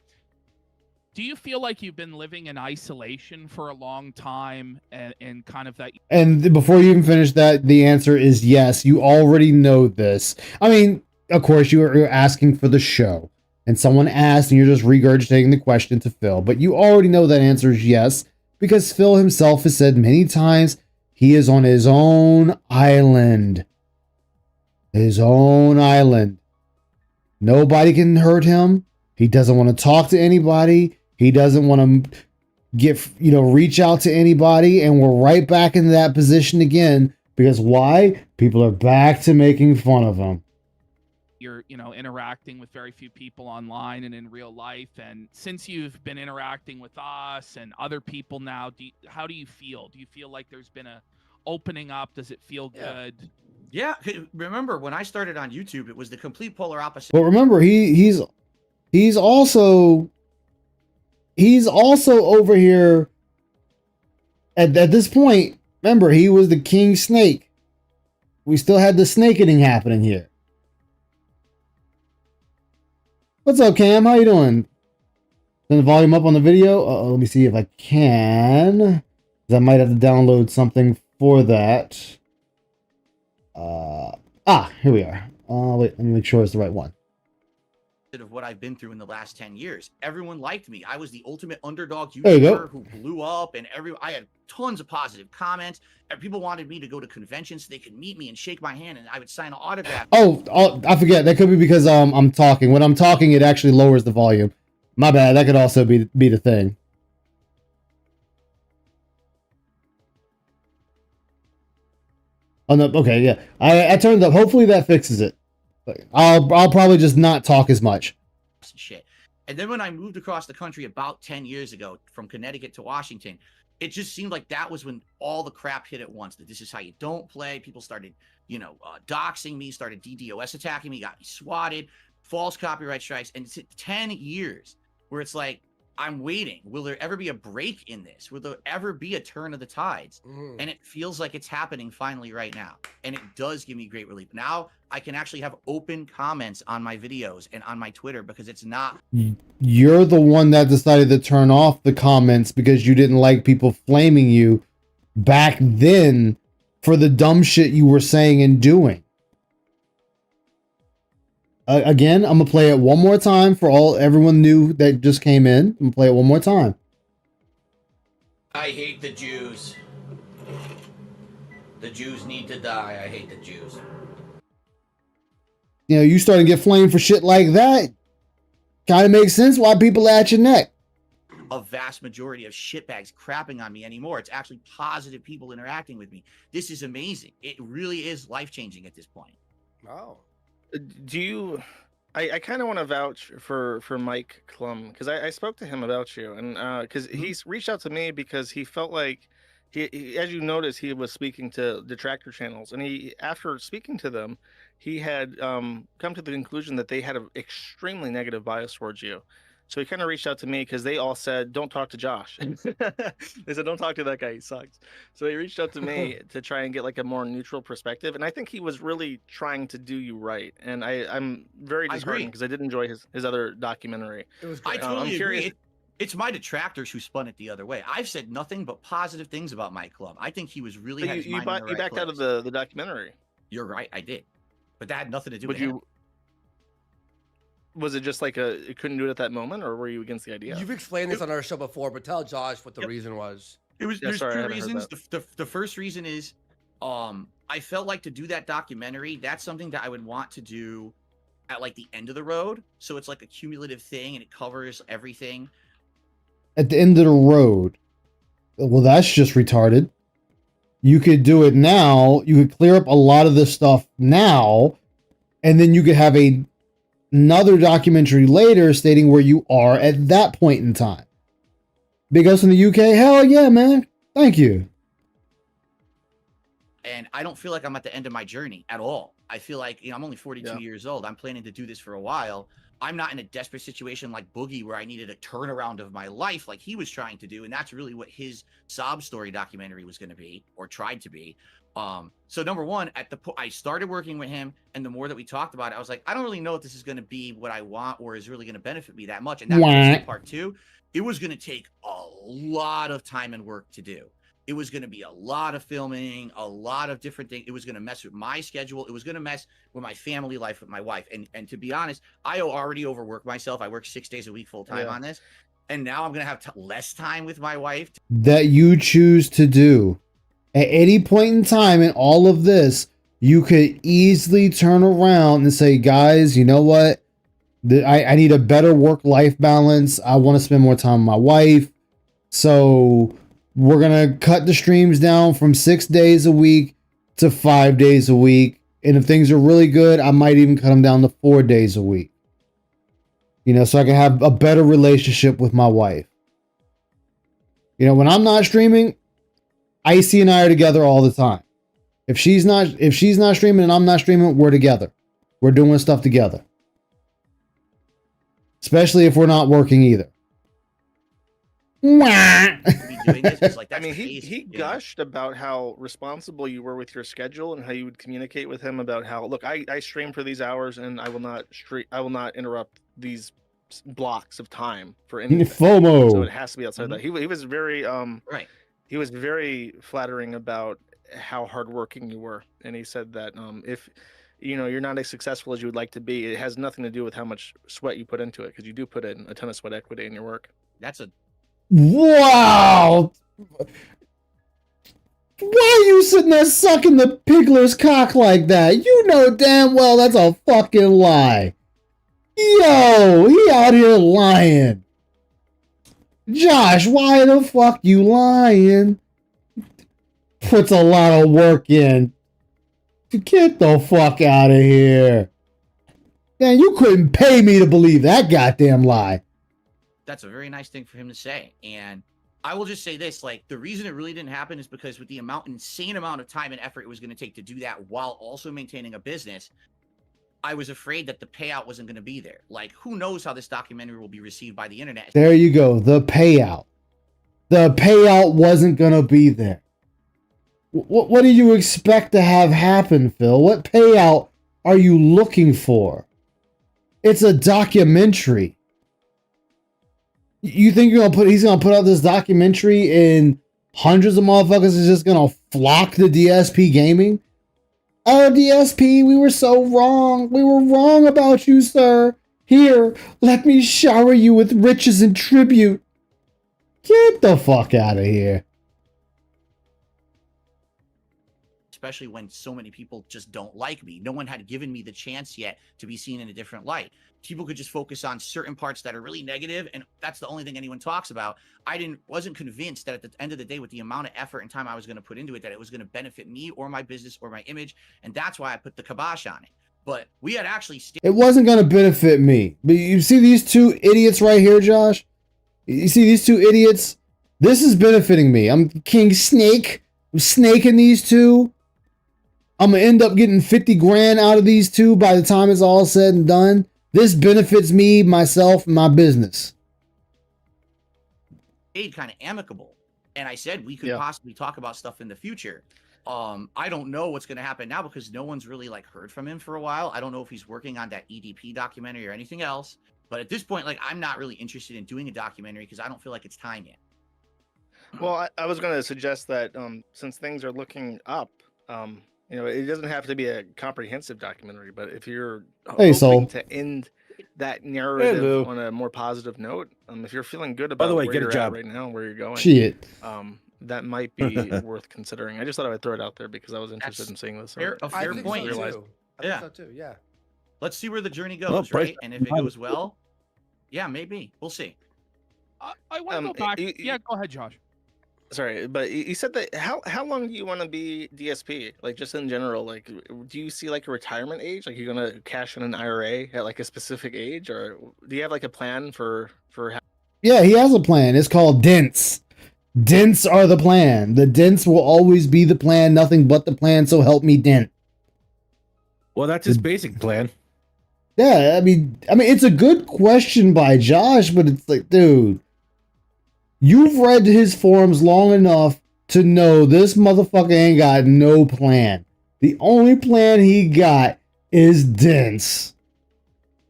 do you feel like you've been living in isolation for a long time, and kind of that? And before you even finish that, the answer is yes. You already know this. I mean, of course, you're asking for the show, and someone asked, and you're just regurgitating the question to Phil. But you already know that answer is yes, because Phil himself has said many times he is on his own island. His own island. Nobody can hurt him. He doesn't want to talk to anybody. He doesn't want to reach out to anybody. And we're right back into that position again. Because why? People are back to making fun of him. You're, interacting with very few people online and in real life. And since you've been interacting with us and other people now, how do you feel? Do you feel like there's been a opening up? Does it feel good? Yeah, remember when I started on YouTube, it was the complete polar opposite. But remember, he's also over here at this point. Remember, he was the king snake. We still had the snaketing happening here. What's up, Cam? How you doing? Turn the volume up on the video. Let me see if I can. 'Cause I might have to download something for that. Here we are. Wait, let me make sure it's the right one. Of what I've been through in the last 10 years. Everyone liked me. I was the ultimate underdog There you go. YouTuber who blew up, and I had tons of positive comments, and people wanted me to go to conventions so they could meet me and shake my hand, and I would sign an autograph. Oh, I forget. That could be because I'm talking. When I'm talking, it actually lowers the volume. My bad. That could also be the thing. Oh no. Okay, yeah. I turned up. Hopefully that fixes it. I'll probably just not talk as much. Shit. And then when I moved across the country about 10 years ago from Connecticut to Washington, it just seemed like that was when all the crap hit at once. That this is how you don't play. People started, doxing me, started DDoS attacking me, got me swatted, false copyright strikes. And it's 10 years where it's like, I'm waiting. Will there ever be a break in this? Will there ever be a turn of the tides? And it feels like it's happening finally right now. And it does give me great relief. Now I can actually have open comments on my videos and on my Twitter because it's not. You're the one that decided to turn off the comments because you didn't like people flaming you back then for the dumb shit you were saying and doing. Again, I'm gonna play it one more time for everyone new that just came in. I'm gonna play it one more time. I hate the Jews. The Jews need to die. I hate the Jews. You starting to get flamed for shit like that. Kind of makes sense why people are at your neck. A vast majority of shitbags crapping on me anymore. It's actually positive people interacting with me. This is amazing. It really is life-changing at this point. Wow. I kind of want to vouch for Mike Klum because I spoke to him about you, and because he's reached out to me because he felt like he, as you notice, he was speaking to detractor channels, and after speaking to them, he had come to the conclusion that they had an extremely negative bias towards you. So he kind of reached out to me because they all said, "Don't talk to Josh." They said, "Don't talk to that guy. He sucks." So he reached out to me to try and get like a more neutral perspective, and I think he was really trying to do you right. And I'm very disheartened because I did enjoy his other documentary. It was I great. totally agree. It's my detractors who spun it the other way. I've said nothing but positive things about Mike Klum. I think he was really. So you backed out of the documentary. You're right. I did, but that had nothing to do Would with him. Was it just like you couldn't do it at that moment, or were you against the idea? You've explained this on our show before, but tell Josh what the reason was. There's two reasons. The first reason is I felt like to do that documentary, that's something that I would want to do at like the end of the road. So it's like a cumulative thing and it covers everything. At the end of the road. Well, that's just retarded. You could do it now. You could clear up a lot of this stuff now, and then you could have another documentary later stating where you are at that point in time. Big Us in the UK? Hell yeah, man. Thank you. And I don't feel like I'm at the end of my journey at all. I feel like, I'm only 42 years old. I'm planning to do this for a while. I'm not in a desperate situation like Boogie where I needed a turnaround of my life like he was trying to do. And that's really what his sob story documentary was going to be, or tried to be. So number one, I started working with him, and the more that we talked about it, I was like, I don't really know if this is going to be what I want or is really going to benefit me that much. And that was part two. It was going to take a lot of time and work to do. It was going to be a lot of filming, a lot of different things. It was going to mess with my schedule. It was going to mess with my family life with my wife. And to be honest, I already overwork myself. I work 6 days a week full time on this. And now I'm going to have less time with my wife. That you choose to do. At any point in time in all of this, you could easily turn around and say, guys, you know what? I need a better work-life balance. I want to spend more time with my wife. So we're going to cut the streams down from 6 days a week to 5 days a week. And if things are really good, I might even cut them down to 4 days a week. So I can have a better relationship with my wife. When I'm not streaming, Icy and I are together all the time. If she's not streaming and I'm not streaming, we're together. We're doing stuff together. Especially if we're not working either. He gushed about how responsible you were with your schedule and how you would communicate with him about how, look, I stream for these hours and I will not interrupt these blocks of time for anything. FOMO. So it has to be outside that. He was very Right. he was very flattering about how hardworking you were, and he said that if you're not as successful as you would like to be, it has nothing to do with how much sweat you put into it, because you do put in a ton of sweat equity in your work. That's a Wow. Why are you sitting there sucking the pigler's cock like that? You know damn well that's a fucking lie. Yo, he out here lying. Josh, why the fuck you lying? Puts a lot of work in. Get the fuck out of here. Man, you couldn't pay me to believe that goddamn lie. That's a very nice thing for him to say. And I will just say this, like, the reason it really didn't happen is because with the insane amount of time and effort it was going to take to do that while also maintaining a business, I was afraid that the payout wasn't going to be there. Like, who knows how this documentary will be received by the internet. There you go. The payout. The payout wasn't going to be there. What do you expect to have happen, Phil? What payout are you looking for? It's a documentary. You think he's gonna put out this documentary and hundreds of motherfuckers is just gonna flock to DSP gaming? Oh, DSP, we were so wrong. We were wrong about you, sir. Here, let me shower you with riches and tribute. Get the fuck out of here. Especially when so many people just don't like me. No one had given me the chance yet to be seen in a different light. People could just focus on certain parts that are really negative, and that's the only thing anyone talks about. Wasn't convinced that at the end of the day, with the amount of effort and time I was going to put into it, that it was going to benefit me or my business or my image, and that's why I put the kibosh on it. But we had actually... It wasn't going to benefit me. But you see these two idiots right here, Josh? You see these two idiots? This is benefiting me. I'm King Snake. I'm snaking these two. I'm going to end up getting 50 grand out of these two by the time it's all said and done. This benefits me, myself, and my business. Kind of amicable. And I said we could possibly talk about stuff in the future. I don't know what's going to happen now because no one's really heard from him for a while. I don't know if he's working on that EDP documentary or anything else. But at this point, I'm not really interested in doing a documentary because I don't feel like it's time yet. Well, I was going to suggest that since things are looking up, it doesn't have to be a comprehensive documentary, but if you're hoping to end that narrative on a more positive note, if you're feeling good about where you're at right now, where you're going, that might be worth considering. I just thought I would throw it out there because I was interested in seeing this. A fair point. So too. Yeah. Let's see where the journey goes, right? And if it goes well, yeah, maybe. We'll see. I want to go back. Yeah, go ahead, Josh. Sorry, but you said that how long do you want to be DSP? Just in general, do you see a retirement age? You're gonna cash in an IRA at a specific age, or do you have a plan for how? Yeah, he has a plan. It's called dents. Dents are the plan. The dents will always be the plan. Nothing but the plan. So help me, dent. Well, that's his basic plan. Yeah, I mean, it's a good question by Josh, but it's dude. You've read his forums long enough to know this motherfucker ain't got no plan. The only plan he got is dents.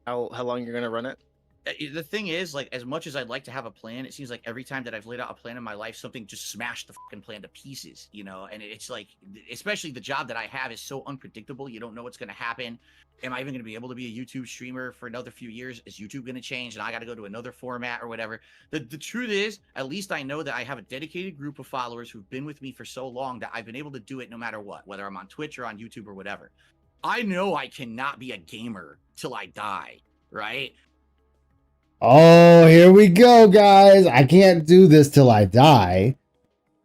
How long you're gonna run it? The thing is, as much as I'd like to have a plan, it seems like every time that I've laid out a plan in my life, something just smashed the fucking plan to pieces, And it's especially the job that I have is so unpredictable. You don't know what's going to happen. Am I even going to be able to be a YouTube streamer for another few years? Is YouTube going to change and I got to go to another format or whatever? The truth is, at least I know that I have a dedicated group of followers who've been with me for so long that I've been able to do it no matter what, whether I'm on Twitch or on YouTube or whatever. I know I cannot be a gamer till I die, right? Oh, here we go, guys. I can't do this till I die.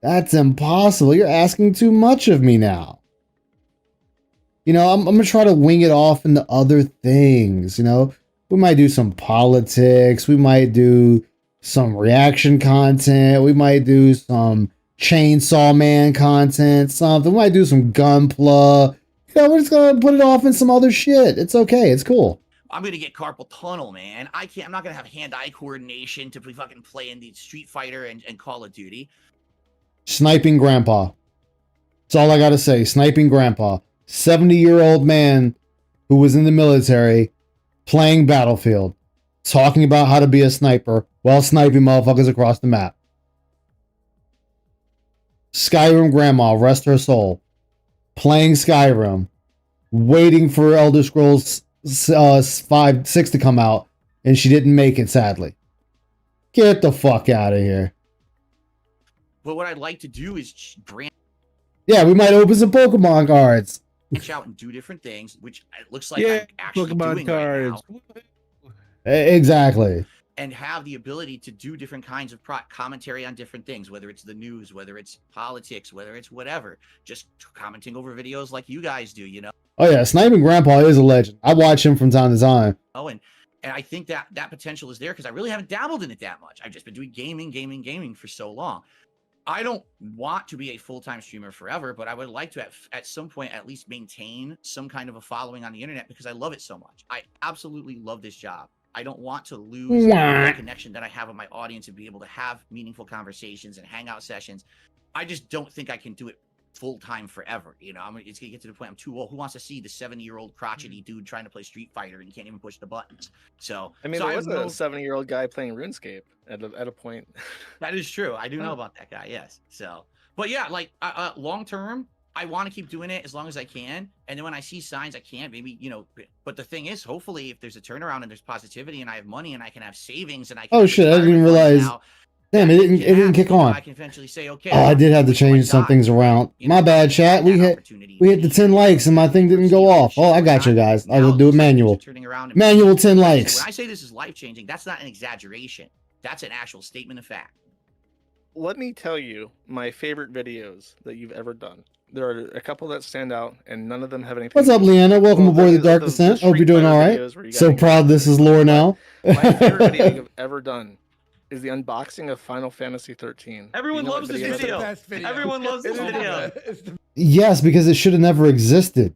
That's impossible. You're asking too much of me now. I'm going to try to wing it off into other things. We might do some politics. We might do some reaction content. We might do some Chainsaw Man content, something. We might do some Gunpla. We're just going to put it off in some other shit. It's okay. It's cool. I'm gonna get carpal tunnel, man. I'm not gonna have hand-eye coordination to be fucking playing the Street Fighter and Call of Duty. Sniping grandpa. That's all I gotta say. Sniping grandpa. 70-year-old man who was in the military playing Battlefield. talking about how to be a sniper while sniping motherfuckers across the map. Skyrim grandma, rest her soul, playing Skyrim, waiting for Elder Scrolls 5, 6 to come out, and she didn't make it, sadly. Get the fuck out of here. But what I'd like to do is branch Yeah, we might open some Pokemon cards. out and do different things, which it looks like Yeah, I'm actually Pokemon doing cards. right now. Exactly. And have the ability to do different kinds of commentary on different things, whether it's the news, whether it's politics, whether it's whatever. Just commenting over videos like you guys do, you know? Oh yeah, Sniping Grandpa is a legend. I watch him from time to time. Oh, and I think that potential is there because I really haven't dabbled in it that much. I've just been doing gaming for so long. I don't want to be a full-time streamer forever, but I would like to at some point at least maintain some kind of a following on the internet because I love it so much. I absolutely love this job. I don't want to lose the connection that I have with my audience and be able to have meaningful conversations and hangout sessions. I just don't think I can do it full-time forever. You know, it's gonna get to the point I'm too old. Who wants to see the 70-year-old crotchety dude trying to play Street Fighter and can't even push the buttons? So I mean, so there was know- a 70-year-old guy playing RuneScape at a point. That is true. I do know about that guy. Yes. So, but yeah, like long term, I want to keep doing it as long as I can. And then when I see signs I can't, maybe, you know, but the thing is, hopefully if there's a turnaround and there's positivity and I have money and I can have savings and I can Oh shit, I didn't even realize. Damn, it didn't kick on. I can eventually say, okay. Oh, I did have to change some things around. My bad, chat. We hit the 10 likes and my thing didn't go off. Oh, I got you guys. I'll do it manual. Manual 10 likes. When I say this is life changing, that's not an exaggeration. That's an actual statement of fact. Let me tell you my favorite videos that you've ever done. There are a couple that stand out, and none of them have anything. What's up, Leanna? Welcome aboard the Dark Descent. Hope you're doing all right. So proud this is lore now. My favorite video you've ever done is the unboxing of Final Fantasy 13. Everyone loves this video. Everyone loves this video. Yes, because it should have never existed.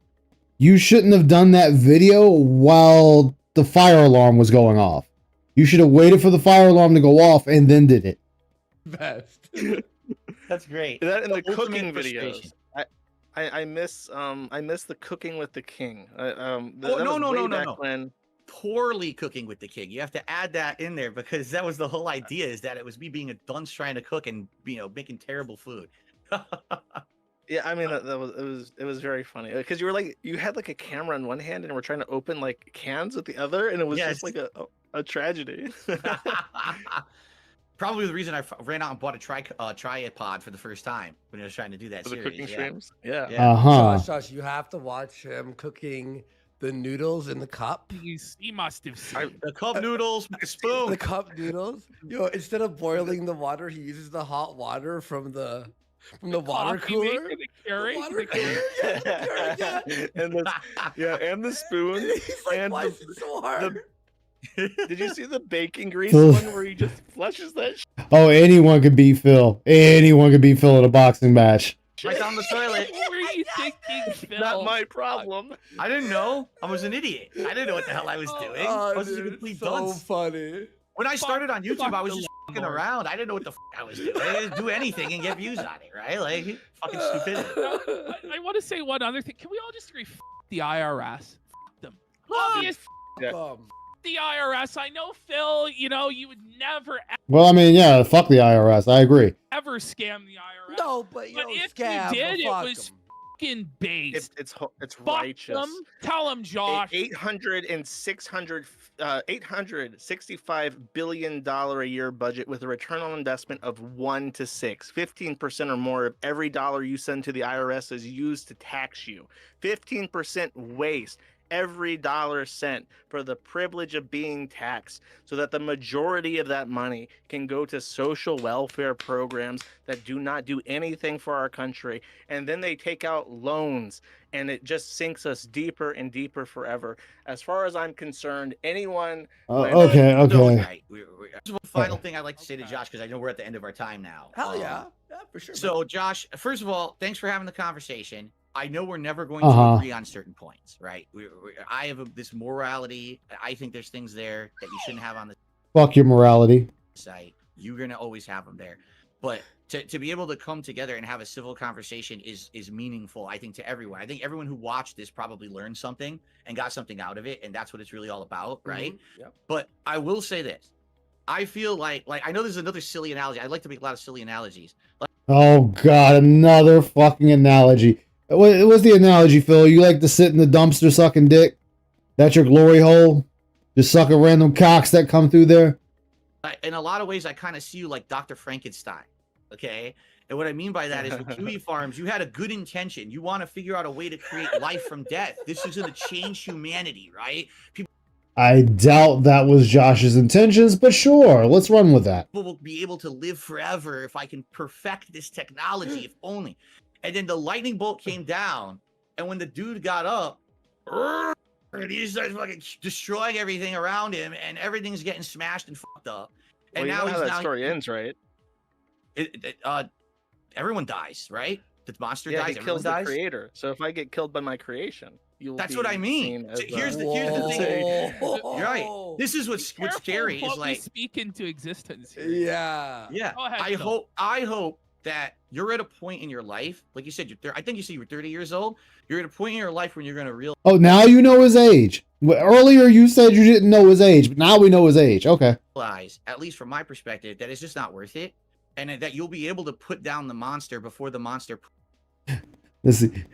You shouldn't have done that video while the fire alarm was going off. You should have waited for the fire alarm to go off and then did it. Best. That's great. That and the cooking ultimate videos. I miss the cooking with the king. No. Poorly cooking with the king. You have to add that in there because that was the whole idea, is that it was me being a dunce trying to cook and, you know, making terrible food. Yeah, I mean it was very funny because you had like a camera in one hand and we're trying to open like cans with the other, and it was just like a tragedy. Probably the reason I ran out and bought a tripod for the first time when I was trying to do that For the series. cooking streams. Yeah. Josh, you have to watch him cooking the noodles in the cup. He must have seen the cup noodles with the spoon. The cup noodles. Yo, instead of boiling the water, he uses the hot water from the water cooler. And the spoon. He's like, and why is it so hard? Did you see the bacon grease one where he just flushes that? Oh, anyone could beat Phil. Anyone could beat Phil in a boxing match. Right down the toilet. What were you thinking, Phil? Not my problem. I didn't know. I was an idiot. I didn't know what the hell I was doing. I was just a complete dunce. Funny. When I started on YouTube, I was just fucking around. I didn't know what the I was doing. I didn't do anything and get views on it, right? Like, fucking stupidity. I want to say one other thing. Can we all just agree? The IRS. F them. Obvious. The IRS. I know, Phil. You know, you would never. Well, I mean, yeah, fuck the IRS. I agree. Ever scam the IRS. No, but if scam, you did, it fuck was fucking based. It's Fuck righteous. them. Tell them, Josh. $865 billion a year budget with a return on investment of 1 to 6. 15% or more of every dollar you send to the IRS is used to tax you. 15% waste. Every dollar sent for the privilege of being taxed, so that the majority of that money can go to social welfare programs that do not do anything for our country. And then they take out loans, and it just sinks us deeper and deeper forever. As far as I'm concerned, anyone... Okay. Final thing I'd like to say to Josh, because I know we're at the end of our time now. Hell yeah. Yeah, for sure. So, Josh, first of all, thanks for having the conversation. I know we're never going to agree on certain points, right? I have this morality. I think there's things there that you shouldn't have on the Fuck your morality. site. You're going to always have them there. But to be able to come together and have a civil conversation is meaningful, I think, to everyone. I think everyone who watched this probably learned something and got something out of it, and that's what it's really all about, right? Yep. But I will say this. I feel like I know this is another silly analogy. I like to make a lot of silly analogies. Oh God, another fucking analogy. What's the analogy, Phil? You like to sit in the dumpster sucking dick? That's your glory hole? Just sucking random cocks that come through there? In a lot of ways, I kind of see you like Dr. Frankenstein, okay? And what I mean by that is with Kiwi Farms, you had a good intention. You want to figure out a way to create life from death. This is going to change humanity, right? I doubt that was Josh's intentions, but sure, let's run with that. People will be able to live forever if I can perfect this technology, if only. And then the lightning bolt came down, and when the dude got up, he starts fucking destroying everything around him, and everything's getting smashed and fucked up. And Well, now you know he's how that story ends, right? Everyone dies, right? The monster Yeah, dies. he Everyone kills the dies. creator. So if I get killed by my creation, you'll. That's be what I mean. seen as So here's the thing. You're right. This is what's scary. Is What we like speak into existence. Here. Yeah. Yeah. Go ahead, I hope that you're at a point in your life, like you said, I think you said you were 30 years old. You're at a point in your life when you're going to realize. Oh, now you know his age. Earlier you said you didn't know his age, but now we know his age. Okay. At least from my perspective, that it's just not worth it, and that you'll be able to put down the monster before the monster. Listen,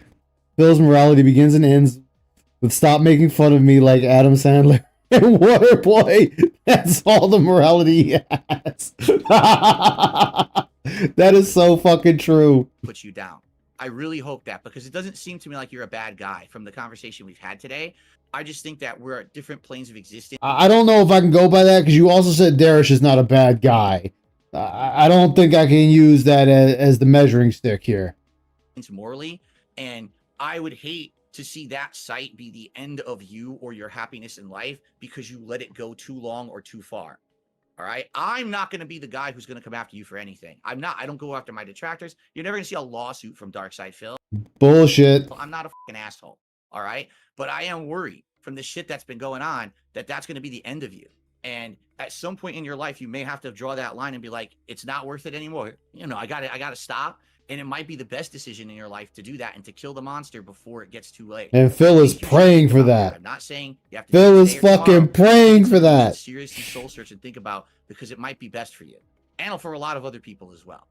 Phil's morality begins and ends with "Stop making fun of me like Adam Sandler and Waterboy." That's all the morality he has. That is so fucking true. Put you down. I really hope that, because it doesn't seem to me like you're a bad guy from the conversation we've had today. I just think that we're at different planes of existence. I don't know if I can go by that, because you also said Darish is not a bad guy. I don't think I can use that as the measuring stick here. Morally, and I would hate to see that site be the end of you or your happiness in life because you let it go too long or too far. All right, I'm not going to be the guy who's going to come after you for anything. I don't go after my detractors. You're never going to see a lawsuit from Darkside Phil. Bullshit. I'm not a fucking asshole. All right, but I am worried from the shit that's been going on that's going to be the end of you. And at some point in your life, you may have to draw that line and be like, it's not worth it anymore. You know, I got to stop. And it might be the best decision in your life to do that and to kill the monster before it gets too late. And Phil is praying for that. I'm not saying you have to. Phil is fucking praying for that. Seriously, soul search and think about, because it might be best for you and for a lot of other people as well.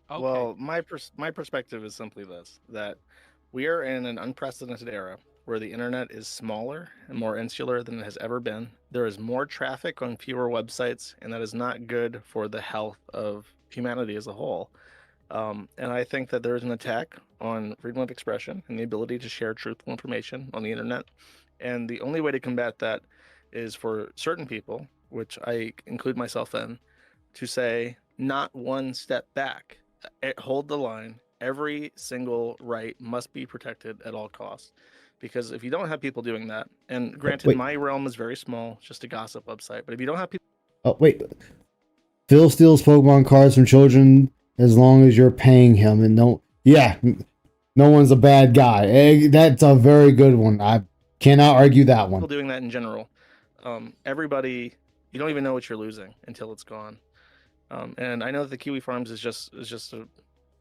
Okay. Well, my perspective is simply this: that we are in an unprecedented era where the internet is smaller and more insular than it has ever been. There is more traffic on fewer websites, and that is not good for the health of humanity as a whole. And I think that there is an attack on freedom of expression and the ability to share truthful information on the internet. And the only way to combat that is for certain people, which I include myself in, to say not one step back. Hold the line. Every single right must be protected at all costs. Because if you don't have people doing that, and granted, my realm is very small, it's just a gossip website, but if you don't have people... Oh, wait. Phil steals Pokemon cards from children as long as you're paying him, and no one's a bad guy. That's a very good one. I cannot argue that one. People doing that in general. Everybody, you don't even know what you're losing until it's gone. And I know that the Kiwi Farms is just a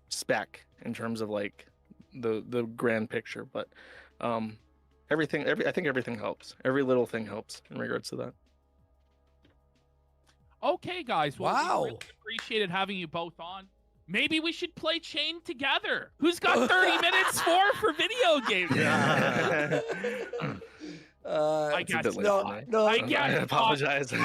speck in terms of like the grand picture, but I think everything helps. Every little thing helps in regards to that. Okay, guys. Well, Wow. we really appreciated having you both on. Maybe we should play Chain together. Who's got 30 minutes for video games? I guess no. I guess I apologize. We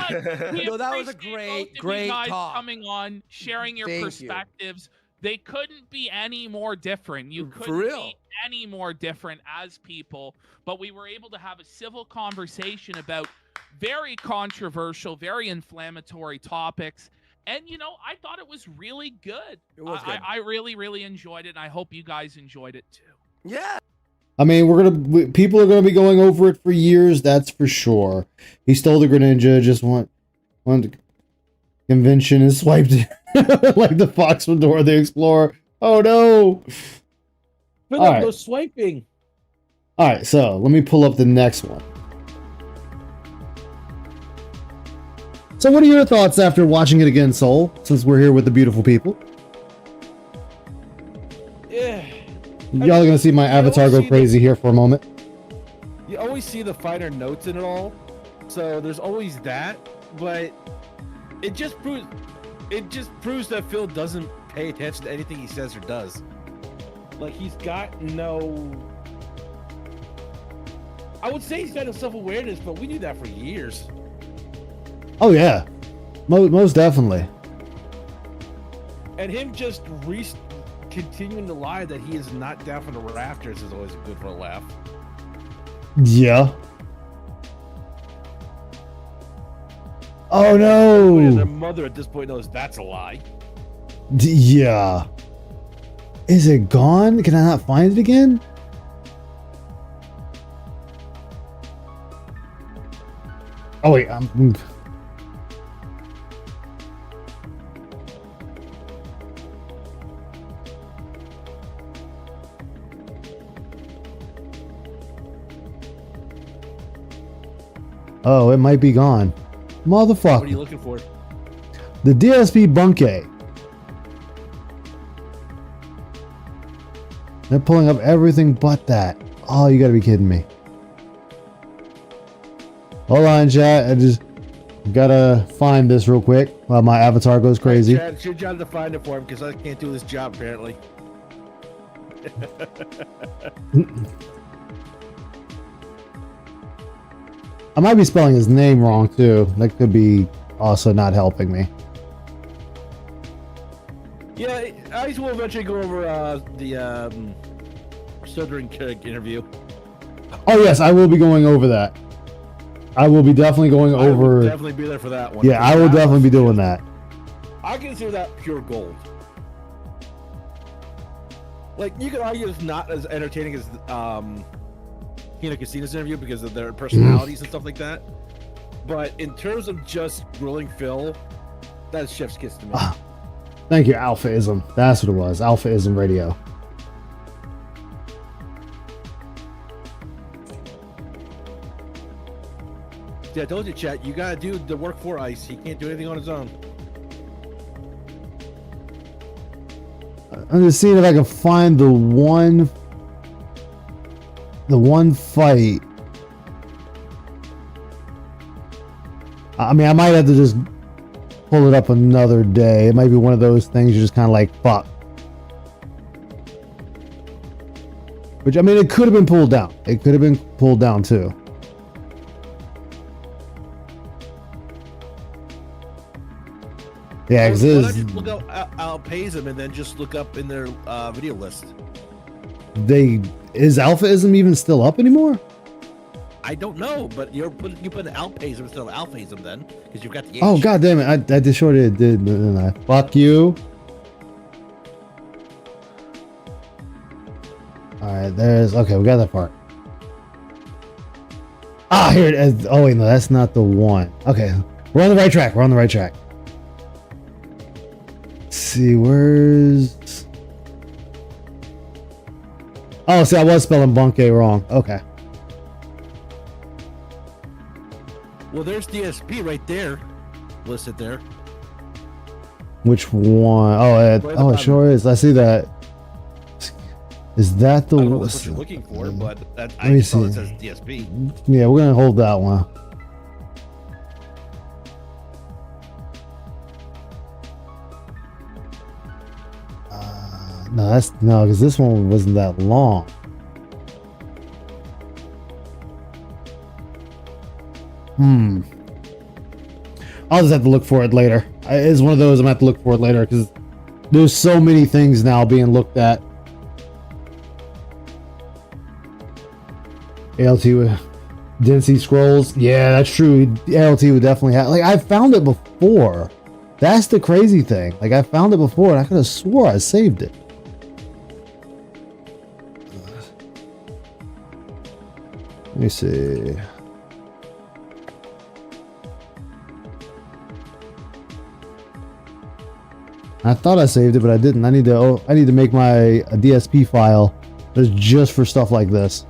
No, that was a appreciate both of great you guys talk. coming on, sharing your Thank you. perspectives. They couldn't be any more different. You For couldn't real. be any more different as people, but we were able to have a civil conversation about very controversial, very inflammatory topics. And, you know, I thought it was really good. It was good. I really, really enjoyed it, and I hope you guys enjoyed it too. Yeah. I mean, people are gonna be going over it for years. That's for sure. He stole the Greninja. Just went to convention and swiped it like the fox from Dora the Explorer. Oh no! Philip, All right. no swiping. All right, so let me pull up the next one. So what are your thoughts after watching it again, Soul, since we're here with the beautiful people? Y'all gonna see my avatar go crazy here for a moment. You always see the finer notes in it all, so there's always that. But it just proves that Phil doesn't pay attention to anything he says or does. Like he's got no. I would say he's got no self-awareness, but we knew that for years. Oh yeah, most definitely. And him just continuing to lie that he is not down for the rafters is always good for a laugh. Yeah. Oh Their no. mother at this point knows that's a lie. Yeah. Is it gone? Can I not find it again? Oh wait, oh, it might be gone. Motherfucker. What are you looking for? The DSP Bunke. They're pulling up everything but that. Oh, you gotta be kidding me. Hold on, chat. I just gotta find this real quick while my avatar goes crazy. Chad, it's your job to find it for him because I can't do this job apparently. I might be spelling his name wrong too. That could be also not helping me. Yeah, I will eventually go over the Stuttering Kid interview. Oh yes, I will be going over that. I will be definitely going I will over. definitely be there for that one. Yeah, I will definitely be doing that. I consider that pure gold. Like you could argue it's not as entertaining as Kino Casino's interview because of their personalities and stuff like that. But in terms of just grilling Phil, that's chef's kiss to me. Thank you, Alphaism. That's what it was. Alphaism Radio. Yeah, I told you, chat. You gotta do the work for Ice. He can't do anything on his own. I'm just seeing if I can find the one fight. I mean, I might have to just pull it up another day. It might be one of those things you're just kind of like, fuck. Which, I mean, it could have been pulled down. It could have been pulled down too. Yeah, because Why not just look up Alpaism and then just look up in their video list? Is Alphaism even still up anymore? I don't know, but you put Alpaism instead of Alphaism then, because you've got the H. Oh god damn it! I just sure did. I? Fuck you. All right, there's okay. We got that part. Ah, here it is. Oh wait, no, that's not the one. Okay, we're on the right track. We're on the right track. Let's see, where's? Oh, see, I was spelling Bunke wrong. Okay. Well, there's DSP right there, listed there. Which one? Oh, it sure is. I see that. Is that the I don't know one? if that's what you're looking for, but that, Let I me just saw see. it says DSP. Yeah, we're gonna hold that one. No, because this one wasn't that long. I'll just have to look for it later. It's one of those I'm gonna have to look for it later because there's so many things now being looked at. ALT with density scrolls. Yeah, that's true. ALT would definitely have. Like, I found it before. That's the crazy thing. Like, I found it before and I could have swore I saved it. Let me see. I thought I saved it, but I didn't. I need to make my a DSP file that's just for stuff like this.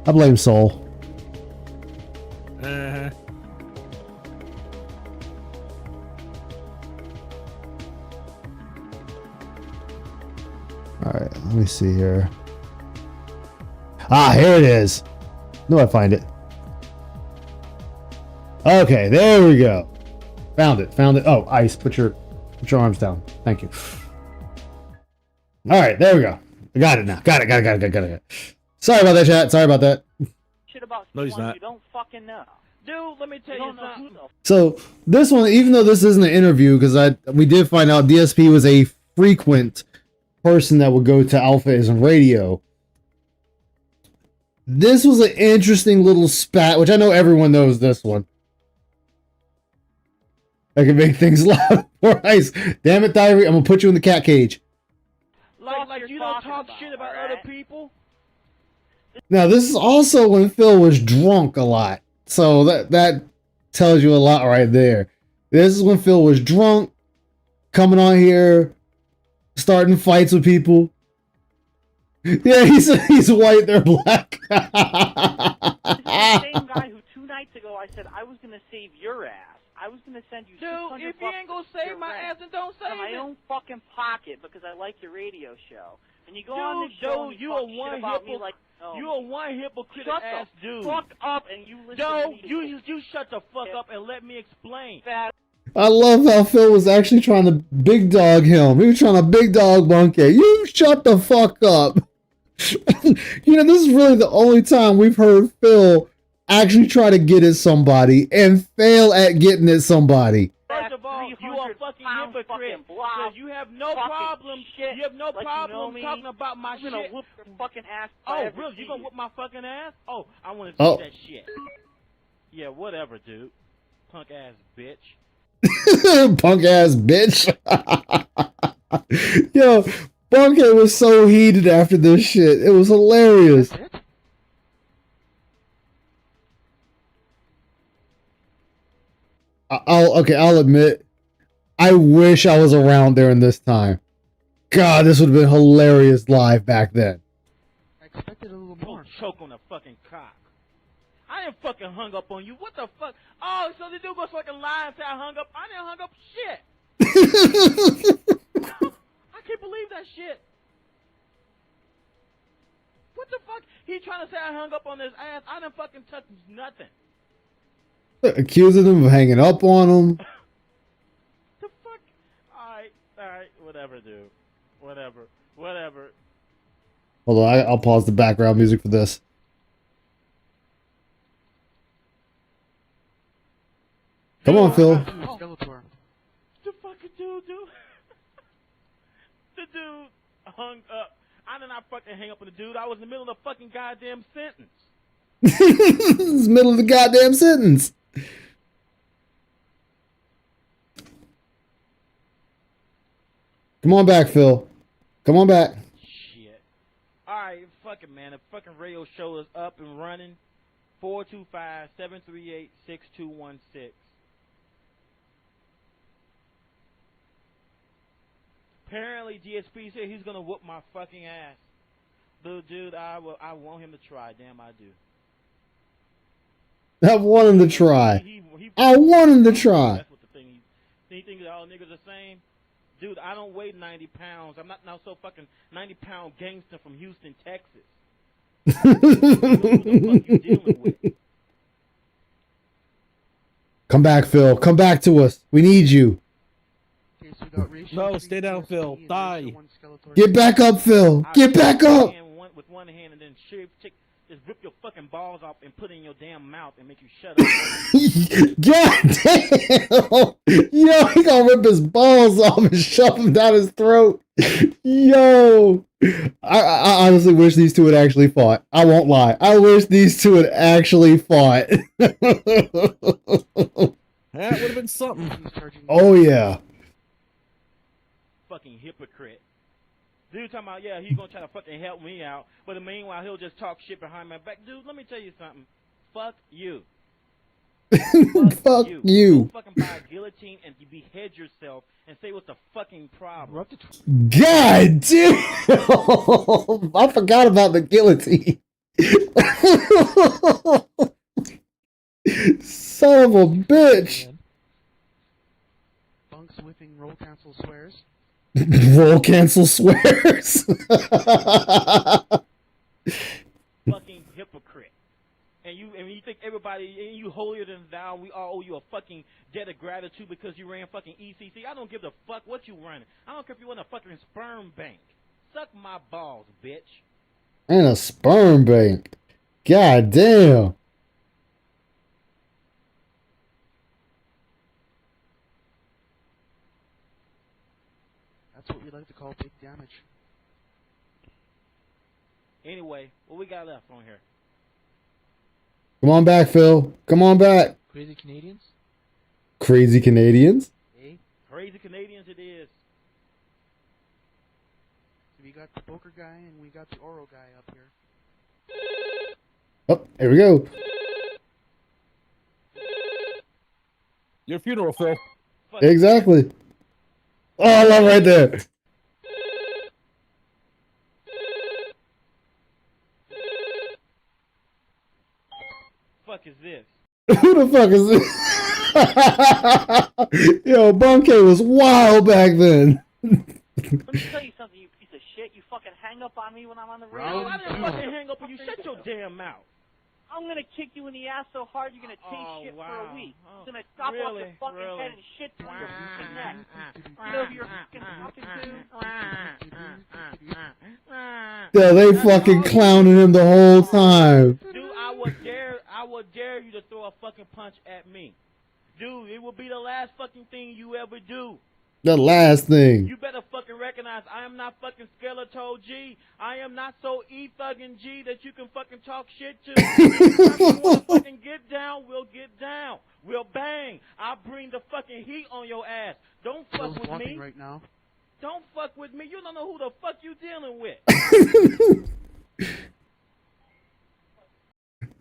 I blame Soul. All right, let me see here. Ah, here it is. No, I find it. Okay, there we go. Found it. Found it. Oh, Ice, put your arms down. Thank you. All right, there we go. I got it now. Got it. Sorry about that, chat. Sorry about that. Shit about No, he's not. You don't fucking know. Dude, let me tell you something. So this one, even though this isn't an interview, because we did find out DSP was a frequent person that would go to Alphaism Radio. This was an interesting little spat, which I know everyone knows this one. I can make things loud for Ice. Damn it, Diary, I'm gonna put you in the cat cage. Like you don't talk shit about other people. Now, this is also when Phil was drunk a lot. So that tells you a lot right there. This is when Phil was drunk, coming on here, starting fights with people. Yeah, he's white, they're black. This is the same guy who 2 nights ago I said I was gonna save your ass. I was gonna send you. Dude, if you ain't gonna save my ass, then don't save it. My own fucking pocket because I like your radio show. And you go on this show and you talk shit about me like You a one hypocrite shut ass the dude. fuck up and you listen Joe, to me. you shut the fuck up and let me explain. I love how Phil was actually trying to big dog him. He was trying to big dog Bunky. You shut the fuck up. You know, this is really the only time we've heard Phil actually try to get at somebody and fail at getting at somebody. First of all, you are a fucking hypocrite. So you have no problem. You have no problem talking about my shit. I'm gonna whoop your fucking ass. Oh, really? You gonna whoop my fucking ass? Oh, I want to see that shit. Yeah, whatever, dude. Punk ass bitch. Punk ass bitch. Yo, Bunky was so heated after this shit. It was hilarious. I'll admit, I wish I was around during this time. God, this would have been hilarious live back then. I expected a little more. Choke on a fucking cock. I didn't fucking hung up on you. What the fuck? Oh, so the dude goes fucking lie and say I hung up. I didn't hung up shit. I can't believe that shit. What the fuck? He trying to say I hung up on his ass. I didn't fucking touch nothing. Accusing him of hanging up on him. The fuck? Alright, whatever, dude. Whatever. Hold on, I'll pause the background music for this. Come on, Phil. The fucking dude. The dude hung up. I did not fucking hang up on the dude. I was in the middle of the fucking goddamn sentence. It's the middle of the goddamn sentence. Come on back, Phil. Come on back. Shit. Alright, fuck it, man. The fucking radio show is up and running. 425-738-6216. Apparently, DSP said he's gonna whoop my fucking ass. Dude, I want him to try. Damn, I do. I want him to try. I want him to try. That's what the thing. He thinks all niggas are saying. Dude, I don't weigh 90 pounds. I'm not now so fucking 90-pound gangster from Houston, Texas. What the fuck you dealing with? Come back, Phil. Come back to us. We need you. No, stay down, Phil. Die. Get back up, Phil. Get back up. With one hand and then just rip your fucking balls off and put it in your damn mouth and make you shut up. God damn. Yo, he gonna rip his balls off and shove them down his throat. Yo. I honestly wish these two had actually fought. I won't lie. I wish these two had actually fought. That would have been something. Oh, yeah. Fucking hypocrite. Dude talking about, yeah, he's gonna try to fucking help me out, but meanwhile he'll just talk shit behind my back. Dude, let me tell you something. Fuck you. Fuck you. Go fucking buy a guillotine and you behead yourself and say what's the fucking problem. God damn. I forgot about the guillotine. Son of a bitch. Bunks whipping roll council swears. Roll cancel swears. Fucking hypocrite. And you think everybody, and you holier than thou, we all owe you a fucking debt of gratitude because you ran fucking ECC. I don't give a fuck what you running. I don't care if you run a fucking sperm bank. Suck my balls, bitch. And a sperm bank. God damn. That's what we like to call big damage. Anyway, what we got left on here? Come on back, Phil. Come on back. Crazy Canadians? Crazy Canadians? Hey, crazy Canadians it is. We got the poker guy and we got the oral guy up here. Oh, here we go. Your funeral, Phil. Exactly. Oh, I love right there. Fuck is this? Who the fuck is this? Yo, Bunky was wild back then. Let me tell you something, you piece of shit. You fucking hang up on me when I'm on the radio. I didn't fucking hang up on you. Shut your damn mouth. I'm gonna kick you in the ass so hard you're gonna taste shit for a week. I'm gonna chop off your fucking head and shit through your fucking neck. You know who you're fucking talking to? Yeah, they fucking clowning him the whole time. Dude, I would dare you to throw a fucking punch at me. Dude, it will be the last fucking thing you ever do. The last thing. You better fucking recognize I am not fucking Skeletor G. I am not so fucking G that you can fucking talk shit to. If you wanna fucking get down, we'll get down. We'll bang. I'll bring the fucking heat on your ass. Don't fuck with me. Right now. Don't fuck with me. You don't know who the fuck you dealing with.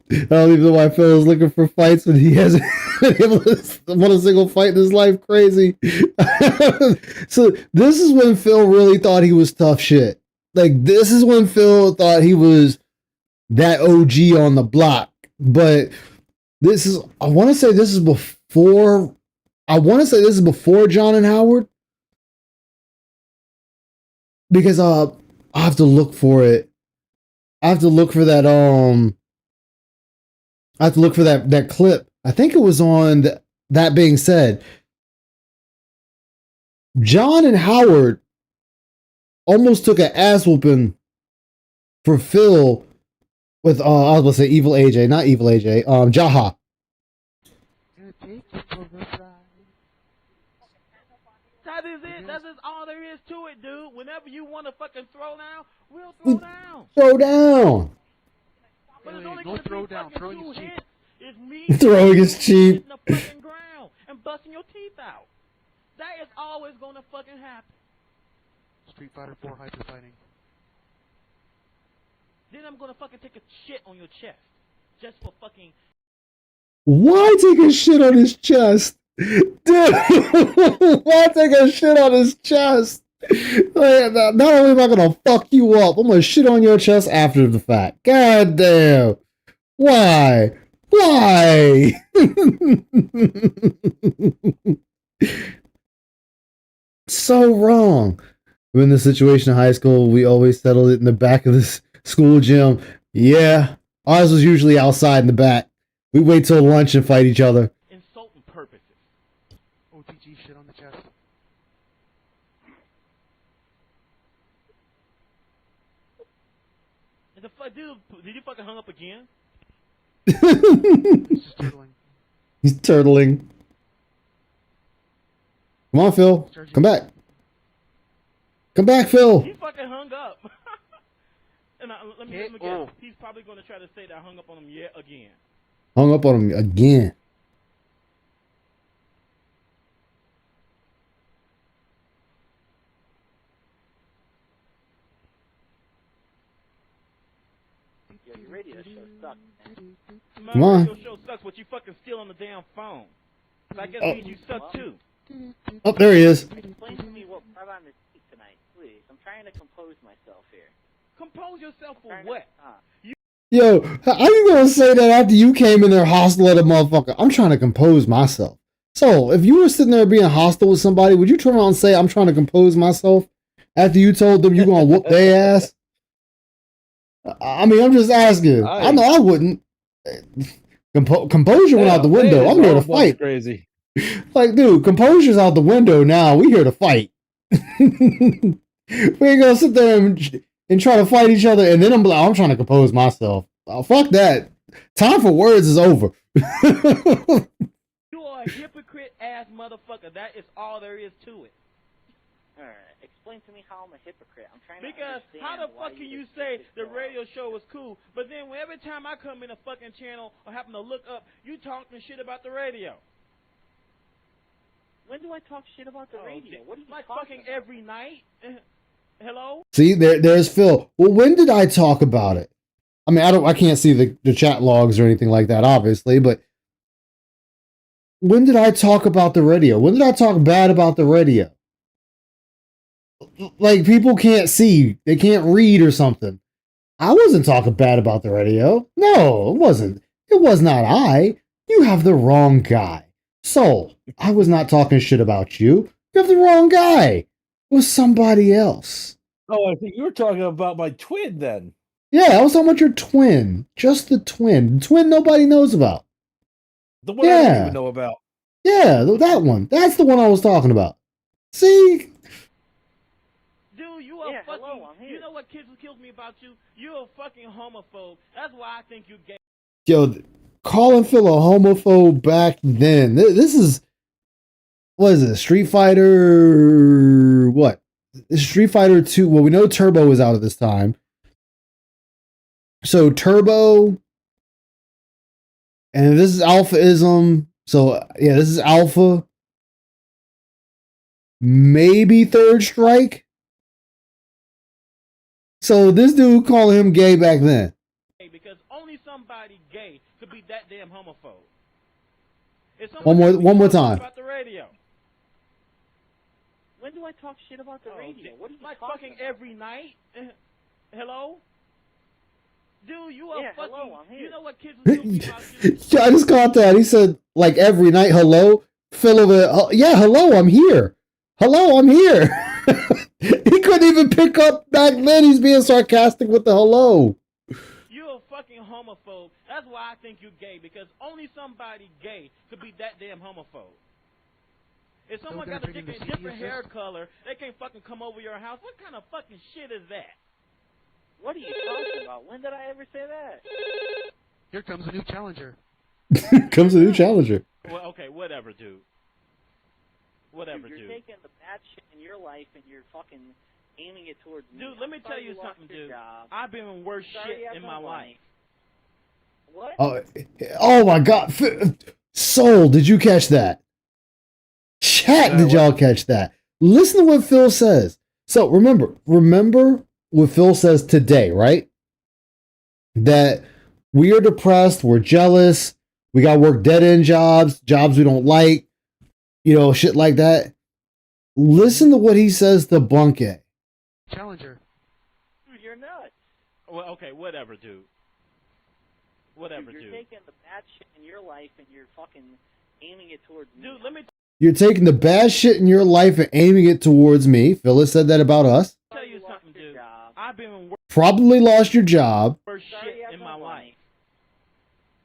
I don't even know why Phil is looking for fights when he hasn't been able to win a single fight in his life. Crazy. So this is when Phil really thought he was tough shit. Like, this is when Phil thought he was that OG on the block. But this is, I want to say this is before John and Howard. Because I have to look for it. I have to look for that that clip. I think it was on That Being Said. John and Howard almost took an ass whooping for Phil with I was going to say Evil AJ, not Evil AJ, Jaha. That is it. That is all there is to it, dude. Whenever you want to fucking throw down, we'll throw down. Throw down. But it's only gonna throw be down. fucking Throwing two is cheap. hits. It's me Throwing is cheap. hitting the fucking ground and busting your teeth out. That is always gonna fucking happen. Street Fighter 4 hyper fighting. Then I'm gonna fucking take a shit on your chest. Just for fucking... Why take a shit on his chest? Dude, why take a shit on his chest? Like, not only am I gonna fuck you up, I'm gonna shit on your chest after the fact. God damn. Why? Why? So wrong. In the situation in high school, we always settled it in the back of this school gym. Yeah, ours was usually outside in the back. We wait till lunch and fight each other. Insulting purposes. OTG shit on the chest. Dude, did you fucking hung up again? He's just turtling. He's turtling. Come on, Phil. Come back. Come back, Phil. He fucking hung up. And let me guess. He's probably going to try to say that I hung up on him yet again. Hung up on him again. Yeah, your radio show sucks, man. Come on. My radio show sucks, but you fucking still on the damn phone. So I guess means you suck too. Oh, there he is. Explain to me what brought on this heat tonight, please. I'm trying to compose myself here. Compose yourself for what? Yo, how you gonna say that after you came in there hostile at a motherfucker? I'm trying to compose myself. So, if you were sitting there being hostile with somebody, would you turn around and say, I'm trying to compose myself after you told them you're going to whoop their ass? I mean, I'm just asking. I know I wouldn't. Composure went out the window. I'm here to fight. Crazy. Like, dude, composure's out the window now. We here to fight. We ain't gonna sit there and try to fight each other, and then I'm like, I'm trying to compose myself. Oh, fuck that. Time for words is over. You are a hypocrite ass motherfucker. That is all there is to it. Alright, explain to me how I'm a hypocrite. I'm trying Because to how the fuck can you say the radio show was cool, but then every time I come in a fucking channel or happen to look up, you talking shit about the radio? When do I talk shit about the radio? What are you like talking fucking about? every night? Hello? See, there's Phil. Well, when did I talk about it? I mean, I can't see the chat logs or anything like that, obviously, but when did I talk about the radio? When did I talk bad about the radio? Like, people can't see, they can't read or something. I wasn't talking bad about the radio. No, it wasn't. It was not I. You have the wrong guy. Soul, I was not talking shit about you. You have the wrong guy. It was somebody else. Oh, I think you were talking about my twin then. Yeah, I was talking about your twin. Just the twin. The twin nobody knows about. The one I don't even know about. Yeah, that one. That's the one I was talking about. See? Dude, you are fucking. You know what kills me about you? You're a fucking homophobe. That's why I think you're gay. Yo, calling Phil a homophobe back then. This is, what is it? Street Fighter, what? Street Fighter 2. Well, we know Turbo is out at this time. So Turbo, and this is Alphaism. So yeah, this is Alpha. Maybe Third Strike. So this dude calling him gay back then. Because only somebody gay could be that damn homophobe. One more time. About the radio. When do I talk shit about the radio? What are you like talking fucking about? every night? Hello? Dude, you are fucking. Hello, I'm here. You know what kids will me about you? Yeah, I just caught that. He said, like, every night, hello? Phil over there, yeah, hello, I'm here. Hello, I'm here. He couldn't even pick up back then. He's being sarcastic with the hello. You're a fucking homophobe. That's why I think you're gay, because only somebody gay could be that damn homophobe. If someone got a different hair color, they can't fucking come over your house. What kind of fucking shit is that? What are you talking about? When did I ever say that? Here comes a new challenger. Comes a new challenger. Well, okay, whatever, dude. Whatever, You're dude. taking the bad shit in your life and you're fucking aiming it towards me. Dude, let me tell you something, dude. I've been in worse shit in my life. What? Oh my God. Soul, did you catch that? Chat, did y'all catch that? Listen to what Phil says. So remember what Phil says today, right? That we are depressed, we're jealous, we got to work dead-end jobs we don't like, shit like that. Listen to what he says to Bunke. Challenger. Dude, you're nuts. Well, okay, whatever, dude. Whatever, You're dude. taking the bad shit in your life and you're fucking aiming it towards me. Dude, let me You're taking the bad shit in your life and aiming it towards me. Phyllis said that about us. tell you something, dude. I've been in Probably lost your job. worse shit in my life.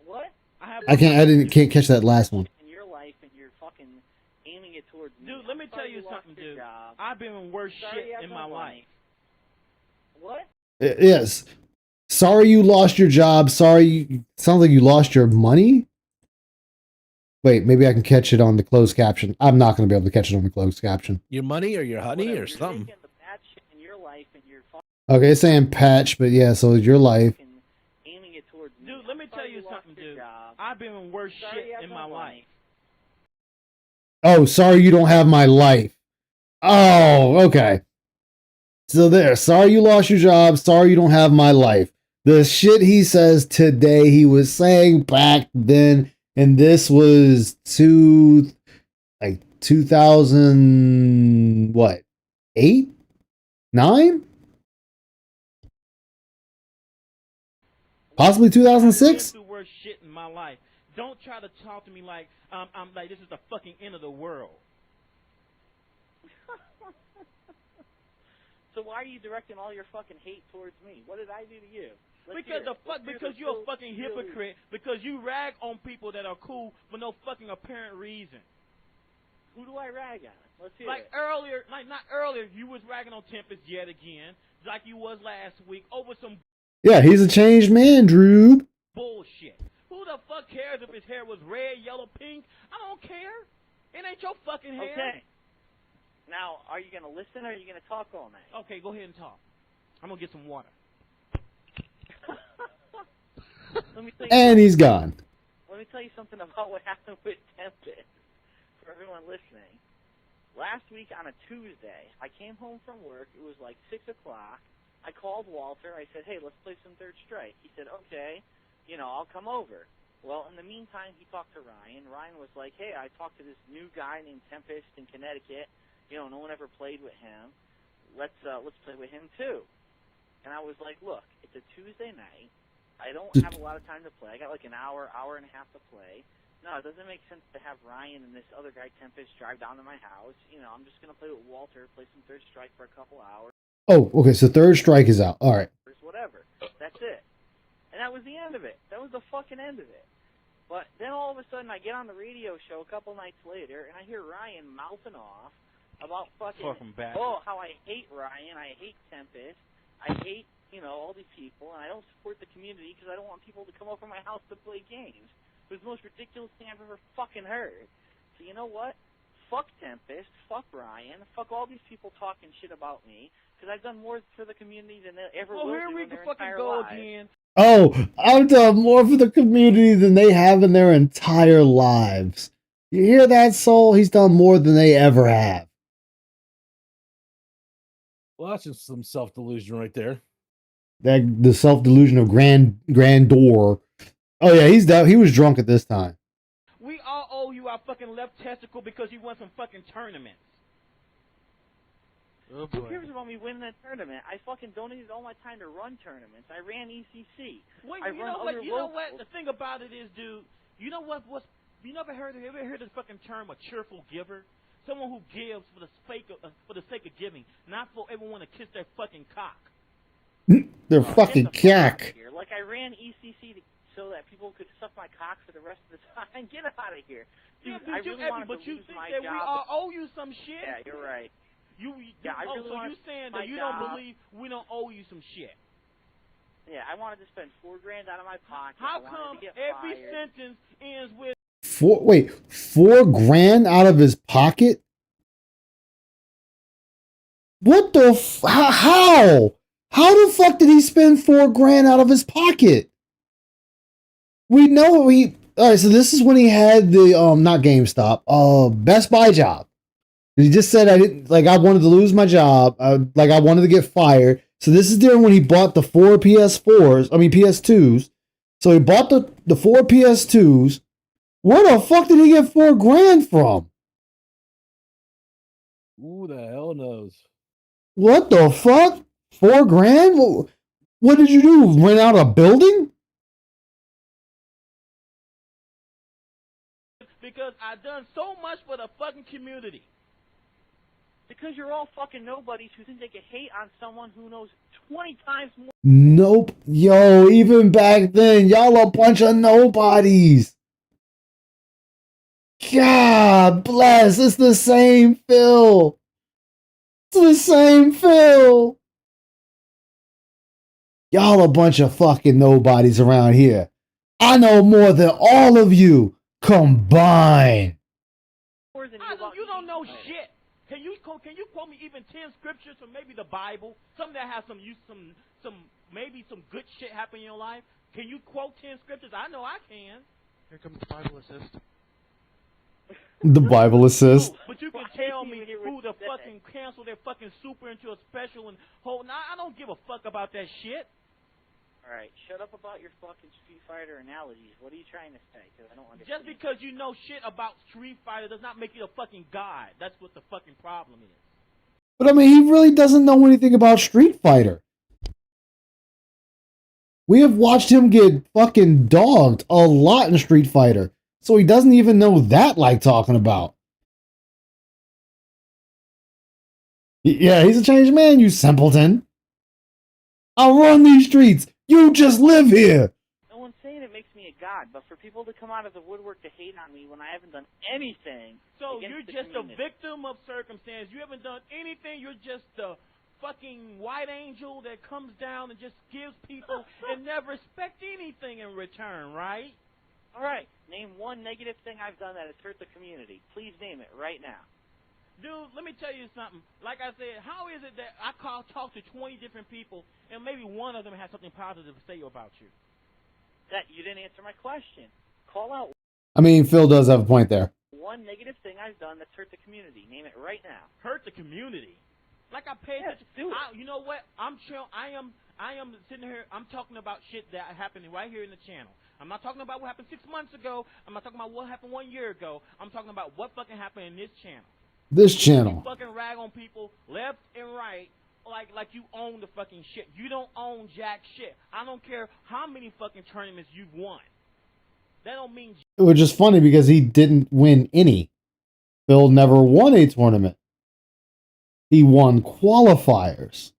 What? I can't catch that last one. In your life and you're fucking aiming it towards me. Dude, let me tell you something, dude. I've been in worse shit in my life. What? Yes. Sorry you lost your job. Sounds like you lost your money. Wait, maybe I can catch it on the closed caption. I'm not going to be able to catch it on the closed caption. Your money or your honey or something. Taking the bad shit in your life and you're fucking Okay, it's saying patch, but yeah, so your life. aiming it towards me. Dude, let me tell you something, dude. I've been in worse shit in my life. Oh, sorry you don't have my life. Oh, okay. So there, sorry you lost your job. Sorry you don't have my life. The shit he says today, he was saying back then, and this was 2000, what, 8? 9? Possibly 2006? Through worse shit in my life. don't try to talk to me like I'm like this is the fucking end of the world. So why are you directing all your fucking hate towards me? What did I do to you? Because you're a fucking hypocrite. Because you rag on people that are cool for no fucking apparent reason. Who do I rag on? Let's hear like it. earlier, like not earlier, you was ragging on Tempest yet again, like you was last week over some Yeah, he's a changed man, Drew. bullshit. Who the fuck cares if his hair was red, yellow, pink? I don't care. It ain't your fucking hair. Okay. Now, are you gonna listen or are you gonna talk all night? Okay, go ahead and talk. I'm gonna get some water. Let me tell you And he's gone. Let me tell you something about what happened with Tempest. For everyone listening, last week on a Tuesday, I came home from work. It was like 6 o'clock. I called Walter. I said, hey, let's play some Third Strike. He said, okay, I'll come over. Well, in the meantime, he talked to Ryan. Ryan was like, hey, I talked to this new guy named Tempest in Connecticut. No one ever played with him. Let's play with him too. And I was like, look, it's a Tuesday night. I don't have a lot of time to play. I got like an hour and a half to play. No, it doesn't make sense to have Ryan and this other guy, Tempest, drive down to my house. I'm just going to play with Walter, play some Third Strike for a couple hours. Oh, okay, so Third Strike is out. All right. Whatever. That's it. And that was the end of it. That was the fucking end of it. But then all of a sudden I get on the radio show a couple nights later, and I hear Ryan mouthing off about fucking how I hate Ryan, I hate Tempest, I hate, all these people, and I don't support the community because I don't want people to come over my house to play games. It was the most ridiculous thing I've ever fucking heard. So you know what? Fuck Tempest, fuck Ryan, fuck all these people talking shit about me, because I've done more for the community than they ever will do in their entire lives. Again. Oh, I've done more for the community than they have in their entire lives. You hear that, Soul? He's done more than they ever have. Well, that's just some self-delusion right there. The self-delusion of grandeur. Oh yeah, he was drunk at this time. We all owe you our fucking left testicle because you won some fucking tournaments. Oh Who boy. cares about me winning that tournament? I fucking donated all my time to run tournaments. I ran ECC. Wait, I you run know what? other You know locals. what? The thing about it is, dude. You know what? You ever heard the fucking term a cheerful giver? Someone who gives for the sake of giving, not for everyone to kiss their fucking cock. They're fucking cack. Like I ran ECC so that people could suck my cock for the rest of the time. Get out of here, dude. Yeah, I really wanted to lose think my that job. we all owe you some shit? Yeah, you're right. I really so you saying that you don't believe we don't owe you some shit? Yeah, I wanted to spend $4,000 out of my pocket. How come every sentence ends with $4,000 out of his pocket? What the how? How the fuck did he spend $4,000 out of his pocket? We know he. All right, so this is when he had the not GameStop, Best Buy job. He just said I wanted to lose my job, I wanted to get fired. So this is during when he bought the 4 PS2s. So he bought the 4 PS2s. Where the fuck did he get $4,000 from? Who the hell knows? What the fuck? $4,000? What did you do? Rent out a building? because I've done so much for the fucking community. Because you're all fucking nobodies who think they can hate on someone who knows 20 times more. Nope. Yo, even back then, y'all a bunch of nobodies. God bless. It's the same Phil. It's the same Phil. Y'all a bunch of fucking nobodies around here. I know more than all of you combined. You don't know shit. Can you quote me even 10 scriptures from maybe the Bible, something that has maybe some good shit happen in your life? Can you quote 10 scriptures? I know I can. Here comes the Bible assist. The Bible assist. But you can tell me who the fucking cancel their fucking super into a special and hold. Now I don't give a fuck about that shit. All right, shut up about your fucking Street Fighter analogies. What are you trying to say? Because I don't understand. Just because you know shit about Street Fighter does not make you a fucking god. That's what the fucking problem is. But I mean, he really doesn't know anything about Street Fighter. We have watched him get fucking dogged a lot in Street Fighter, so he doesn't even know that like talking about. Yeah, he's a changed man, you simpleton. I'll run these streets. You just live here. No one's saying it makes me a god, but for people to come out of the woodwork to hate on me when I haven't done anything. So against you're the just community. a victim of circumstance. You haven't done anything. You're just a fucking white angel that comes down and just gives people and never expect anything in return, right? All right, name one negative thing I've done that has hurt the community. Please name it right now. Dude, let me tell you something. Like I said, how is it that I talk to 20 different people and maybe one of them has something positive to say about you? That you didn't answer my question. Call out I mean, Phil does have a point there. one negative thing I've done that's hurt the community. Name it right now. Hurt the community. Like I paid attention. You know what? I'm chill. I am sitting here. I'm talking about shit that happened right here in the channel. I'm not talking about what happened 6 months ago. I'm not talking about what happened 1 year ago. I'm talking about what fucking happened in this channel. This channel. You fucking rag on people left and right like you own the fucking shit. You don't own jack shit. I don't care how many fucking tournaments you've won. That don't mean. Which is funny because he didn't win any. Phil never won a tournament. He won qualifiers,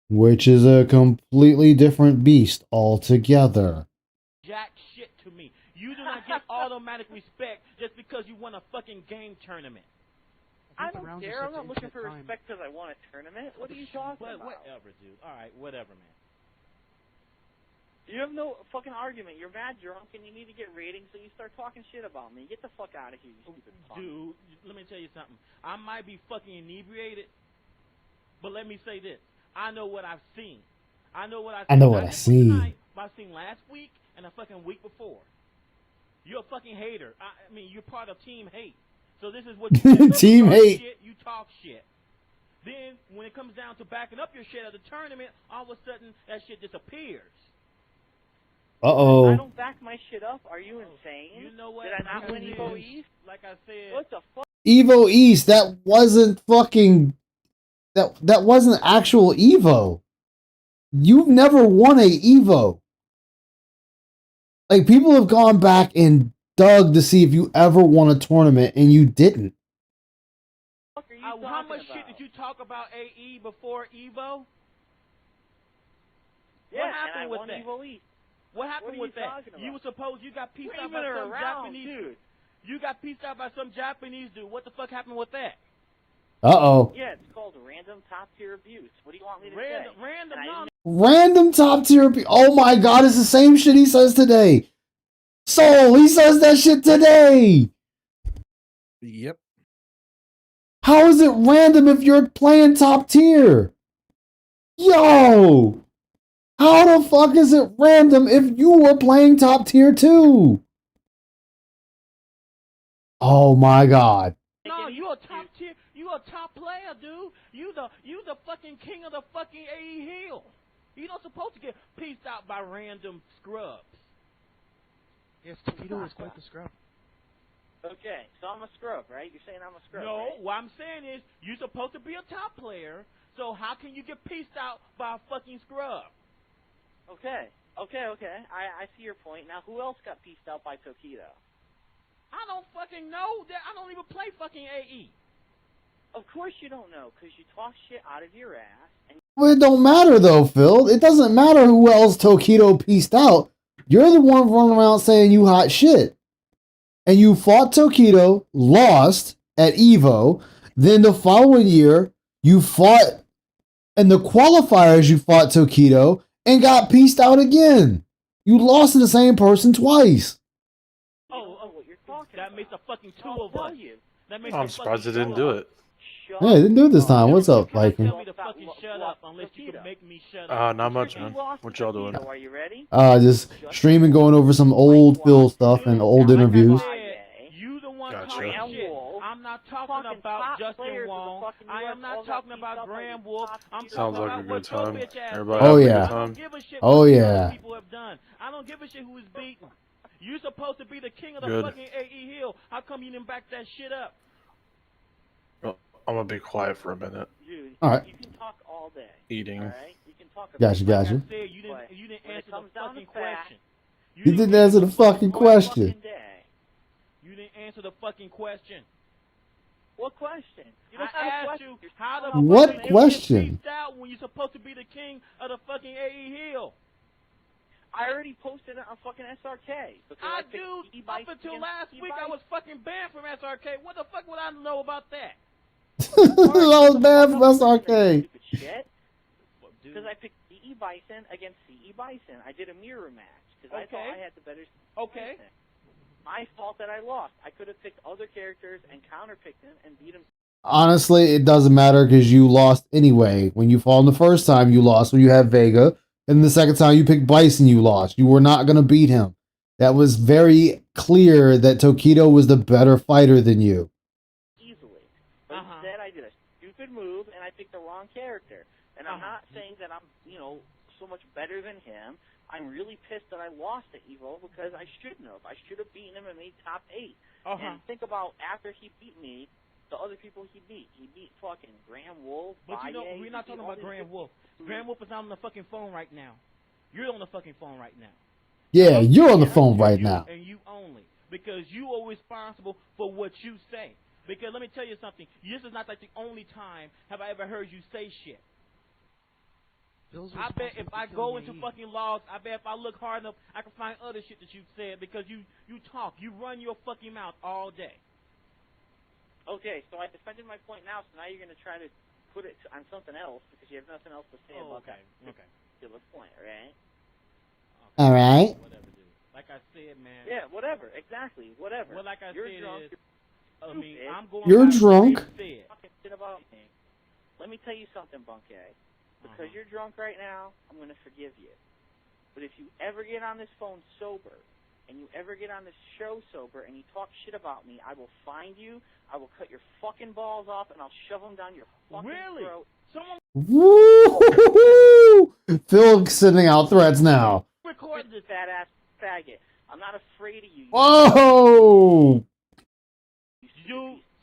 which is a completely different beast altogether. Jack shit to me. You do not get automatic respect just because you won a fucking game tournament. I don't care. I'm not looking for respect because I won a tournament. What are you talking about? Whatever, dude. All right, whatever, man. You have no fucking argument. You're mad drunk and you need to get ratings, so you start talking shit about me. Get the fuck out of here, you stupid punk. Dude, let me tell you something. I might be fucking inebriated, but let me say this. I know what I've seen. I know what I've seen. I know what I see. I've seen last week and a fucking week before. You're a fucking hater. I mean, you're part of Team Hate. So this is what you do. Team Hate. Shit, you talk shit. Then when it comes down to backing up your shit at the tournament, all of a sudden that shit disappears. Uh-oh. I don't back my shit up. Are you insane? You know what? Did I not win Evo East? Like I said. What the fuck? Evo East, that wasn't fucking... That wasn't actual Evo. You've never won a Evo. Like, people have gone back and dug to see if you ever won a tournament, and you didn't. How much shit did you talk about AE before Evo? Yeah, what happened and I with won that? Evo East. What happened with that? You were supposed you got pieced out by some Japanese dude. You got pieced out by some Japanese dude. What the fuck happened with that? Uh-oh. Yeah, it's called random top tier abuse. What do you want me to Random, say? random. Random top tier... Oh my god, it's the same shit he says today. Soul, he says that shit today. Yep. How is it random if you're playing top tier? Yo! How the fuck is it random if you were playing top tier too? Oh my god. No, you a top tier. You a top player, dude. You the fucking king of the fucking AE Hill. You're not supposed to get pieced out by random scrubs. Yes, Toledo is quite the scrub. Okay, so I'm a scrub, right? You're saying I'm a scrub, No, right? what I'm saying is you're supposed to be a top player. So how can you get pieced out by a fucking scrub? Okay. I see your point. Now, who else got pieced out by Tokido? I don't fucking know that. I don't even play fucking AE. Of course you don't know, because you talk shit out of your ass. And Well, it don't matter though, Phil. It doesn't matter who else Tokido pieced out. You're the one running around saying you hot shit. And you fought Tokido, lost at Evo. Then the following year, you fought in the qualifiers, you fought Tokido and got pieced out again. You lost to the same person twice. what you're talking That makes a fucking two of us. That makes I'm surprised they didn't do it. Yeah, they didn't do it this time. What's up, Viking? Tell me to fucking shut up unless you can make me shut up. Not much, man. What y'all doing? Are you ready? Just streaming, going over some old Phil stuff and old interviews. You the one Gotcha. talking shit. I'm not talking about Justin Wong. I am not talking about Graham Wolf. I'm Sounds talking like a about what good your time. bitch ass Everybody Oh, having a yeah. good I don't time? give a shit Oh, what yeah. people have done. I don't give a shit who is beaten. You supposed to be the king of the Good. fucking AE Hill. How come you didn't back that shit up? Well, I'm gonna be quiet for a minute. Dude, All right. you can talk all day. Eating. All right? You can talk about Gotcha, gotcha. Like I said, you didn't answer You didn't answer the fucking question. You didn't answer the fucking question. What question? You don't I have a asked question. you how the What fuck question? you get out when you're supposed to be the king of the fucking AE Hill. I already posted it on fucking SRK. I do. Up until last week, I was fucking banned from SRK. What the fuck would I know about that? That was bad from SRK. Because I picked CE Bison against CE Bison. I did a mirror match because I thought I had the better CE Bison. My fault that I lost. I could have picked other characters and counterpicked him and beat him. Honestly, it doesn't matter because you lost anyway. When you fall in the first time, you lost when you had Vega. And the second time you picked Bison, you lost. You were not going to beat him. That was very clear that Tokido was the better fighter than you. Easily. But instead, I did a stupid move and I picked the wrong character. And I'm not saying that I'm, so much better than him. I'm really pissed that I lost to Evo because I shouldn't have. I should have beaten him and made top 8. And think about after he beat me, the other people he beat. He beat fucking Graham Wolf. But we're not talking about Graham Wolf. Graham Wolf is not on the fucking phone right now. You're on the fucking phone right now. Yeah, you're on the phone right now. And you only. Because you are responsible for what you say. Because let me tell you something. This is not like the only time have I ever heard you say shit. I bet if I go into fucking logs, I bet if I look hard enough, I can find other shit that you've said because you talk. You run your fucking mouth all day. Okay, so I defended my point now, so now you're going to try to put it on something else because you have nothing else to say about that particular point, right? All right. Whatever, dude. Like I said, man. Yeah, whatever. Exactly. Whatever. Well, like I said, drunk. I'm going You're by drunk. what you said. Talking shit about me. Let me tell you something, Bunky. Because you're drunk right now, I'm going to forgive you. But if you ever get on this phone sober, and you ever get on this show sober, and you talk shit about me, I will find you, I will cut your fucking balls off, and I'll shove them down your fucking throat. Woo! Phil sending out threats now. Record this fat ass faggot. I'm not afraid of you. Whoa!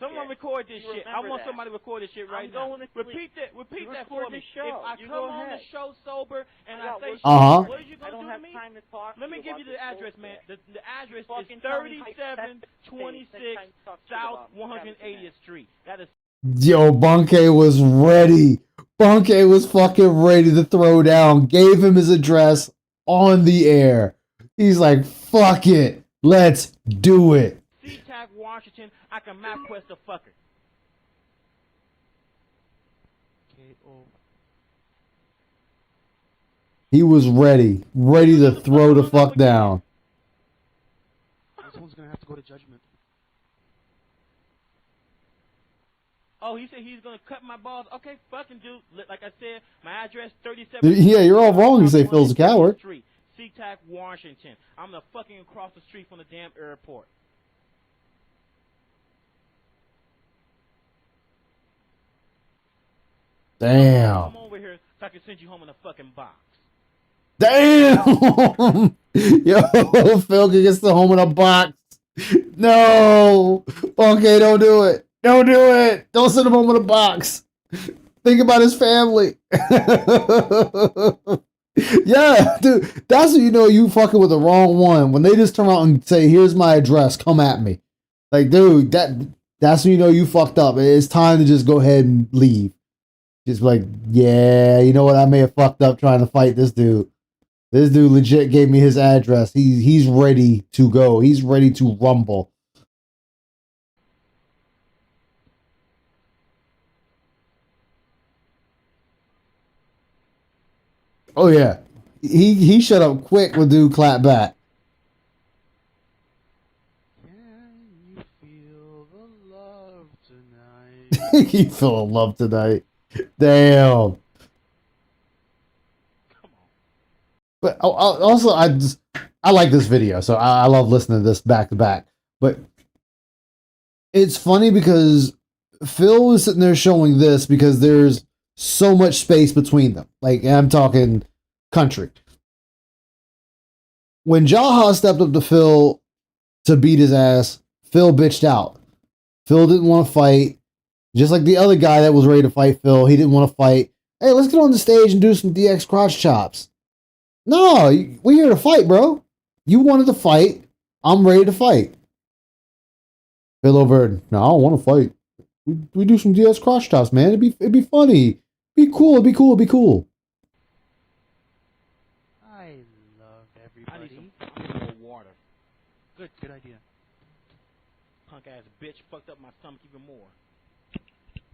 Someone record this shit. I want somebody to record this shit right now. Repeat that for me. If I come on the show sober and I say shit, what are you going to do to me? Let me give you the address, man. The address is 3726 South 180th Street. That is. Yo, Bunky was ready. Bunky was fucking ready to throw down. Gave him his address on the air. He's like, fuck it. Let's do it. SeaTac Washington, I can map quest the fucker. He was ready to throw the fuck down. This one's gonna have to go to judgment. Oh, he said he's gonna cut my balls. Okay, fucking dude. Like I said, my address 37. Yeah, you're all wrong. You say Phil's a coward. SeaTac Washington. I'm the fucking across the street from the damn airport. Damn. Come over here so I can send you home in a fucking box. Damn. Yo, Phil gets the home in a box. No. Okay, don't do it. Don't do it. Don't send him home in a box. Think about his family. Yeah, dude. That's when you know you fucking with the wrong one. When they just turn around and say, here's my address, come at me. Like, dude, that's when you know you fucked up. It's time to just go ahead and leave. Just like, yeah, you know what? I may have fucked up trying to fight this dude. This dude legit gave me his address. He's ready to go. He's ready to rumble. Oh yeah, he shut up quick when dude clapped back. Can you feel the love tonight? You feel love tonight. Damn. But also, I like this video, so I love listening to this back to back. But it's funny because Phil is sitting there showing this because there's so much space between them. Like, I'm talking country. When Jaha stepped up to Phil to beat his ass, Phil bitched out. Phil didn't want to fight. Just like the other guy that was ready to fight Phil, he didn't want to fight. Hey, let's get on the stage and do some DX crotch chops. No, we're here to fight, bro. You wanted to fight. I'm ready to fight. Phil over. No, I don't want to fight. We do some DS cross tops, man. It'd be funny. Be cool. It'd be cool. It'd be cool. I love I need everybody. some more water. Good idea. Punk ass bitch fucked up my stomach even more.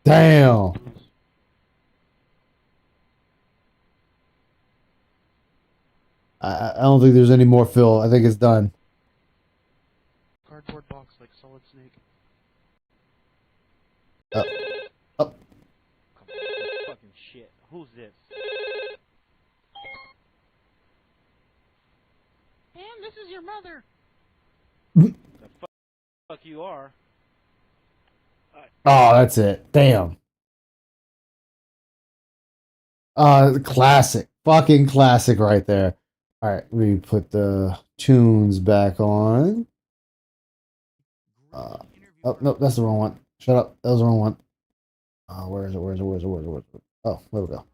Damn. I don't think there's any more Phil. I think it's done. Cardboard box like Solid Snake. Oh. Come on, fucking shit. Who's this? And this is your mother. The fuck you are. Oh, that's it. Damn. Classic. Fucking classic right there. All right, we put the tunes back on. Oh, no, that's the wrong one. Shut up. That was the wrong one. Where is it? Oh, there we go.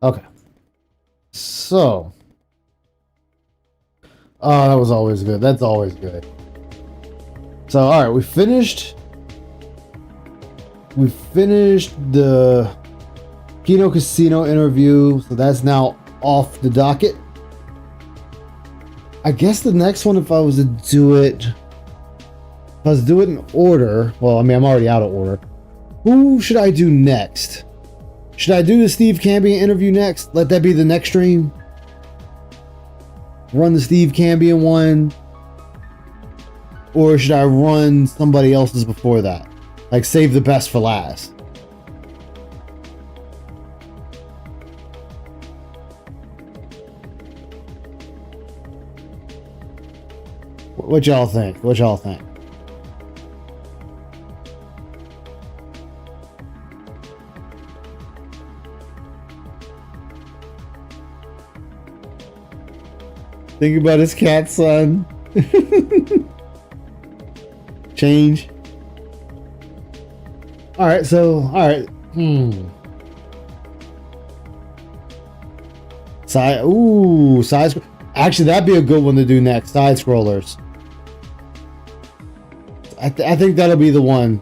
Okay. So. Oh, that was always good. That's always good. So, all right, we finished the Kino Casino interview, so that's now off the docket. I guess the next one, if I was to do it in order, well, I mean, I'm already out of order. Who should I do next? Should I do the Steve Cambion interview next? Let that be the next stream? Run the Steve Cambion one? Or should I run somebody else's before that? Like, save the best for last? What y'all think? Think about his cat, son. Change. Alright. Side. Actually, that'd be a good one to do next. Side scrollers. I think that'll be the one.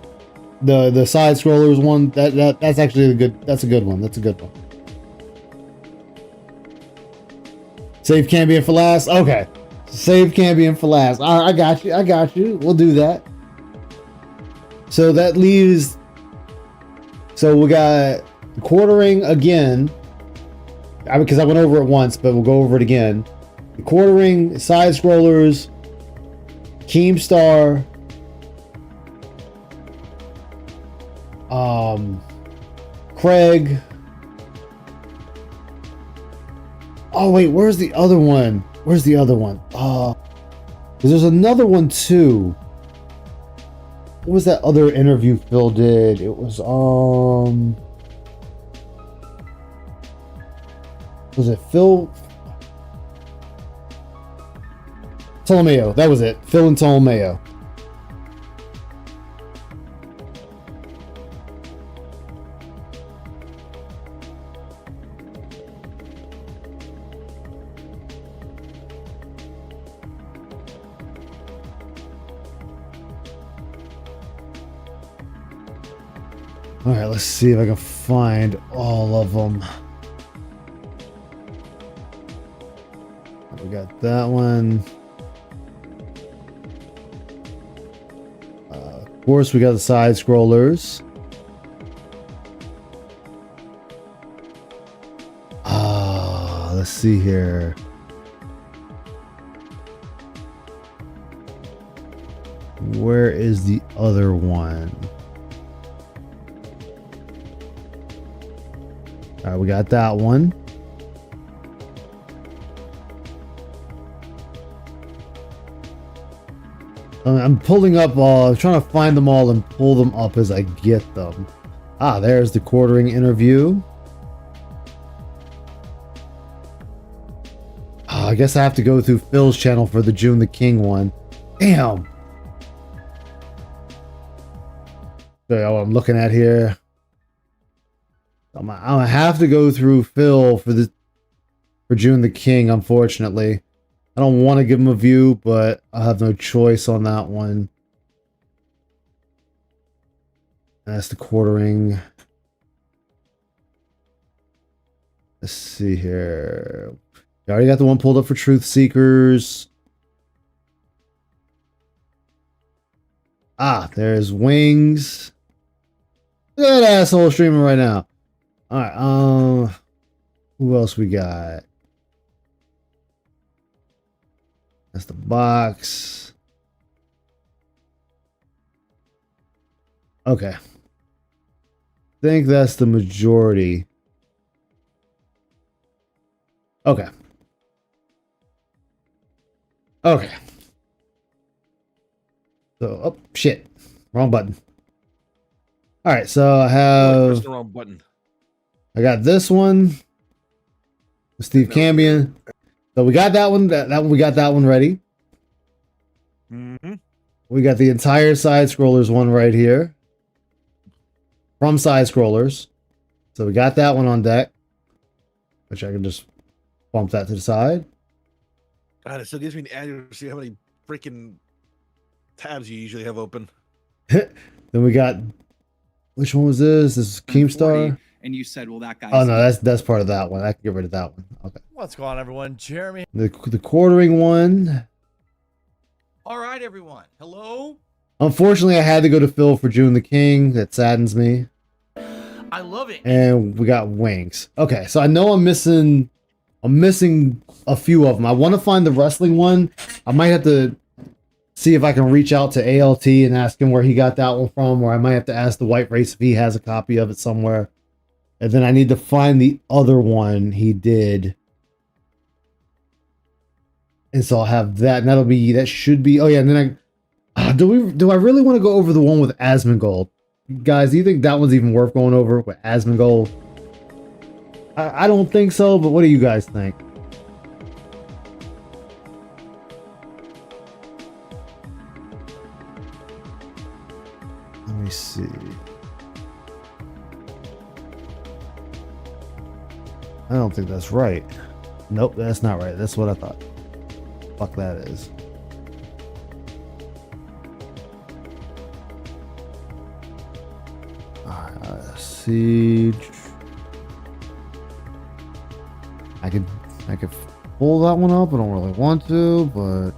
The side scrollers one. That's actually a good. That's a good one. Save Cambion for last. Okay. Save Cambion for last. All right, I got you. We'll do that. So that leaves. So we got quartering again. Because I went over it once, but we'll go over it again. The quartering, side scrollers, Keemstar, Craig. Oh wait, where's the other one? Because there's another one too. What was that other interview Phil did? It was was it Phil Tolomeo? That was it. Phil and Tolomeo. All right, let's see if I can find all of them. We got that one. Of course, we got the side scrollers. Let's see here. Where is the other one? All right, we got that one. I'm pulling up I'm trying to find them all and pull them up as I get them. There's the quartering interview. I guess I have to go through Phil's channel for the June the King one. Damn. So I'm looking at here. I'm gonna have to go through Phil for June the King, unfortunately. I don't want to give him a view, but I have no choice on that one. That's the quartering. Let's see here. You already got the one pulled up for Truth Seekers. Ah, there's Wings. Look at that asshole streaming right now. Alright, who else we got? That's the box. Okay. I think that's the majority. Okay. Okay. So, oh, shit. Wrong button. All right, so I have... the wrong button. I got this one. With Steve Cambion. So we got that one. We got that one ready. Mm-hmm. We got the entire side scrollers one right here. From side scrollers. So we got that one on deck. Which I can just bump that to the side. God, it still gives me an ad to see how many freaking tabs you usually have open. Then we got, which one was this? This is Keemstar. And you said, well, that guy. Oh no, that's part of that one. I can get rid of that one. Okay. What's going on, everyone? Jeremy. The quartering one. All right, everyone. Hello. Unfortunately, I had to go to Phil for June the King. That saddens me. I love it. And we got Wings. Okay, so I know I'm missing a few of them. I want to find the wrestling one. I might have to see if I can reach out to ALT and ask him where he got that one from, or I might have to ask the White Race if he has a copy of it somewhere. And then I need to find the other one he did. And so I'll have that, and that should be, oh yeah, and then do I really want to go over the one with Asmongold? Guys, do you think that one's even worth going over with Asmongold? I don't think so, but what do you guys think? Let me see. I don't think that's right. Nope, that's not right. That's what I thought. Fuck that is. Siege. I could pull that one up. I don't really want to, but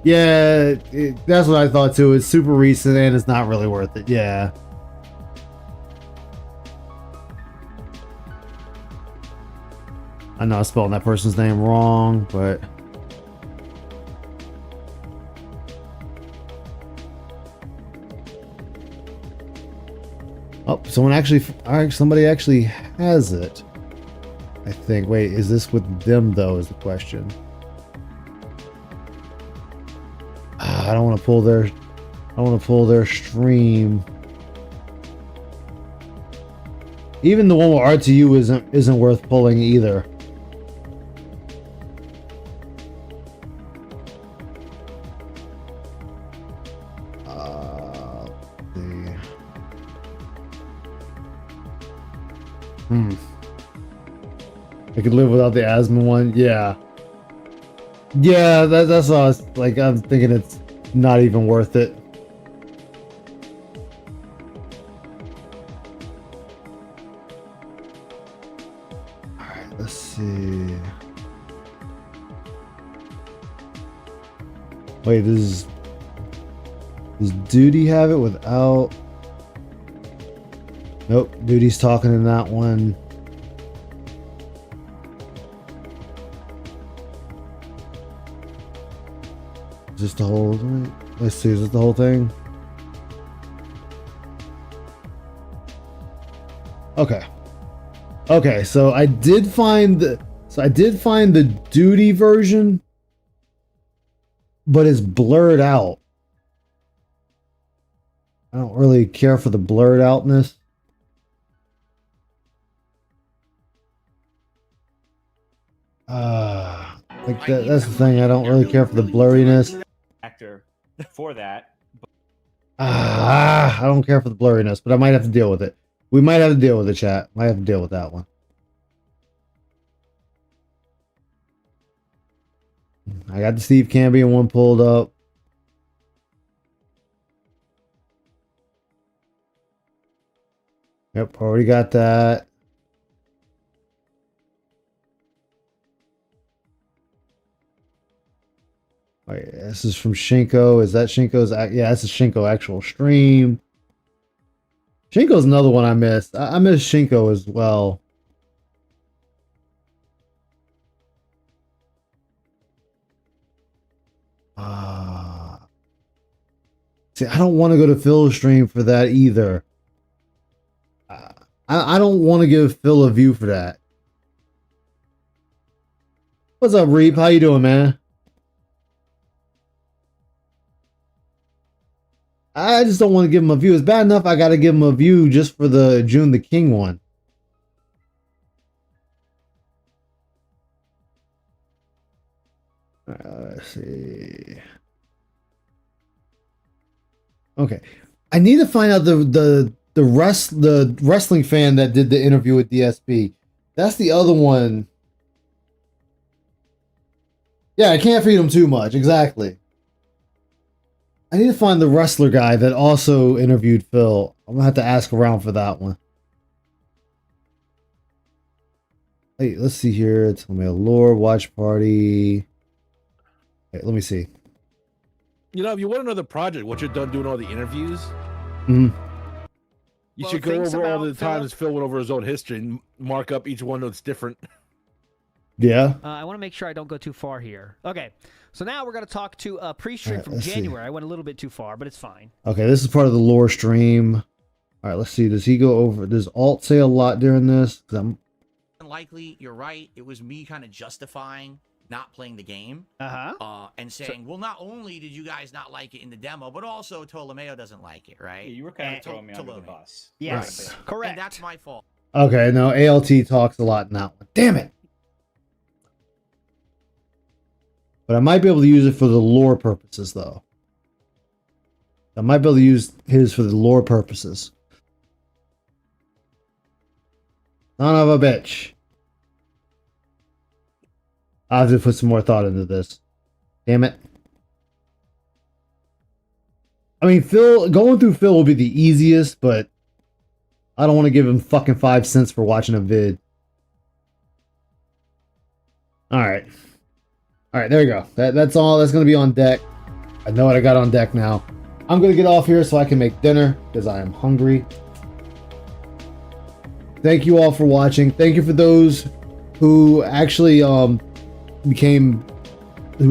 yeah, that's what I thought too. It's super recent and it's not really worth it. Yeah. I know I'm spelling that person's name wrong, but oh, somebody actually has it. I think. Wait, is this with them though? Is the question. I don't want to pull their. I want to pull their stream. Even the one with RTU isn't worth pulling either. I could live without the asthma one. Yeah. Yeah, that's all I was, like, I'm thinking it's not even worth it. Alright, let's see. Wait, does Duty have it without? Nope, Duty's talking in that one. Is this the whole thing? Let's see, is this the whole thing? Okay. Okay, so I did find the Duty version, but it's blurred out. I don't really care for the blurred outness. Like that's the thing, I don't really care for the blurriness. Actor for that. I don't care for the blurriness, but I might have to deal with it. We might have to deal with it, chat. Might have to deal with that one. I got the Steve Cambion one pulled up. Yep, already got that. Wait, this is from Shinko. Is that Shinko's? Yeah, that's a Shinko actual stream. Shinko's another one I missed. I missed Shinko as well. See, I don't want to go to Phil's stream for that either. I don't want to give Phil a view for that. What's up, Reap? How you doing, man? I just don't want to give him a view. It's bad enough I got to give him a view just for the June the King one. Let's see. Okay, I need to find out the wrestling fan that did the interview with DSP. That's the other one. Yeah, I can't feed him too much. Exactly. I need to find the wrestler guy that also interviewed Phil. I'm gonna have to ask around for that one. Hey, let's see here. Tell me a lore watch party. Hey, let me see. You know, if you want another project, once you're done doing all the interviews, Mhm. you should go over all the times Phil went over his own history and mark up each one that's different. Yeah. I want to make sure I don't go too far here. Okay, so now we're going to talk to a pre-stream Alright, from let's see. January. I went a little bit too far, but it's fine. Okay, this is part of the lore stream. All right, let's see. Does he go over? Does Alt say a lot during this? 'Cause Likely, you're right. It was me kind of justifying not playing the game. And saying, well, not only did you guys not like it in the demo, but also Ptolemaeo doesn't like it, right? Yeah, you were kind of throwing me under the bus. Yes, correct. And that's my fault. Okay, no, ALT talks a lot in that one. Damn it! But I might be able to use it for the lore purposes, though. I might be able to use his for the lore purposes. Son of a bitch. I have to put some more thought into this. Damn it. I mean, going through Phil will be the easiest, but I don't want to give him fucking 5 cents for watching a vid. Alright. Alright, there we go. That's all that's going to be on deck. I know what I got on deck now. I'm going to get off here so I can make dinner because I am hungry. Thank you all for watching. Thank you for those who actually who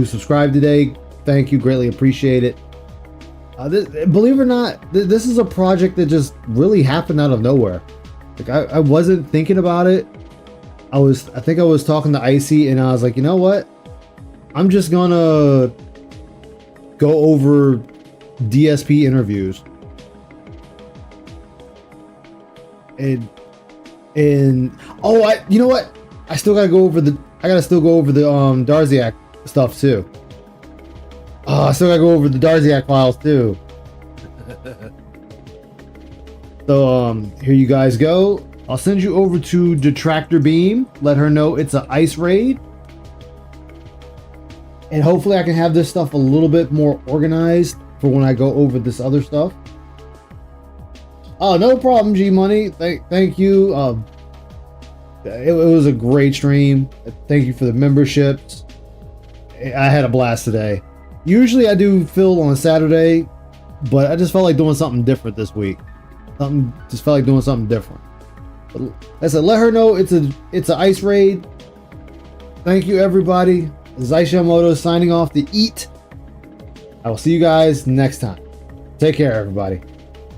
subscribed today. Thank you, greatly appreciate it. Believe it or not, this is a project that just really happened out of nowhere. Like I wasn't thinking about it. I think I was talking to Icy and I was like, you know what? I'm just gonna go over DSP interviews. And oh, you know what? I gotta still go over the Darziak stuff too. Oh, I still gotta go over the Darziak files too. So here you guys go. I'll send you over to Detractor Beam. Let her know it's an ice raid. And hopefully I can have this stuff a little bit more organized for when I go over this other stuff. Oh, no problem, G Money. Thank you. It was a great stream. Thank you for the memberships. I had a blast today. Usually I do Phil on a Saturday, but I just felt like doing something different this week. Just felt like doing something different. But I said, let her know it's an ice raid. Thank you, everybody. This is Aishamoto signing off to eat. I will see you guys next time. Take care, everybody.